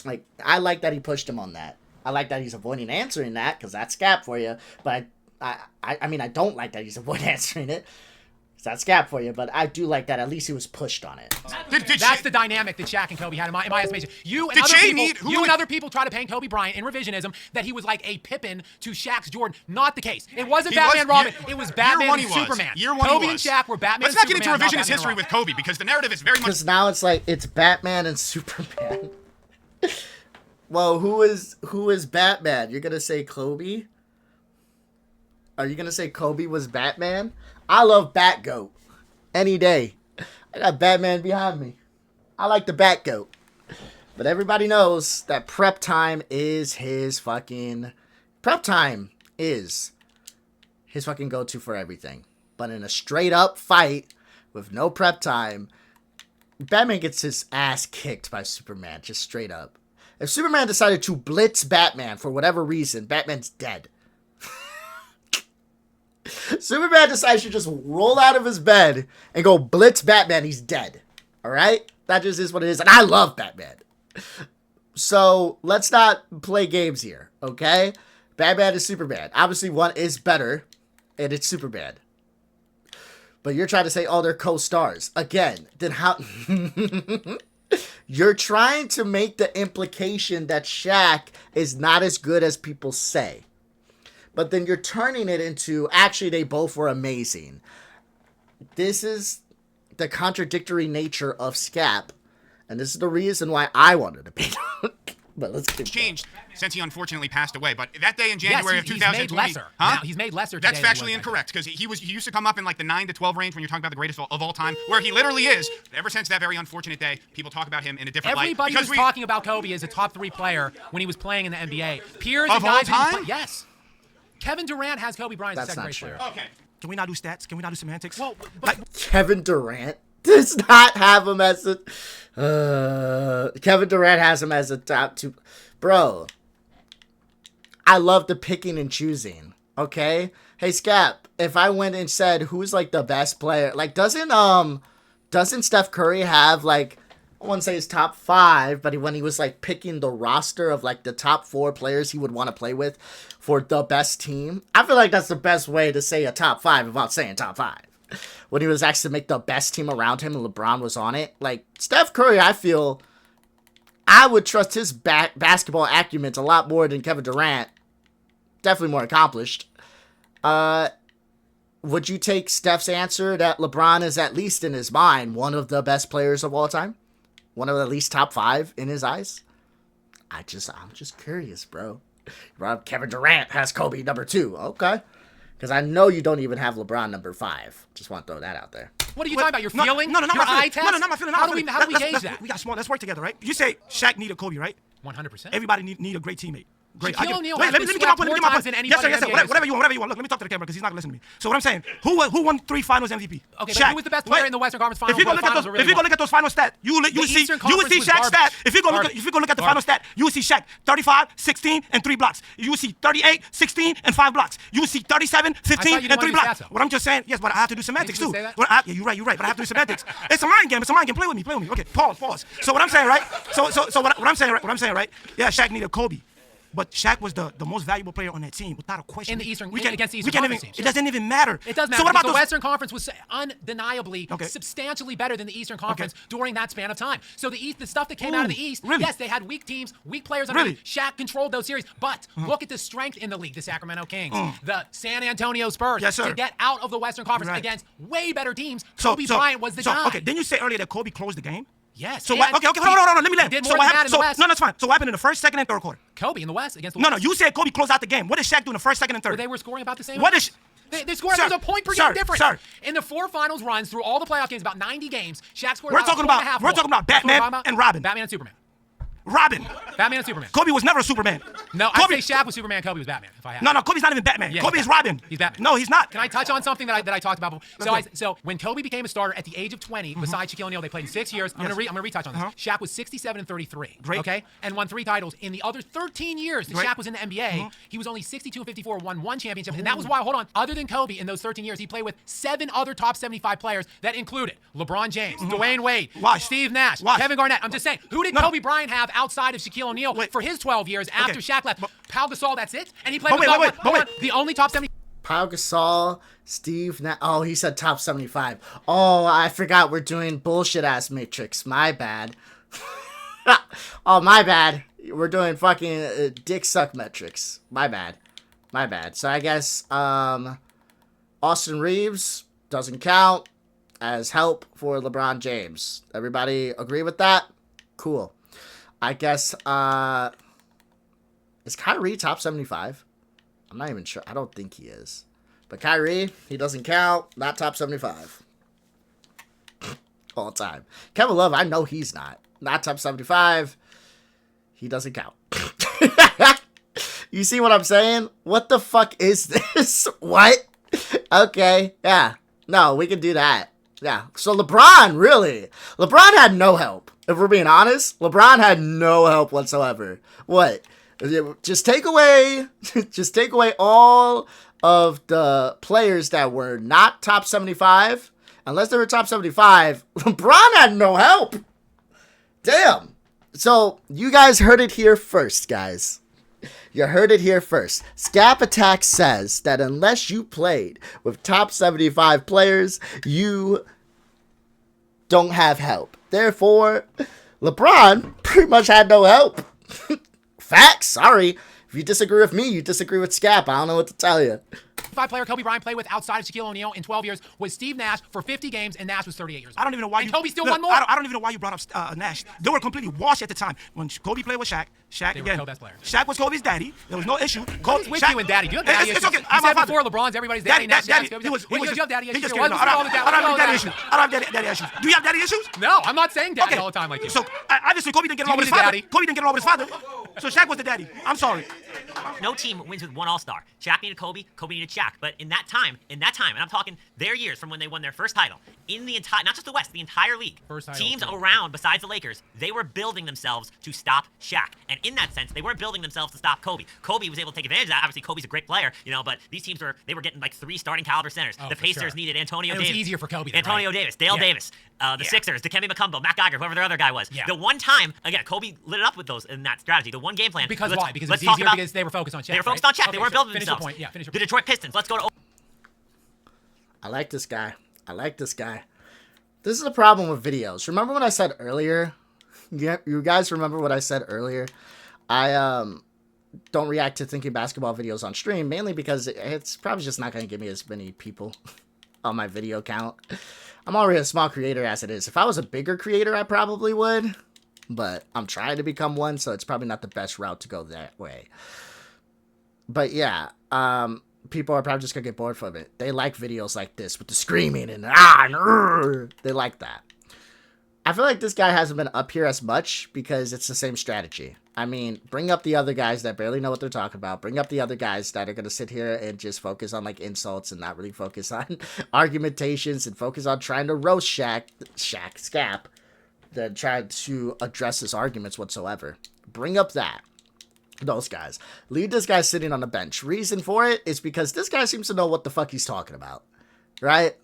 Like, I like that he pushed him on that. I like that he's avoiding answering that because that's Skap for you. But I mean, I don't like that he's avoiding answering it. That's Skap for you, but I do like that. At least he was pushed on it. That's the dynamic that Shaq and Kobe had in my estimation. You and other people try to paint Kobe Bryant in revisionism that he was like a Pippin to Shaq's Jordan. Not the case. It wasn't Batman Robin. It was Batman and Superman. Kobe and Shaq were Batman and Superman. Let's not get into revisionist history with Kobe because the narrative is very much. Because now it's like it's Batman and Superman. Well, who is Batman? You're gonna say Kobe? Are you gonna say Kobe was Batman? I love Batgoat. Any day. I got Batman behind me. I like the Batgoat. But everybody knows that prep time is his fucking... Prep time is his fucking go-to for everything. But in a straight-up fight with no prep time, Batman gets his ass kicked by Superman. Just straight up. If Superman decided to blitz Batman for whatever reason, Batman's dead. Superman decides to just roll out of his bed and go blitz Batman, he's dead. Alright? That just is what it is. And I love Batman. So, let's not play games here. Okay? Batman is Superman. Obviously, one is better. And it's Superman. But you're trying to say, oh, they're co-stars. Again, then how... You're trying to make the implication that Shaq is not as good as people say. But then you're turning it into, actually, they both were amazing. This is the contradictory nature of Skap. And this is the reason why I wanted to beat him. But let's keep changed since he unfortunately passed away. But that day in January of 2020, he's made lesser. Huh? Now, he's made lesser. That's factually incorrect because he used to come up in like the 9 to 12 range when you're talking about the greatest of all time, where he literally is. Ever since that very unfortunate day, people talk about him in a different light. Everybody was talking about Kobe as a top 3 player when he was playing in the NBA. Peers of all time? Yes. Kevin Durant has Kobe Bryant as a second-grade player. Okay. Can we not do stats? Can we not do semantics? Well, but Kevin Durant does not have him as a... Kevin Durant has him as a top 2... Bro, I love the picking and choosing, okay? Hey, Skap, if I went and said who's, like, the best player... Like, doesn't Steph Curry have, like... I wouldn't say his top 5, but when he was, like, picking the roster of, like, the top 4 players he would want to play with for the best team, I feel like that's the best way to say a top 5 without saying top 5. When he was asked to make the best team around him and LeBron was on it. Like, Steph Curry, I feel... I would trust his basketball acumen a lot more than Kevin Durant. Definitely more accomplished. Would you take Steph's answer that LeBron is, at least in his mind, one of the best players of all time? One of the at least top 5 in his eyes? I'm just curious, bro. Kevin Durant has Kobe number 2. Okay. Because I know you don't even have LeBron number 5. Just want to throw that out there. What are you talking about? Your feeling? No, not your my eye feeling. test? No, not my feeling. How do we gauge that? We got small. Let's work together, right? You say Shaq needed Kobe, right? 100%. Everybody need a great teammate. Great. Shaquille O'Neal Let me get my point. Yes, sir. Whatever you want. Look, let me talk to the camera because he's not listening to me. So what I'm saying, who won 3 Finals MVP? Okay, Shaq. but who was the best player in the Western Conference Finals? If you go look at those final stats, you will see Shaq's stat. If you go look at the final stat, you will see Shaq 35, 16, and 3 blocks. You will see 38, 16, and 5 blocks. You will see 37, 15, and 3 blocks. What I'm just saying, yes, but I have to do semantics too. Yeah, you're right. But I have to do semantics. It's a mind game. Play with me. Okay, pause. So what I'm saying, right? So what I'm saying, right? Yeah, Shaq needed Kobe. But Shaq was the most valuable player on that team, without a question. In the Eastern, against the Eastern Conference teams. It doesn't even matter. It does matter. So what about the Western Conference was undeniably substantially better than the Eastern Conference during that span of time. So the stuff that came out of the East, yes, they had weak teams, weak players. Shaq controlled those series. But look at the strength in the league: the Sacramento Kings, the San Antonio Spurs. Yes, sir. To get out of the Western Conference against way better teams, Kobe Bryant was the guy. Okay, didn't you say earlier that Kobe closed the game? Yes. So what? Okay, hold on. Let me land. So what happened? No, that's fine. So what happened in the first, second, and third quarter? Kobe in the West against the West. No, you said Kobe closed out the game. What did Shaq do in the first, second, and third? Well, they were scoring about the same. What is? They scored. There's a point per game difference. In the 4 finals runs through all the playoff games, about 90 games, Shaq scored. We're talking about Batman and Robin. Batman and Superman. Batman and Superman. Kobe was never a Superman. No, I say Shaq was Superman. Kobe was Batman. If I had. No, Kobe's not even Batman. Yeah, Kobe is Robin. He's Batman. No, he's not. Can I touch on something that I talked about before? So when Kobe became a starter at the age of 20, besides Shaquille O'Neal, they played in 6 years. I'm gonna retouch on this. Shaq was 67 and 33. Great. Okay, and won 3 titles. In the other 13 years that Shaq was in the NBA, he was only 62 and 54, won 1 championship, and that was why. Hold on. Other than Kobe, in those 13 years, he played with 7 other top 75 players that included LeBron James, Dwayne Wade, Steve Nash, Kevin Garnett. I'm just saying, who did Kobe Bryant have outside of Shaquille O'Neal for his 12 years after Shaq left? Pau Gasol, that's it. And he played with the only top 70. Pau Gasol, Steve. Oh, he said top 75. Oh, I forgot we're doing bullshit ass matrix. My bad. Oh, my bad. We're doing fucking dick suck metrics. My bad. My bad. So I guess Austin Reeves doesn't count as help for LeBron James. Everybody agree with that? Cool. I guess is Kyrie top 75? I'm not even sure. I don't think he is. But Kyrie, he doesn't count. Not top 75. All time. Kevin Love, I know he's not. Not top 75. He doesn't count. You see what I'm saying? What the fuck is this? What? Okay. Yeah. No, we can do that. Yeah. So LeBron, really? LeBron had no help. If we're being honest, LeBron had no help whatsoever. What? Just take away all of the players that were not top 75. Unless they were top 75, LeBron had no help. Damn. So you guys heard it here first, guys. You heard it here first. Skap Attack says that unless you played with top 75 players, you don't have help. Therefore, LeBron pretty much had no help. Facts. Sorry. If you disagree with me, you disagree with Skap. I don't know what to tell you. Player Kobe Bryant played with outside of Shaquille O'Neal in 12 years was Steve Nash for 50 games, and Nash was 38 years old. I don't even know why and Kobe still won more. I don't even know why you brought up Nash. They were completely washed at the time. When Kobe played with Shaq, they again, were Kobe's players. Shaq was Kobe's daddy. There was no issue. Kobe's with you and daddy. Do you have daddy issues? Okay. You said before LeBron's everybody's daddy. You have daddy issues. I don't have daddy issues. I don't have daddy issues. Do you have daddy issues? No, I'm not saying daddy all the time like you. So obviously Kobe didn't get along with his father. Kobe didn't get along with his father. So Shaq was the daddy. I'm sorry. No team wins with one All-Star. Shaq needed Kobe, Kobe needed Shaq. But in that time, and I'm talking their years from when they won their first title, in the entire, not just the West, the entire league, teams around, besides the Lakers, they were building themselves to stop Shaq. And in that sense, they weren't building themselves to stop Kobe. Kobe was able to take advantage of that. Obviously, Kobe's a great player, but these teams were getting like 3 starting caliber centers. The Pacers needed Antonio Davis. It was easier for Kobe. Antonio Davis, Dale Davis, the Sixers, Dikembe Mutombo, Matt Geiger, whoever their other guy was. The one time, again, Kobe lit it up with those in that strategy. The one game plan. Because why? Because it's easier because they were focused on Shaq. They were focused on Shaq. They weren't building finish themselves. Your point. Yeah, finish your the point. Detroit Pistons. Let's go to. I like this guy. This is the problem with videos. Remember what I said earlier? You guys remember what I said earlier? I don't react to thinking basketball videos on stream, mainly because it's probably just not going to give me as many people on my video count. I'm already a small creator as it is. If I was a bigger creator, I probably would. But I'm trying to become one, so it's probably not the best route to go that way. But yeah, people are probably just going to get bored from it. They like videos like this with the screaming and they like that. I feel like this guy hasn't been up here as much because it's the same strategy. I mean, bring up the other guys that barely know what they're talking about. Bring up the other guys that are going to sit here and just focus on like insults and not really focus on argumentations and focus on trying to roast Skap, than try to address his arguments whatsoever. Bring up those guys. Leave this guy sitting on the bench. Reason for it is because this guy seems to know what the fuck he's talking about. Right?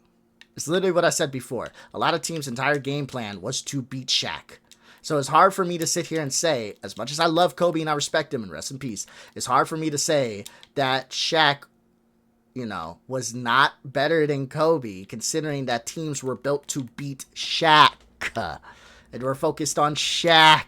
It's literally what I said before. A lot of teams' entire game plan was to beat Shaq. So it's hard for me to sit here and say, as much as I love Kobe and I respect him and rest in peace, it's hard for me to say that Shaq, was not better than Kobe, considering that teams were built to beat Shaq. And we're focused on Shaq.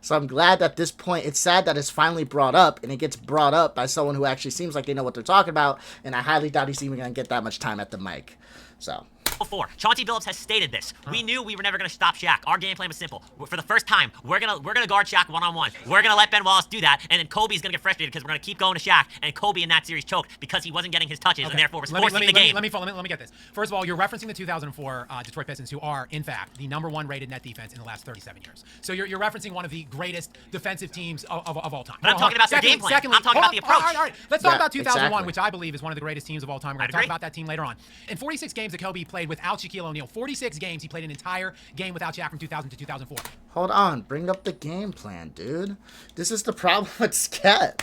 So I'm glad that this point, it's sad that it's finally brought up, and it gets brought up by someone who actually seems like they know what they're talking about, and I highly doubt he's even going to get that much time at the mic. So. Before. Chauncey Billups has stated this. We knew we were never going to stop Shaq. Our game plan was simple. For the first time, we're gonna guard Shaq one-on-one. We're going to let Ben Wallace do that, and then Kobe's going to get frustrated because we're going to keep going to Shaq, and Kobe in that series choked because he wasn't getting his touches, and therefore was forcing the game. Let me get this. First of all, you're referencing the 2004 Detroit Pistons, who are, in fact, the #1 rated net defense in the last 37 years. So you're referencing one of the greatest defensive teams of all time. But I'm talking about their game plan. I'm talking about the approach. All right. Let's talk about 2001, which I believe is one of the greatest teams of all time. We're going to talk about that team later on. In 46 games that Kobe played without Shaquille O'Neal, 46 games, he played an entire game without Shaq from 2000 to 2004. Hold on. Bring up the game plan, dude. This is the problem with Skap.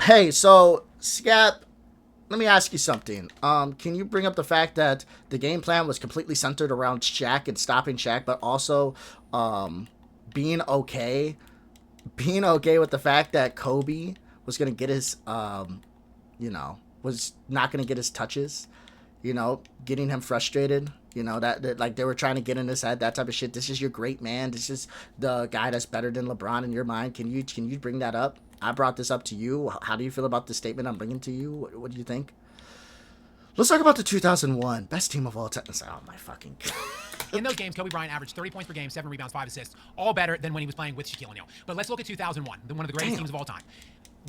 Hey, so, Skap, let me ask you something. Can you bring up the fact that the game plan was completely centered around Shaq and stopping Shaq, but also being okay with the fact that Kobe was going to get his was not going to get his touches, getting him frustrated, that like they were trying to get in his head, that type of shit. This is your great man. This is the guy that's better than LeBron in your mind. Can you bring that up? I brought this up to you. How do you feel about the statement I'm bringing to you? What do you think? Let's talk about the 2001 best team of all time. Oh my fucking God. In those games, Kobe Bryant averaged 30 points per game, 7 rebounds, 5 assists, all better than when he was playing with Shaquille O'Neal. But let's look at 2001, one of the greatest teams of all time.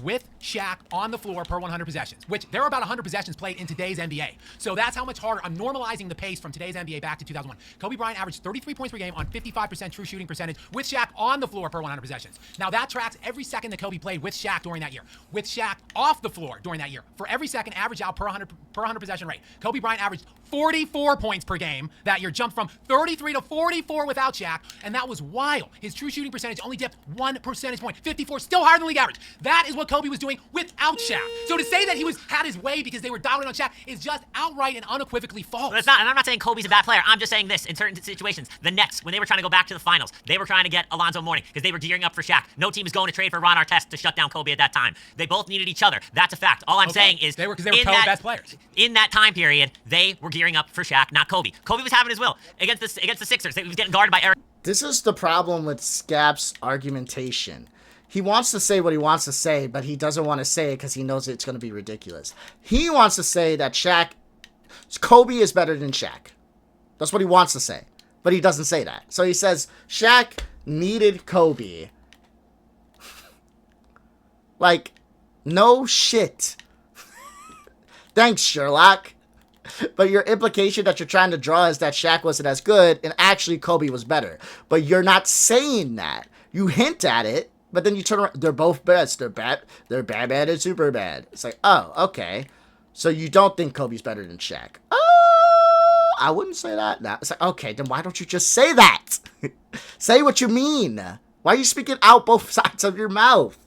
With Shaq on the floor per 100 possessions, which there are about 100 possessions played in today's NBA. So that's how much harder. I'm normalizing the pace from today's NBA back to 2001. Kobe Bryant averaged 33 points per game on 55% true shooting percentage with Shaq on the floor per 100 possessions. Now that tracks every second that Kobe played with Shaq during that year. With Shaq off the floor during that year, for every second average out per 100 possession rate, Kobe Bryant averaged 44 points per game that year, jumped from 33 to 44 without Shaq, and that was wild. His true shooting percentage only dipped 1 percentage point, 54, still higher than league average. That is what Kobe was doing without Shaq. So to say that he had his way because they were doubting on Shaq is just outright and unequivocally false. But it's not, and I'm not saying Kobe's a bad player. I'm just saying this, in certain situations, the Nets, when they were trying to go back to the finals, they were trying to get Alonzo Mourning because they were gearing up for Shaq. No team was going to trade for Ron Artest to shut down Kobe at that time. They both needed each other. That's a fact. All I'm saying is they were co-best players. In that time period, they were gearing up for Shaq, not Kobe. Kobe was having his will against the Sixers. He was getting guarded by Eric. This is the problem with Skap's argumentation. He wants to say what he wants to say, but he doesn't want to say it because he knows it's going to be ridiculous. He wants to say that Kobe is better than Shaq. That's what he wants to say, but he doesn't say that. So he says Shaq needed Kobe. Like, no shit. Thanks, Sherlock. But your implication that you're trying to draw is that Shaq wasn't as good, and actually Kobe was better. But you're not saying that. You hint at it, but then you turn around. They're both best. They're bad, and super bad. It's like, oh, okay. So you don't think Kobe's better than Shaq? Oh, I wouldn't say that. No. It's like, okay, then why don't you just say that? Say what you mean. Why are you speaking out both sides of your mouth?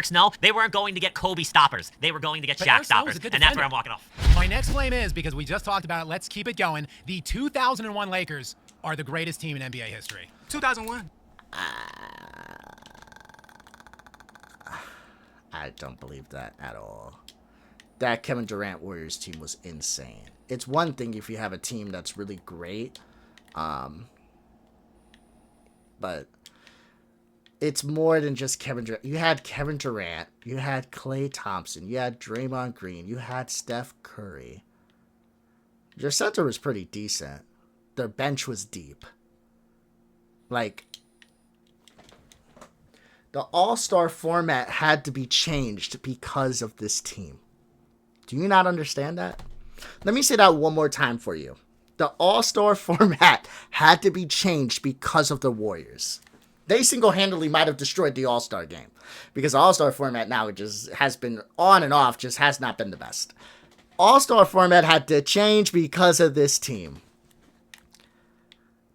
Snow, they weren't going to get Kobe stoppers. They were going to get Shaq stoppers. And that's where I'm walking off. My next claim is, because we just talked about it, let's keep it going. The 2001 Lakers are the greatest team in NBA history. 2001. I don't believe that at all. That Kevin Durant Warriors team was insane. It's one thing if you have a team that's really great, but it's more than just Kevin Durant. You had Kevin Durant, you had Klay Thompson, you had Draymond Green, you had Steph Curry. Your center was pretty decent. Their bench was deep. Like, the All-Star format had to be changed because of this team. Do you not understand that? Let me say that one more time for you. The All-Star format had to be changed because of the Warriors. They single-handedly might have destroyed the All-Star game. Because the All-Star format now just has been on and off, just has not been the best. All-Star format had to change because of this team.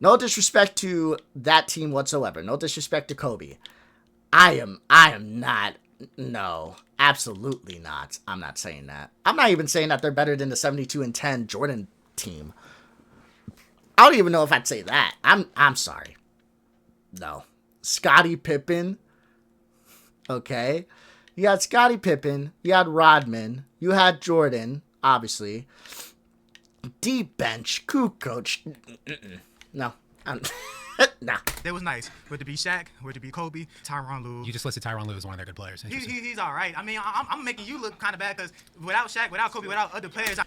No disrespect to that team whatsoever. No disrespect to Kobe. I am not. No, absolutely not. I'm not saying that. I'm not even saying that they're better than the 72-10 Jordan team. I don't even know if I'd say that. I'm sorry. No. Scottie Pippen. Okay. You had Scottie Pippen. You had Rodman. You had Jordan, obviously. Deep bench. Kukoc. No. Nah. That was nice. Would it be Shaq? Would it be Kobe? Tyronn Lue? You just listed Tyronn Lue as one of their good players. He's all right. I mean, I'm making you look kind of bad because without Shaq, without Kobe, without other players.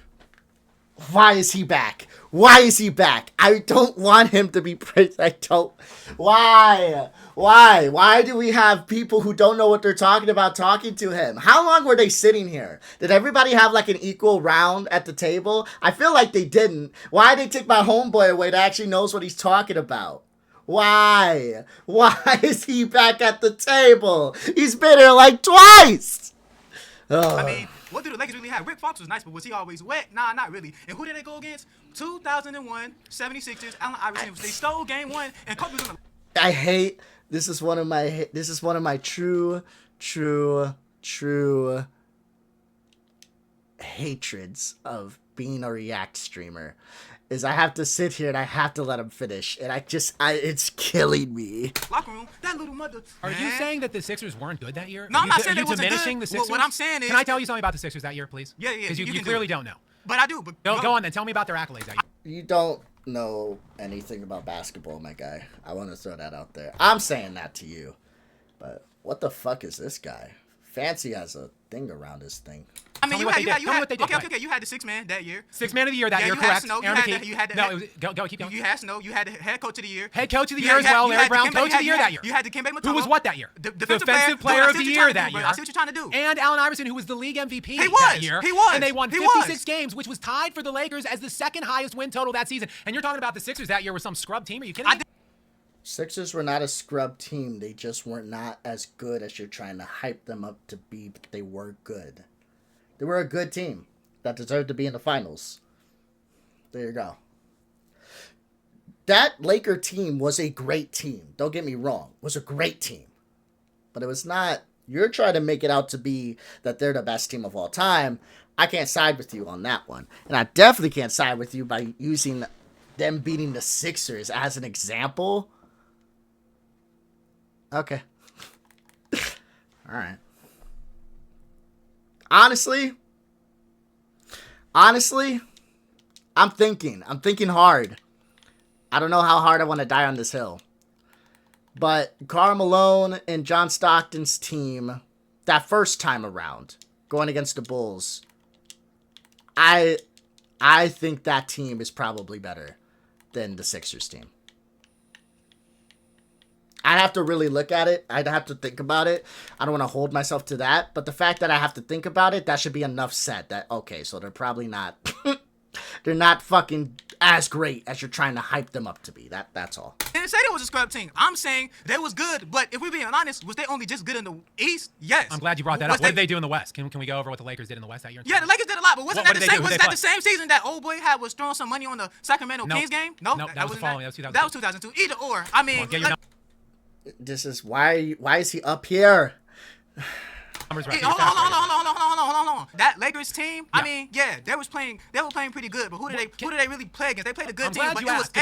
Why is he back? Why is he back? I don't want him to be I don't. Why? Why do we have people who don't know what they're talking about talking to him? How long were they sitting here? Did everybody have like an equal round at the table? I feel like they didn't. Why did they take my homeboy away that actually knows what he's talking about? Why? Why is he back at the table? He's been here like twice. Ugh. I mean, what do the Lakers really have? Rick Fox was nice, but was he always wet? Nah, not really. And who did they go against? 2001 76ers. Allen Iverson. They stole game 1, and Kobe was on the. I hate. This is one of my true hatreds of being a React streamer is I have to sit here and I have to let him finish, and it's killing me. Locker room, that little mother. Are you saying that the Sixers weren't good that year? No, I'm not saying they wasn't diminishing good. the Sixers? What I'm saying is, can I tell you something about the Sixers that year, please? Yeah. Because you can clearly don't know. But I do. But Go on then. Tell me about their accolades that year. You don't know anything about basketball, my guy. I want to throw that out there. I'm saying that to you. But what the fuck is this guy? Fancy has a thing around his thing. I mean, you had okay, you had the sixth man that year. Sixth man of the year that year, correct? Keep going. You had Snow. You had the head coach of the year. Head coach of the year as well, Larry Brown, coach of the year that year. You had the Kembe Mutombo. Who was what that year? Defensive player of the year that year. I see what you're trying to do. And Allen Iverson, who was the league MVP that year. He was. And they won 56 games, which was tied for the Lakers as the second highest win total that season. And you're talking about the Sixers that year with some scrub team? Are you kidding me? Sixers were not a scrub team. They just were not as good as you're trying to hype them up to be, but they were good. They were a good team that deserved to be in the finals. There you go. That Laker team was a great team. Don't get me wrong. It was a great team. But it was not... You're trying to make it out to be that they're the best team of all time. I can't side with you on that one. And I definitely can't side with you by using them beating the Sixers as an example. Okay. All right. Honestly, I'm thinking hard. I don't know how hard I want to die on this hill. But Karl Malone and John Stockton's team, that first time around, going against the Bulls, I think that team is probably better than the Sixers team. I'd have to really look at it. I'd have to think about it. I don't want to hold myself to that. But the fact that I have to think about it, that should be enough said. That, okay, so they're probably not... they're not fucking as great as you're trying to hype them up to be. That's all. I didn't say they was a scrub team. I'm saying they was good. But if we're being honest, was they only just good in the East? Yes. I'm glad you brought that up. What did they do in the West? Can we go over what the Lakers did in the West that year? Yeah, the Lakers did a lot. But wasn't that the same season that old boy was throwing some money on the Sacramento Kings game? No, that was the following. That was 2002. That was 2002. Either or. I mean... This is why is he up here? Hold on. That Lakers team, I mean, yeah, they were playing pretty good, but who did they really play against? They played a good team, but it was I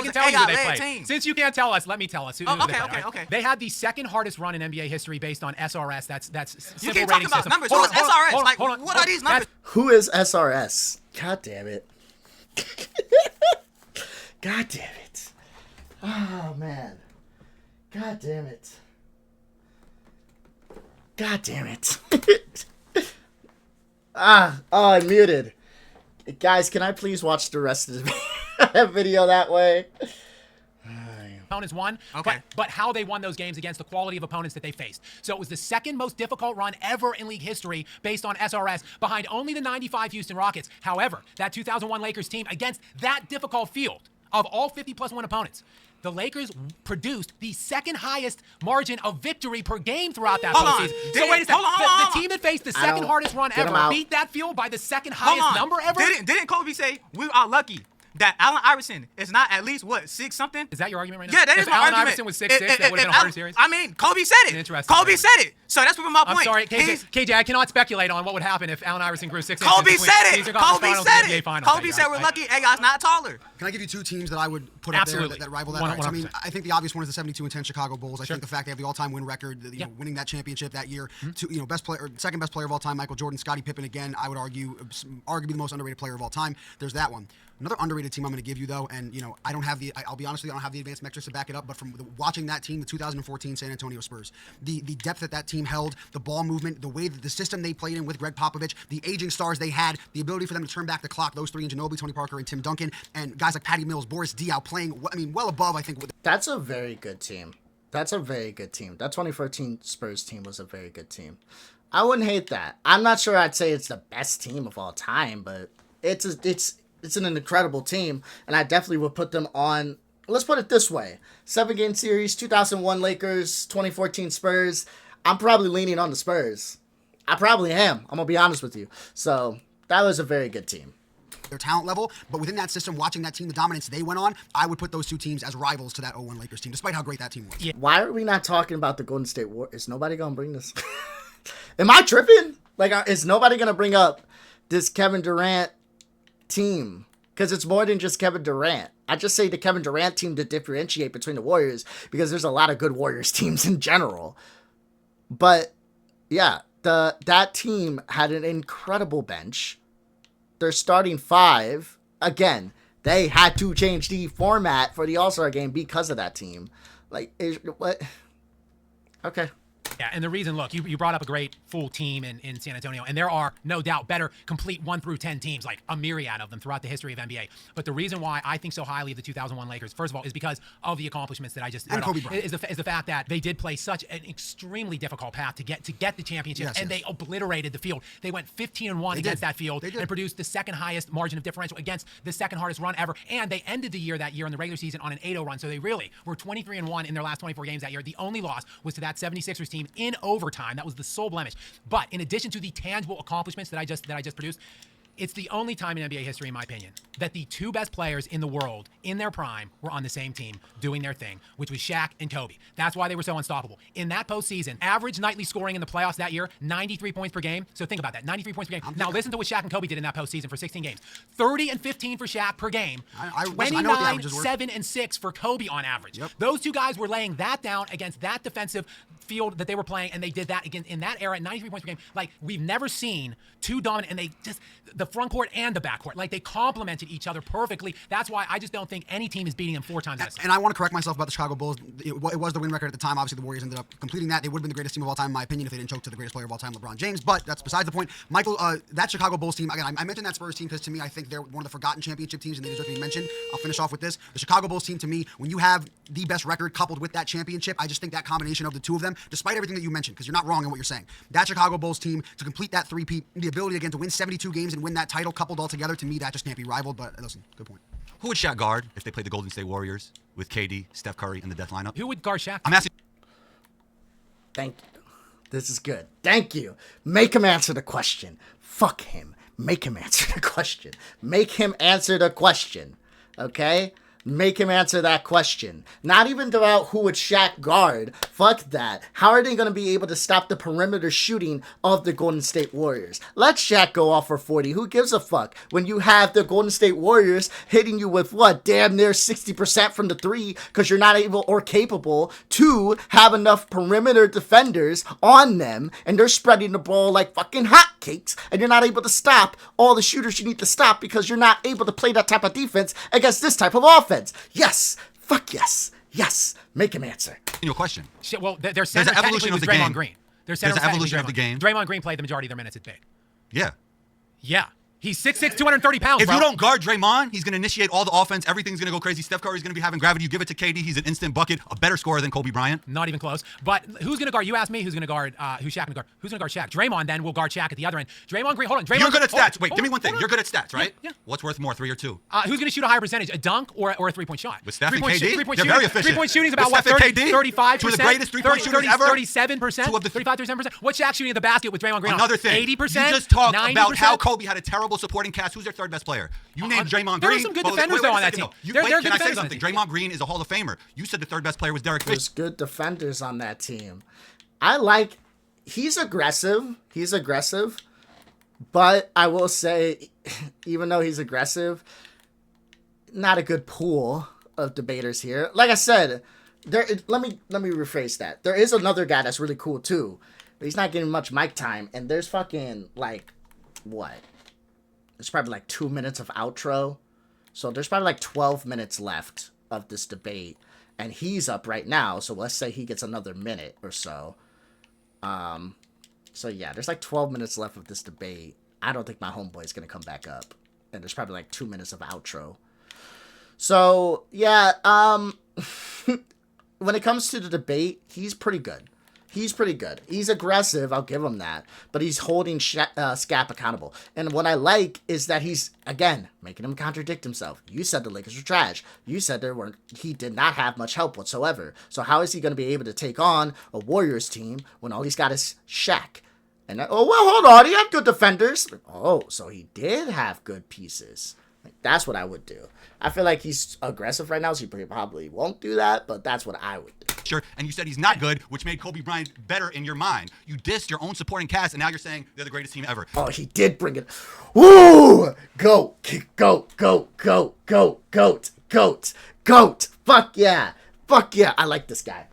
can tell you who they played. Since you can't tell us, let me tell us. Okay. They had the second hardest run in NBA history based on SRS. That's you simple keep rating talking about system. numbers. Who is SRS? What are these numbers? Who is SRS? God damn it. God damn it. Oh, man. God damn it. God damn it. I'm muted. Guys, can I please watch the rest of the video that way? Opponents won, okay. but how they won those games against the quality of opponents that they faced. So it was the second most difficult run ever in league history based on SRS, behind only the 95 Houston Rockets. However, that 2001 Lakers team, against that difficult field of all 50-plus-1 opponents, the Lakers produced the second highest margin of victory per game throughout that postseason. So wait a second. The team that faced the second hardest run ever beat that field by the second highest number ever? Didn't Kobe say, we are lucky that Allen Iverson is not at least, 6 something? Is that your argument right now? Yeah, that is my Allen argument. Iverson was 6'6", that would have been a harder series? I mean, Kobe said it. Interesting. Kobe said it. So that's my point. I'm sorry, KJ, I cannot speculate on what would happen if Allen Iverson grew 6 inches. Kobe said it. Kobe said it. Kobe said we're lucky A-Guy's not taller. Can I give you two teams that I would put up there that rival that? Right, so, I mean, I think the obvious one is the 72-10 Chicago Bulls. I think the fact they have the all-time win record, winning that championship that year, second best player of all time, Michael Jordan, Scottie Pippen again. I would argue, arguably the most underrated player of all time. There's that one. Another underrated team I'm going to give you though, and I don't have I'll be honest with you, I don't have the advanced metrics to back it up, but from watching that team, the 2014 San Antonio Spurs, the depth that team held, the ball movement, the way that the system they played in with Greg Popovich, the aging stars they had, the ability for them to turn back the clock, those three in Ginobili, Tony Parker, and Tim Duncan, and guys like Patty Mills, Boris Diaw playing, well above, I think. That's a very good team. That's a very good team. That 2014 Spurs team was a very good team. I wouldn't hate that. I'm not sure I'd say it's the best team of all time, but it's an incredible team, and I definitely would put them on. Let's put it this way: 7-game series, 2001 Lakers, 2014 Spurs. I'm probably leaning on the Spurs. I probably am. I'm gonna be honest with you. So that was a very good team. Their talent level, but within that system, watching that team, the dominance they went on, I would put those two teams as rivals to that 01 Lakers team, despite how great that team was. Yeah. Why are we not talking about the Golden State War? Is nobody gonna bring this? Am I tripping? Like, is nobody gonna bring up this Kevin Durant team. Because it's more than just Kevin Durant. I just say the Kevin Durant team to differentiate between the Warriors because there's a lot of good Warriors teams in general. But yeah, that team had an incredible bench. Their starting five, again, they had to change the format for the All-Star game because of that team. Like, what? Okay. Yeah, and the reason, look, you brought up a great full team in San Antonio, and there are, no doubt, better complete 1 through 10 teams, like a myriad of them throughout the history of NBA. But the reason why I think so highly of the 2001 Lakers, first of all, is because of the accomplishments that I just and Kobe Bryant. Is the fact that they did play such an extremely difficult path to get the championship, and they obliterated the field. They went 15-1 against that field and produced the second highest margin of differential against the second hardest run ever. And they ended the year that year in the regular season on an 8-0 run. So they really were 23-1 in their last 24 games that year. The only loss was to that 76ers team in overtime. That was the sole blemish. But in addition to the tangible accomplishments that I just produced, it's the only time in NBA history, in my opinion, that the 2 best players in the world in their prime were on the same team doing their thing, which was Shaq and Kobe. That's why they were so unstoppable. In that postseason, average nightly scoring in the playoffs that year, 93 points per game. So think about that, 93 points per game. Now listen to what Shaq and Kobe did in that postseason for 16 games. 30 and 15 for Shaq per game. 29, 7 and 6 for Kobe on average. Yep. Those 2 guys were laying that down against that defensive field that they were playing, and they did that again in that era, 93 points per game. Like, we've never seen 2 dominant, and they just, the front court and the back court, like, they complemented each other perfectly. That's why I just don't think any team is beating them 4 times. And I want to correct myself about the Chicago Bulls. It was the win record at the time. Obviously, the Warriors ended up completing that. They would have been the greatest team of all time, in my opinion, if they didn't choke to the greatest player of all time, LeBron James. But that's besides the point. Michael, that Chicago Bulls team, again, I mentioned that Spurs team because to me, I think they're one of the forgotten championship teams, and they deserve to be mentioned. I'll finish off with this. The Chicago Bulls team, to me, when you have the best record coupled with that championship, I just think that combination of the 2 of them, despite everything that you mentioned, because you're not wrong in what you're saying, that Chicago Bulls team to complete that three-peat, the ability again to win 72 games and win that title coupled all together, to me, that just can't be rivaled. But listen, good point. Who would Shaq guard if they played the Golden State Warriors with KD, Steph Curry, and the death lineup? Who would guard Shaq? I'm asking. Thank you. This is good. Thank you. Make him answer the question. Fuck him. Make him answer the question. Make him answer the question. Okay? Make him answer that question. Not even about who would Shaq guard. Fuck that. How are they going to be able to stop the perimeter shooting of the Golden State Warriors? Let Shaq go off for 40. Who gives a fuck? When you have the Golden State Warriors hitting you with what? Damn near 60% from the 3 because you're not able or capable to have enough perimeter defenders on them, and they're spreading the ball like fucking hotcakes, and you're not able to stop all the shooters you need to stop because you're not able to play that type of defense against this type of offense. Yes. Fuck yes. Yes. Make him answer. Your question. Well, their center technically was Draymond Green. There's an evolution of the game. Draymond Green played the majority of their minutes at big. Yeah. Yeah. He's 6'6", 230 pounds, If you don't guard Draymond, he's going to initiate all the offense. Everything's going to go crazy. Steph Curry's going to be having gravity. You give it to KD, he's an instant bucket, a better scorer than Kobe Bryant. Not even close. But who's going to guard? You asked me who's going to guard, who's Shaq going to guard? Who's going to guard Shaq? Draymond then will guard Shaq at the other end. Draymond Green, hold on. You're good at stats. Wait, give me one thing. You're good at stats, right? Yeah. What's worth more, 3 or 2? Who's going to shoot a higher percentage, a dunk or a three-point shot? With Steph and KD, they're very efficient. Three-point shooting is about with what, Steph and KD, 35%? 2 of the greatest three-point shooters ever. 37%? 37%? What's Shaq shooting at the basket with Draymond Green? Another thing. 80%? You just talked 90%? about how Kobe had a terrible supporting cast. Who's their 3rd best player? You named Draymond Green. There were some good defenders, though, on that team. Can I say something? Draymond Green is a Hall of Famer. You said the 3rd best player was Derek Fisher. There's good defenders on that team. He's aggressive. But I will say, even though he's aggressive, not a good pool of debaters here. Like I said, let me rephrase that. There is another guy that's really cool too, but he's not getting much mic time. And there's fucking what? There's probably 2 minutes of outro. So there's probably 12 minutes left of this debate. And he's up right now. So let's say he gets another minute or so. So yeah, there's 12 minutes left of this debate. I don't think my homeboy's going to come back up. And there's probably 2 minutes of outro. So yeah, when it comes to the debate, he's pretty good. He's aggressive, I'll give him that. But he's holding Skap accountable. And what I like is that he's, again, making him contradict himself. You said the Lakers were trash. You said he did not have much help whatsoever. So how is he going to be able to take on a Warriors team when all he's got is Shaq? And hold on, he had good defenders. Oh, so he did have good pieces. That's what I would do. I feel like he's aggressive right now, so he probably won't do that, but that's what I would do. and you said he's not good, which made Kobe Bryant better in your mind. You dissed your own supporting cast, and now you're saying they're the greatest team ever. Oh, he did bring it. Woo! Goat. Fuck yeah. I like this guy.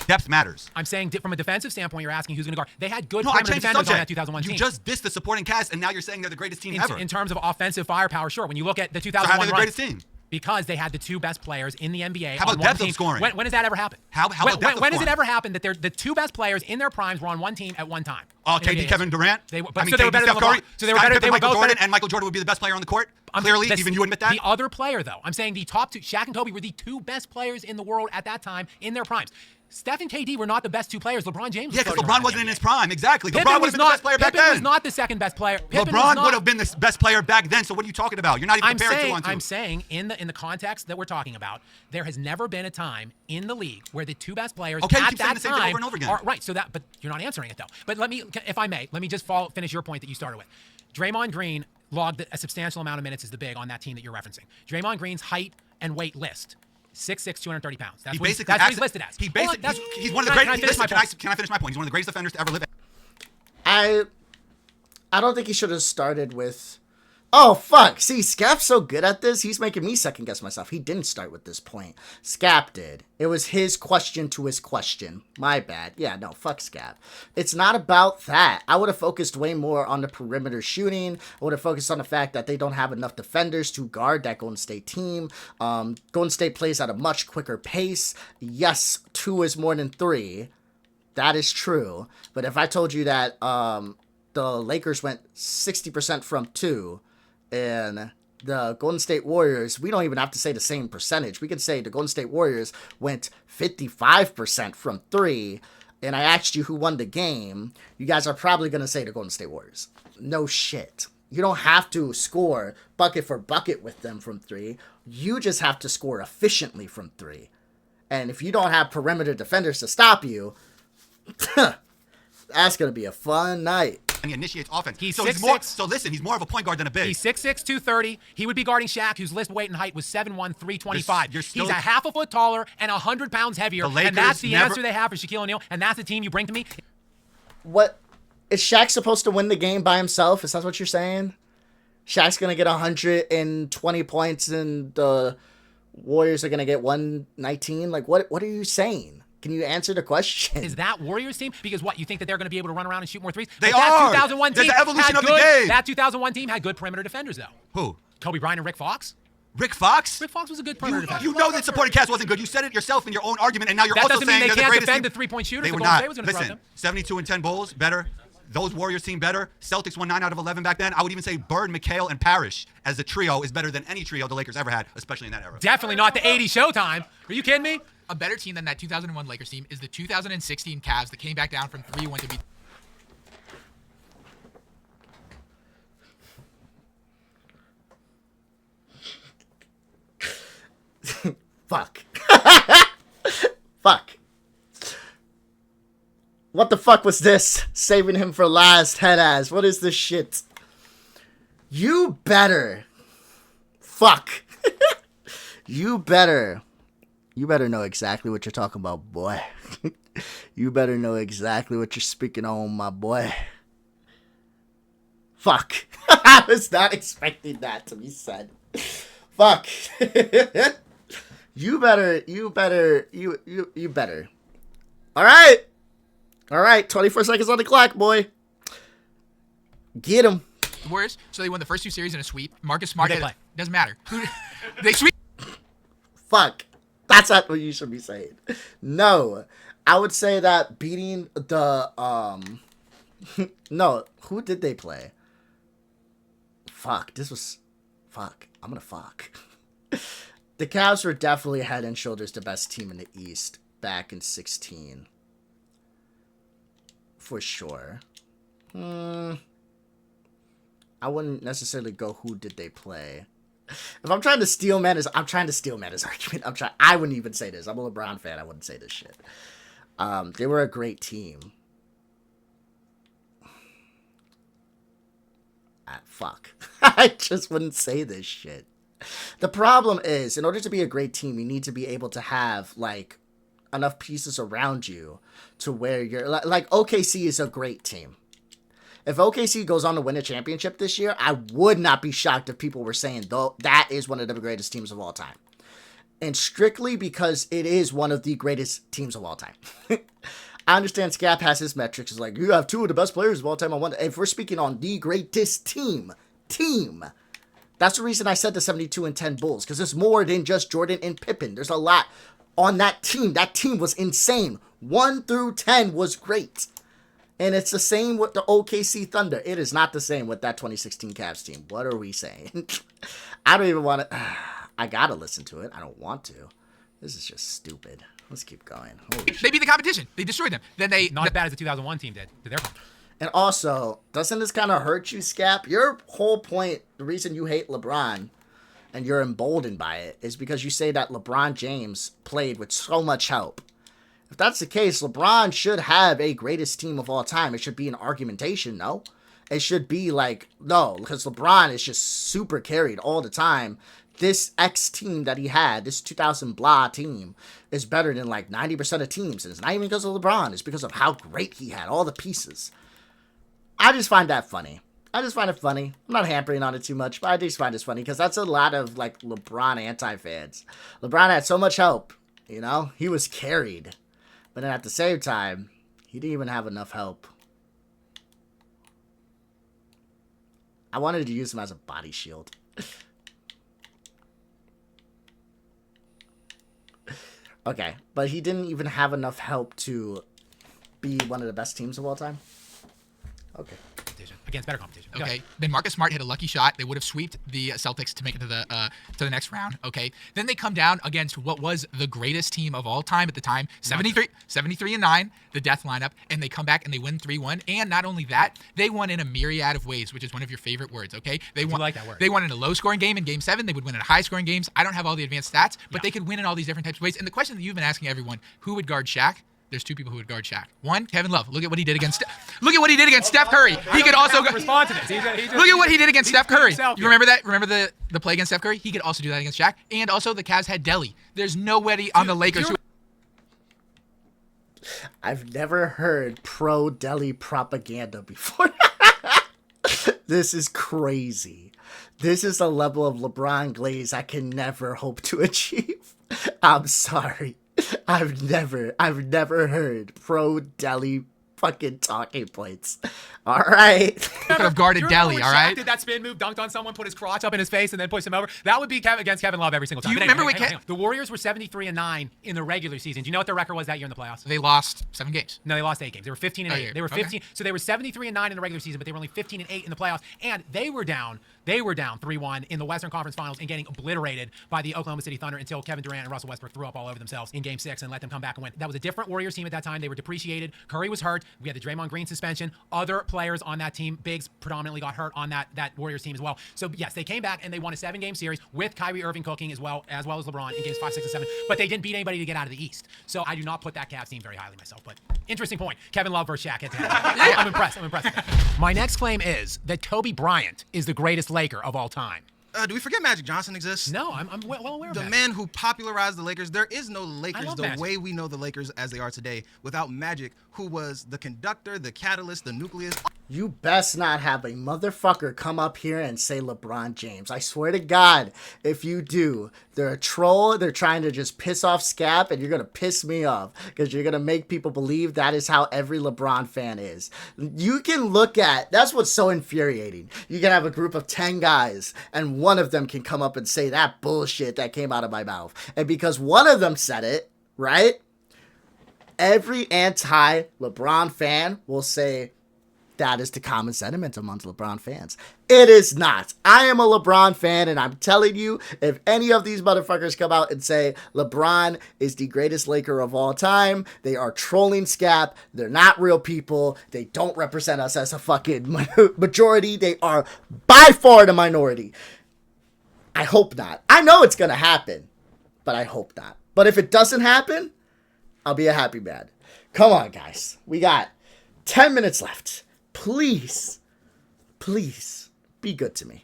Depth matters. I'm saying from a defensive standpoint, you're asking who's going to guard. They had good perimeter defenders on that 2001 team. You just dissed the supporting cast, and now you're saying they're the greatest team ever. In terms of offensive firepower, sure. When you look at the 2001 so how are they the greatest team? Because they had the two best players in the NBA. How about depth of scoring? When does that ever happen? How about depth of when does it ever happen that the two best players in their primes were on one team at one time? Oh, KD, Kevin Durant. They were better than Steph Curry. So they were better. They were Michael both Jordan, better. and Michael Jordan would be the best player on the court. Clearly, even you admit that. The other player, though, I'm saying the top two, Shaq and Kobe, were the two best players in the world at that time in their primes. Steph and KD were not the best two players. LeBron James was because LeBron wasn't in his prime. Exactly. Pippen LeBron would have been the best player back then. Pippen was not the second best player. LeBron would have been the best player back then. So what are you talking about? You're not even comparing 2-on-2. I'm saying in the context that we're talking about, there has never been a time in the league where the two best players you at keep saying that the same thing time over and over again. are right. So that, but you're not answering it though. But if I may, let me just finish your point that you started with. Draymond Green logged a substantial amount of minutes as the big on that team that you're referencing. Draymond Green's height and weight list. 6'6", 230 pounds. That's what he's listed as. He's one of the greatest. Can I finish my point? He's one of the greatest defenders to ever live. I don't think he should have started with. Oh fuck! See, Skap's so good at this. He's making me second guess myself. He didn't start with this point. Skap did. It was his question to his question. My bad. Yeah, no, fuck Skap. It's not about that. I would have focused way more on the perimeter shooting. I would have focused on the fact that they don't have enough defenders to guard that Golden State team. Golden State plays at a much quicker pace. Yes, 2 is more than 3. That is true. But if I told you that the Lakers went 60% from 2, and the Golden State Warriors, we don't even have to say the same percentage. We can say the Golden State Warriors went 55% from 3, and I asked you who won the game, you guys are probably going to say the Golden State Warriors. No shit. You don't have to score bucket for bucket with them from 3. You just have to score efficiently from 3. And if you don't have perimeter defenders to stop you, that's going to be a fun night. And he initiates offense. He's he's more of a point guard than a big. He's 6'6", 230. He would be guarding Shaq, whose list weight and height was 7'1", 325. He's a half a foot taller and 100 pounds heavier. And that's the answer they have for Shaquille O'Neal. And that's the team you bring to me. What? Is Shaq supposed to win the game by himself? Is that what you're saying? Shaq's going to get 120 points and the Warriors are going to get 119? Like, what are you saying? Can you answer the question? Is that Warriors team? Because what, you think that they're going to be able to run around and shoot more threes? They are. That 2001 team the evolution of the game. That 2001 team had good perimeter defenders, though. Who? Kobe Bryant and Rick Fox. Rick Fox? Rick Fox was a good perimeter defender. You know that supporting cast wasn't good. You said it yourself in your own argument, and now you're also saying they're the greatest team. That doesn't mean they can't defend the three-point shooters. They were not. Listen, 72-10 Bulls, better. Those Warriors team better. Celtics won 9 out of 11 back then. I would even say Bird, McHale, and Parrish as a trio is better than any trio the Lakers ever had, especially in that era. Definitely not the 80 Showtime. Are you kidding me? A better team than that 2001 Lakers team is the 2016 Cavs that came back down from 3-1 to beat. Fuck. Fuck. What the fuck was this? Saving him for last, head ass. What is this shit? You better. Fuck. You better know exactly what you're talking about, boy. You better know exactly what you're speaking on, my boy. Fuck. I was not expecting that to be said. Fuck. You better. All right, 24 seconds on the clock, boy. Get him. The Warriors, so they won the first 2 series in a sweep. Marcus Smart doesn't matter. They sweep. Fuck. That's not what you should be saying. No. I would say that beating the no, who did they play? Fuck. I'm gonna fuck. The Cavs were definitely head and shoulders the best team in the East back in 16. For sure. I wouldn't necessarily go who did they play. If I'm trying to steal Mana's argument. I wouldn't even say this. I'm a LeBron fan. I wouldn't say this shit. They were a great team. Fuck. I just wouldn't say this shit. The problem is, in order to be a great team, you need to be able to have like enough pieces around you to where you're like OKC is a great team. If OKC goes on to win a championship this year, I would not be shocked if people were saying though that is one of the greatest teams of all time. And strictly because it is one of the greatest teams of all time. I understand Skap has his metrics. It's like, you have two of the best players of all time on one. If we're speaking on the greatest team, that's the reason I said the 72-10 Bulls, because there's more than just Jordan and Pippen. There's a lot on that team. That team was insane. 1 through 10 was great. And it's the same with the OKC Thunder. It is not the same with that 2016 Cavs team. What are we saying? I don't even want to... I gotta listen to it. I don't want to. This is just stupid. Let's keep going. Holy shit. They beat the competition. They destroyed them. Then they... Not as bad as the 2001 team did. To their point. And also, doesn't this kind of hurt you, Skap? Your whole point, the reason you hate LeBron and you're emboldened by it is because you say that LeBron James played with so much help. If that's the case, LeBron should have a greatest team of all time. It should be an argumentation, no? It should be like, no, because LeBron is just super carried all the time. This X team that he had, this 2000 blah team, is better than like 90% of teams. And it's not even because of LeBron. It's because of how great he had, all the pieces. I just find that funny. I just find it funny. I'm not hampering on it too much, but I just find it funny because that's a lot of like LeBron anti-fans. LeBron had so much help, you know? He was carried. But then at the same time, he didn't even have enough help. I wanted to use him as a body shield. Okay, but he didn't even have enough help to be one of the best teams of all time? Okay. Against better competition. Okay. Then Marcus Smart hit a lucky shot. They would have sweeped the Celtics to make it to the next round. Okay. Then they come down against what was the greatest team of all time at the time, 73-9, the death lineup, and they come back and they win 3-1. And not only that, they won in a myriad of ways, which is one of your favorite words. Okay. They won. Like that word. They won in a low-scoring game in Game 7. They would win in high-scoring games. I don't have all the advanced stats, but they could win in all these different types of ways. And the question that you've been asking everyone: who would guard Shaq? There's two people who would guard Shaq. One, Kevin Love. Look at what he did against. Look at what he did against Steph Curry. He could also respond to this. Look at what he did against Steph Curry. You remember that? Remember the play against Steph Curry? He could also do that against Shaq. And also the Cavs had Delly. There's nobody on the Lakers who. I've never heard pro Delly propaganda before. This is crazy. This is a level of LeBron glaze I can never hope to achieve. I'm sorry. I've never heard pro Delly fucking talking points. All right. Could have guarded Delly, all right? Did that spin move, dunked on someone, put his crotch up in his face, and then pushed him over? That would be against Kevin Love every single time. Do you remember the Warriors were 73-9 in the regular season. Do you know what their record was that year in the playoffs? They lost 7 games. No, they lost 8 games. They were 15-8. They were 15. Okay. So they were 73-9 in the regular season, but they were only 15-8 in the playoffs. And they were down 3-1 in the Western Conference Finals and getting obliterated by the Oklahoma City Thunder until Kevin Durant and Russell Westbrook threw up all over themselves in Game 6 and let them come back and win. That was a different Warriors team at that time. They were depreciated. Curry was hurt. We had the Draymond Green suspension. Other players on that team, bigs predominantly, got hurt on that Warriors team as well. So yes, they came back and they won a 7-game series with Kyrie Irving cooking as well as LeBron in games 5, 6, and 7. But they didn't beat anybody to get out of the East. So I do not put that Cavs team very highly myself. But interesting point. Kevin Love versus Shaq. I'm impressed. My next claim is that Kobe Bryant is the greatest Laker of all time. Do we forget Magic Johnson exists? No, I'm well aware of that. The man who popularized the Lakers. There is no Lakers the way we know the Lakers as they are today without Magic, who was the conductor, the catalyst, the nucleus. You best not have a motherfucker come up here and say LeBron James. I swear to God, if you do, they're a troll. They're trying to just piss off Skap, and you're going to piss me off because you're going to make people believe that is how every LeBron fan is. You can look at, that's what's so infuriating. You can have a group of 10 guys, and one of them can come up and say that bullshit that came out of my mouth. And because one of them said it, right? Every anti-LeBron fan will say, that is the common sentiment amongst LeBron fans. It is not. I am a LeBron fan, and I'm telling you, if any of these motherfuckers come out and say LeBron is the greatest Laker of all time, they are trolling Skap. They're not real people. They don't represent us as a fucking majority. They are by far the minority. I hope not. I know it's going to happen, but I hope not. But if it doesn't happen, I'll be a happy man. Come on, guys. We got 10 minutes left. Please, be good to me.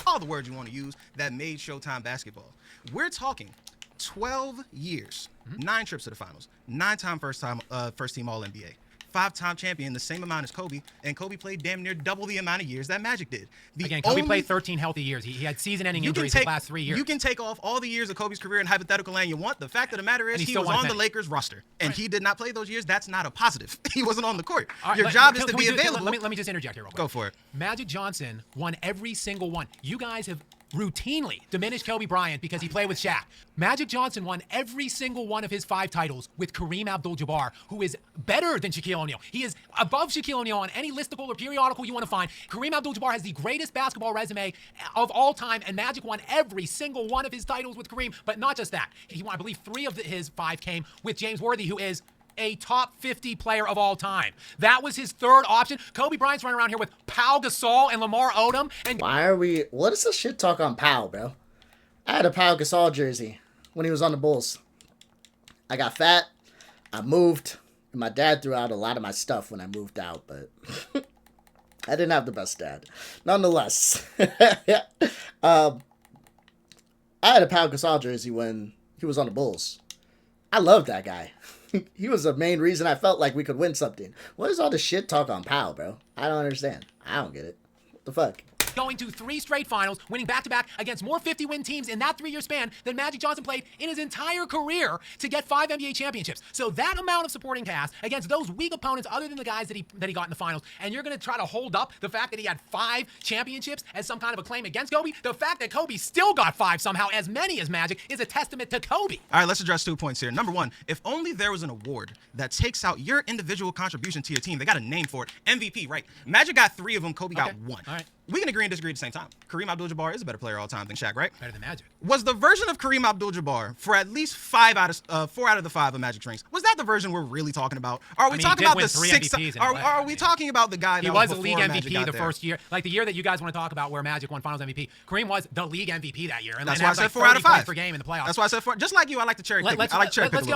Oh, all the words you want to use, that made Showtime basketball. We're talking 12 years, 9 trips to the finals, 9-time first team All-NBA. 5-time champion, the same amount as Kobe, and Kobe played damn near double the amount of years that Magic did. Again, Kobe played 13 healthy years. He had season-ending injuries the last 3 years. You can take off all the years of Kobe's career in hypothetical land you want. The fact of the matter is he was on the Lakers roster, and he did not play those years. That's not a positive. He wasn't on the court. Your job is to be available. Let me just interject here real quick. Go for it. Magic Johnson won every single one. You guys have routinely diminished Kobe Bryant because he played with Shaq. Magic Johnson won every single one of his 5 titles with Kareem Abdul-Jabbar, who is better than Shaquille O'Neal. He is above Shaquille O'Neal on any listicle or periodical you want to find. Kareem Abdul-Jabbar has the greatest basketball resume of all time, and Magic won every single one of his titles with Kareem. But not just that. He won, I believe, 3 of his 5 came with James Worthy, who is a top 50 player of all time. That was his 3rd option. Kobe Bryant's running around here with Pau Gasol and Lamar Odom. And what is this shit talk on Pau, bro? I had a Pau Gasol jersey when he was on the Bulls. I got fat, I moved, and my dad threw out a lot of my stuff when I moved out, but I didn't have the best dad. Nonetheless, I had a Pau Gasol jersey when he was on the Bulls. I love that guy. He was the main reason I felt like we could win something. What is all this shit talk on Pau, bro? I don't understand. I don't get it. What the fuck? Going to 3 straight finals, winning back-to-back against more 50-win teams in that 3-year span than Magic Johnson played in his entire career to get 5 NBA championships. So that amount of supporting cast against those weak opponents other than the guys that he got in the finals, and you're going to try to hold up the fact that he had 5 championships as some kind of a claim against Kobe? The fact that Kobe still got 5 somehow, as many as Magic, is a testament to Kobe. All right, let's address 2 points here. Number 1, if only there was an award that takes out your individual contribution to your team. They got a name for it. MVP, right? Magic got 3 of them. Kobe got 1. All right. We can agree and disagree at the same time. Kareem Abdul-Jabbar is a better player of all time than Shaq, right? Better than Magic. Was the version of Kareem Abdul-Jabbar for at least 4 out of the 5 of Magic's rings? Was that the version we're really talking about? Are we talking about the 6? Are we talking about the guy that was a league MVP the first year, like the year that you guys want to talk about where Magic won Finals MVP? Kareem was the league MVP that year, and that's why I said 4 out of 5 per game in the playoffs. That's why I said 4. Just like you, I like to cherry pick. Let's go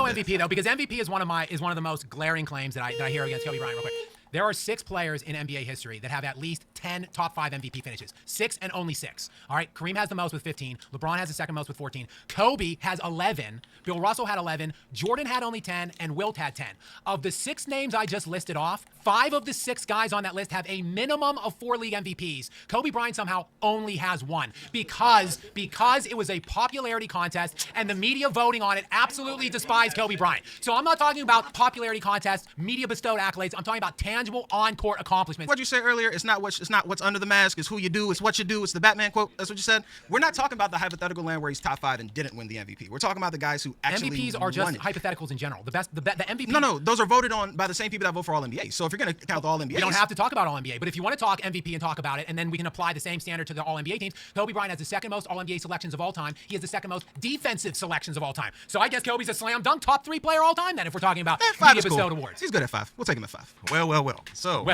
MVP though, because MVP is one of the most glaring claims that I hear against Kobe Bryant. Real quick. There are 6 players in NBA history that have at least 10 top 5 MVP finishes. 6 and only 6. All right, Kareem has the most with 15. LeBron has the second most with 14. Kobe has 11. Bill Russell had 11. Jordan had only 10, and Wilt had 10. Of the 6 names I just listed off, 5 of the 6 guys on that list have a minimum of 4 league MVPs. Kobe Bryant somehow only has 1 because it was a popularity contest, and the media voting on it absolutely despised Kobe Bryant. So I'm not talking about popularity contests, media bestowed accolades. I'm talking about tangible on-court accomplishments. What'd you say earlier? It's not what's under the mask. It's who you do. It's what you do. It's the Batman quote. That's what you said. We're not talking about the hypothetical land where he's top 5 and didn't win the MVP. We're talking about the guys who actually MVPs are just hypotheticals in general. The MVP. No, those are voted on by the same people that vote for All NBA. So if you're going to count the All NBA, we don't have to talk about All NBA. But if you want to talk MVP and talk about it, and then we can apply the same standard to the All NBA teams. Kobe Bryant has the second most All NBA selections of all time. He has the second most defensive selections of all time. So I guess Kobe's a slam dunk top 3 player all time. Then if we're talking about media bestowed awards, he's good at 5. We'll take him at 5. Well. So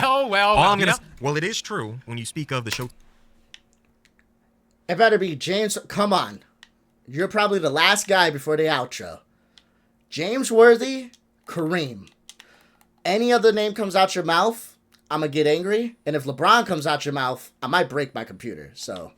it is true when you speak of the show. It better be James. Come on. You're probably the last guy before the outro. James Worthy, Kareem. Any other name comes out your mouth, I'm going to get angry. And if LeBron comes out your mouth, I might break my computer. So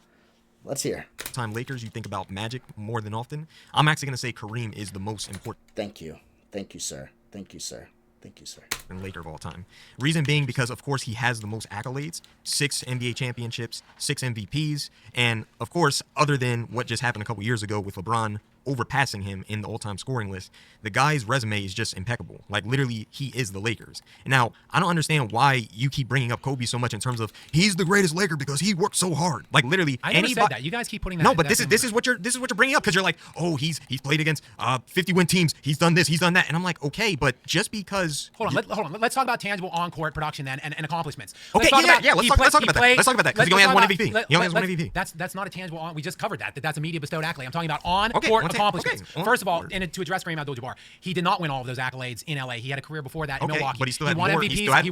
let's hear. Time Lakers, you think about Magic more than often. I'm actually going to say Kareem is the most important. Thank you. Thank you, sir. Thank you, sir. Thank you, sir. And Laker of all time. Reason being because, of course, he has the most accolades, 6 NBA championships, 6 MVPs, and, of course, other than what just happened a couple years ago with LeBron overpassing him in the all-time scoring list, the guy's resume is just impeccable. Like, literally, he is the Lakers. Now, I don't understand why you keep bringing up Kobe so much in terms of he's the greatest Laker because he worked so hard. Like, literally, I never said that. You guys keep putting that. No, but this is what you're bringing up because you're like, oh, he's played against 50-win teams. He's done this. He's done that. And I'm like, okay, but just because. Hold on. Let's talk about tangible on-court production then and accomplishments. Okay, let's talk about that. Let's talk about that because he only has 1 MVP. He only has 1 MVP. That's not a tangible on. We just covered that. That's a media bestowed accolade. I'm talking about on-court accomplishments. First of all, and to address Kareem Abdul-Jabbar, he did not win all of those accolades in LA. He had a career before that in Milwaukee. But he still had more. He still had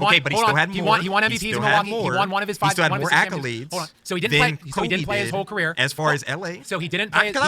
more. He won MVPs in Milwaukee. He won one of his 5. He still had more accolades. Hold on. So he didn't play his whole career. As far as LA. So he didn't play. No.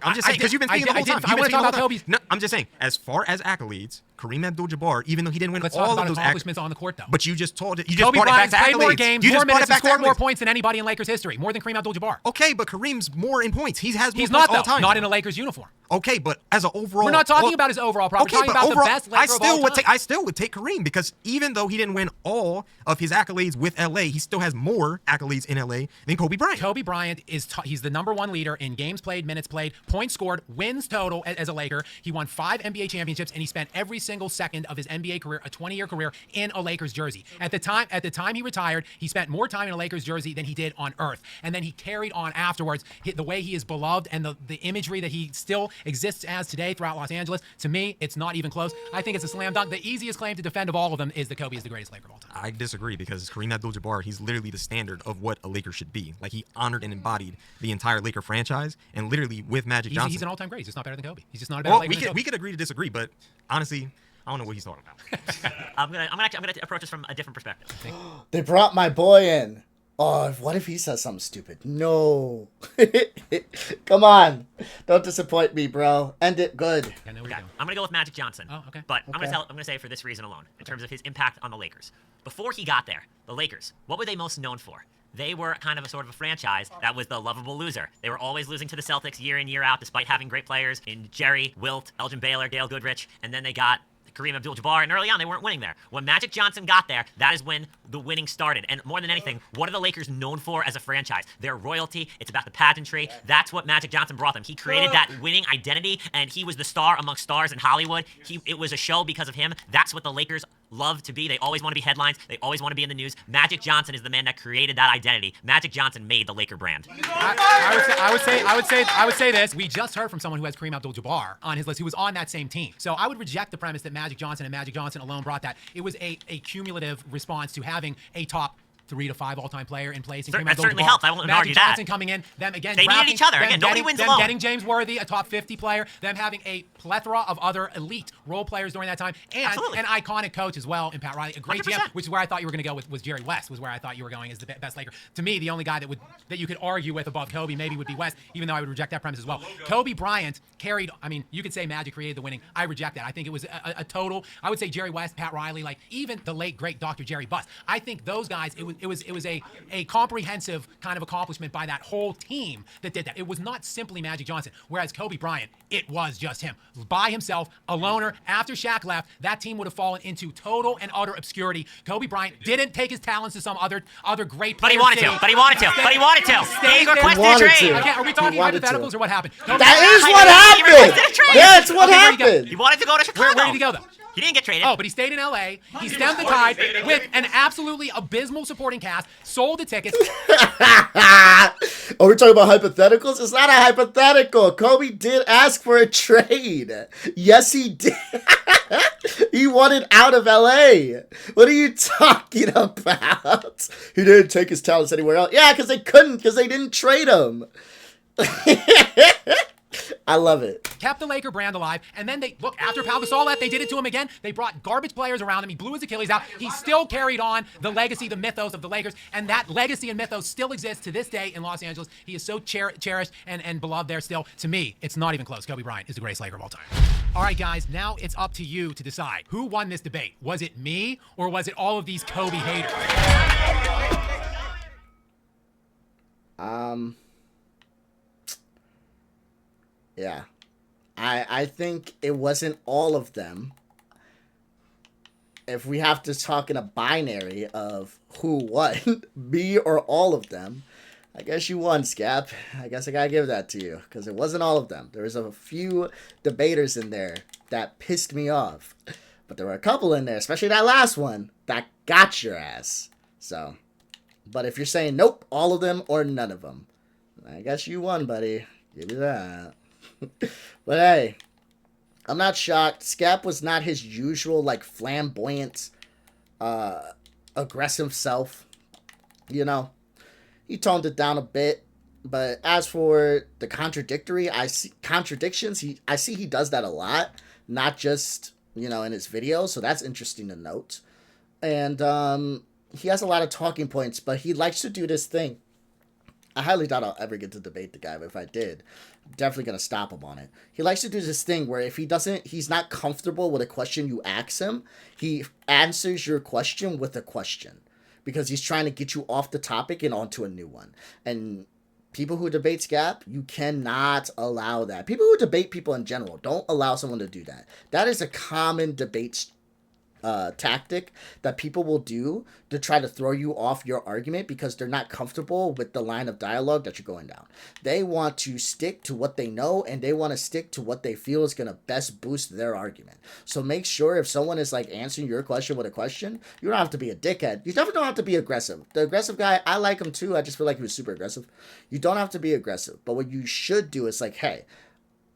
I'm just saying because you've been speaking the whole time. I want to talk about Kobe's. No, I'm just saying as far as accolades. Kareem Abdul-Jabbar, even though he didn't win Let's all talk of about those accomplishments on the court, though. But you just told it. You just Kobe brought Bryant it back to played more accolades. games, You more just brought minutes, it and back to scored more accolades. points than anybody in Lakers history, more than Kareem Abdul-Jabbar. Okay, but Kareem's more in points. He's He's more not, points all though. time. Not in a Lakers uniform. Okay, but as an overall, We're not talking about his overall prop. Okay, We're talking but about overall, the best Laker of all time. I still would take Kareem because even though he didn't win all of his accolades with LA, he still has more accolades in LA than Kobe Bryant. Kobe Bryant he's the #1 leader in games played, minutes played, points scored, wins total as a Laker. He won 5 NBA championships, and he spent every single second of his NBA career, a 20-year career, in a Lakers jersey. At the time he retired, he spent more time in a Lakers jersey than he did on Earth. And then he carried on afterwards. The way he is beloved and the imagery that he still exists as today throughout Los Angeles, to me, it's not even close. I think it's a slam dunk. The easiest claim to defend of all of them is that Kobe is the greatest Laker of all time. I disagree because Kareem Abdul-Jabbar, he's literally the standard of what a Laker should be. Like, he honored and embodied the entire Laker franchise, and literally with Magic Johnson. He's an all-time great. He's just not better than Kobe. He's just not a better Laker than Kobe. We could agree to disagree, but honestly, I don't know what he's talking about. I'm gonna approach this from a different perspective. They brought my boy in. Oh, what if he says something stupid? No. Come on. Don't disappoint me, bro. End it good. I'm gonna go with Magic Johnson. Oh, okay. But I'm gonna say it for this reason alone, in terms of his impact on the Lakers. Before he got there, the Lakers, what were they most known for? They were kind of a sort of a franchise that was the lovable loser. They were always losing to the Celtics year in, year out, despite having great players in Jerry, Wilt, Elgin Baylor, Dale Goodrich, and then they got Kareem Abdul-Jabbar, and early on they weren't winning there. When Magic Johnson got there, that is when the winning started. And more than anything, what are the Lakers known for as a franchise? Their royalty. It's about the pageantry. That's what Magic Johnson brought them. He created that winning identity, and he was the star amongst stars in Hollywood. It was a show because of him. That's what the Lakers love to be. They always want to be headlines. They always want to be in the news. Magic Johnson is the man that created that identity. Magic Johnson made the Laker brand. I would say this. We just heard from someone who has Kareem Abdul-Jabbar on his list, who was on that same team. So I would reject the premise that Magic Johnson and Magic Johnson alone brought that. It was a cumulative response to having a top 3 to 5 all-time player in place. That certainly helped. I won't argue that. Magic Johnson coming in, them again. They needed each other. Again, nobody wins alone. Getting James Worthy, a top 50 player. Them having a plethora of other elite role players during that time, and an iconic coach as well in Pat Riley. A great 100%. GM, which is where I thought you were going to go with was Jerry West. Was where I thought you were going as the best Laker. To me, the only guy that you could argue with above Kobe maybe would be West, even though I would reject that premise as well. Kobe Bryant carried. I mean, you could say Magic created the winning. I reject that. I think it was a total. I would say Jerry West, Pat Riley, like even the late great Dr. Jerry Buss. I think those guys. It was a comprehensive kind of accomplishment by that whole team that did that. It was not simply Magic Johnson, whereas Kobe Bryant, it was just him. By himself, a loner. After Shaq left, that team would have fallen into total and utter obscurity. Kobe Bryant didn't take his talents to some other great But players. he wanted to. He requested a trade. Okay, are we talking hypotheticals or what happened? That is what happened. That's what happened. He wanted to go to Chicago. Where did he go, though? He didn't get traded. Oh, but he stayed in L.A. He stemmed the tide with an absolutely abysmal supporting cast, sold the tickets. Are we talking about hypotheticals? It's not a hypothetical. Kobe did ask for a trade. Yes, he did. He wanted out of LA. What are you talking about? He didn't take his talents anywhere else. Yeah, because they couldn't, because they didn't trade him. I love it. Kept the Laker brand alive, and then after Pau Gasol left, they did it to him again. They brought garbage players around him. He blew his Achilles out. He still carried on the legacy, the mythos of the Lakers, and that legacy and mythos still exists to this day in Los Angeles. He is so cherished and beloved there still. To me, it's not even close. Kobe Bryant is the greatest Laker of all time. All right, guys, now it's up to you to decide. Who won this debate? Was it me, or was it all of these Kobe haters? Yeah. I think it wasn't all of them. If we have to talk in a binary of who won, me or all of them, I guess you won, Skap. I guess I gotta give that to you, because it wasn't all of them. There was a few debaters in there that pissed me off. But there were a couple in there, especially that last one, that got your ass. So, but if you're saying nope, all of them or none of them, I guess you won, buddy. Give you that. But hey, I'm not shocked. Skap was not his usual, like, flamboyant, aggressive self. You know, he toned it down a bit. But as for the contradictions, I see he does that a lot, not just, you know, in his videos. So that's interesting to note. And he has a lot of talking points, but he likes to do this thing I highly doubt I'll ever get to debate the guy, but if I did, I'm definitely going to stop him on it. He likes to do this thing where if he's not comfortable with a question you ask him, he answers your question with a question because he's trying to get you off the topic and onto a new one. And people who debate Skap, you cannot allow that. People who debate people in general, don't allow someone to do that. That is a common debate tactic that people will do to try to throw you off your argument because they're not comfortable with the line of dialogue that you're going down. They want to stick to what they know, and they want to stick to what they feel is going to best boost their argument. So make sure if someone is like answering your question with a question, you don't have to be a dickhead. You definitely don't have to be aggressive. The aggressive guy, I like him too. I just feel like he was super aggressive. You don't have to be aggressive. But what you should do is like, hey,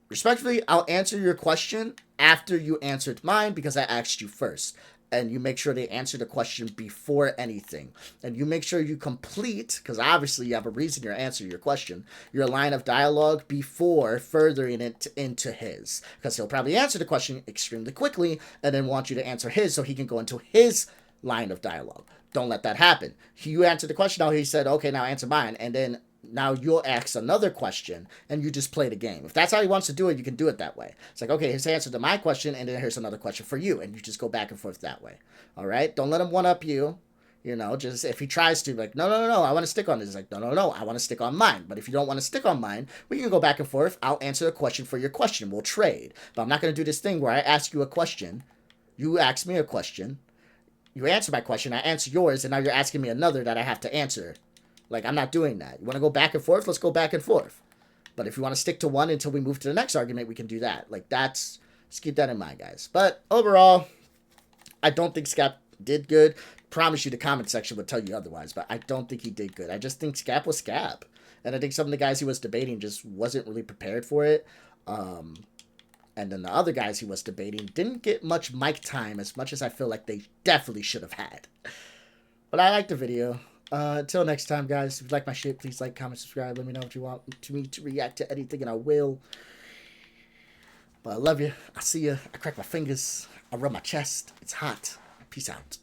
respectfully, I'll answer your question after you answered mine because I asked you first. And you make sure they answer the question before anything. And you make sure you complete, because obviously you have a reason you're answering your question, your line of dialogue before furthering it into his. Because he'll probably answer the question extremely quickly and then want you to answer his so he can go into his line of dialogue. Don't let that happen. You answered the question, now he said, okay, now answer mine. And then now you'll ask another question and you just play the game. If that's how he wants to do it, you can do it that way. It's like, okay, here's the answer to my question, and then here's another question for you, and you just go back and forth that way. All right? Don't let him one-up you. You know, just if he tries to, like, no, I want to stick on this. It's like, no, I want to stick on mine. But if you don't want to stick on mine, we can go back and forth. I'll answer a question for your question. We'll trade. But I'm not going to do this thing where I ask you a question, you ask me a question, you answer my question, I answer yours, and now you're asking me another that I have to answer. Like, I'm not doing that. You want to go back and forth? Let's go back and forth. But if you want to stick to one until we move to the next argument, we can do that. Like, just keep that in mind, guys. But overall, I don't think Skap did good. Promise you the comment section would tell you otherwise, but I don't think he did good. I just think Skap was Skap. And I think some of the guys he was debating just wasn't really prepared for it. And then the other guys he was debating didn't get much mic time as much as I feel like they definitely should have had. But I liked the video. Until next time, guys, if you like my shit, please like, comment, subscribe. Let me know what you want me to react to anything, and I will. But I love you. I see you. I crack my fingers. I rub my chest. It's hot. Peace out.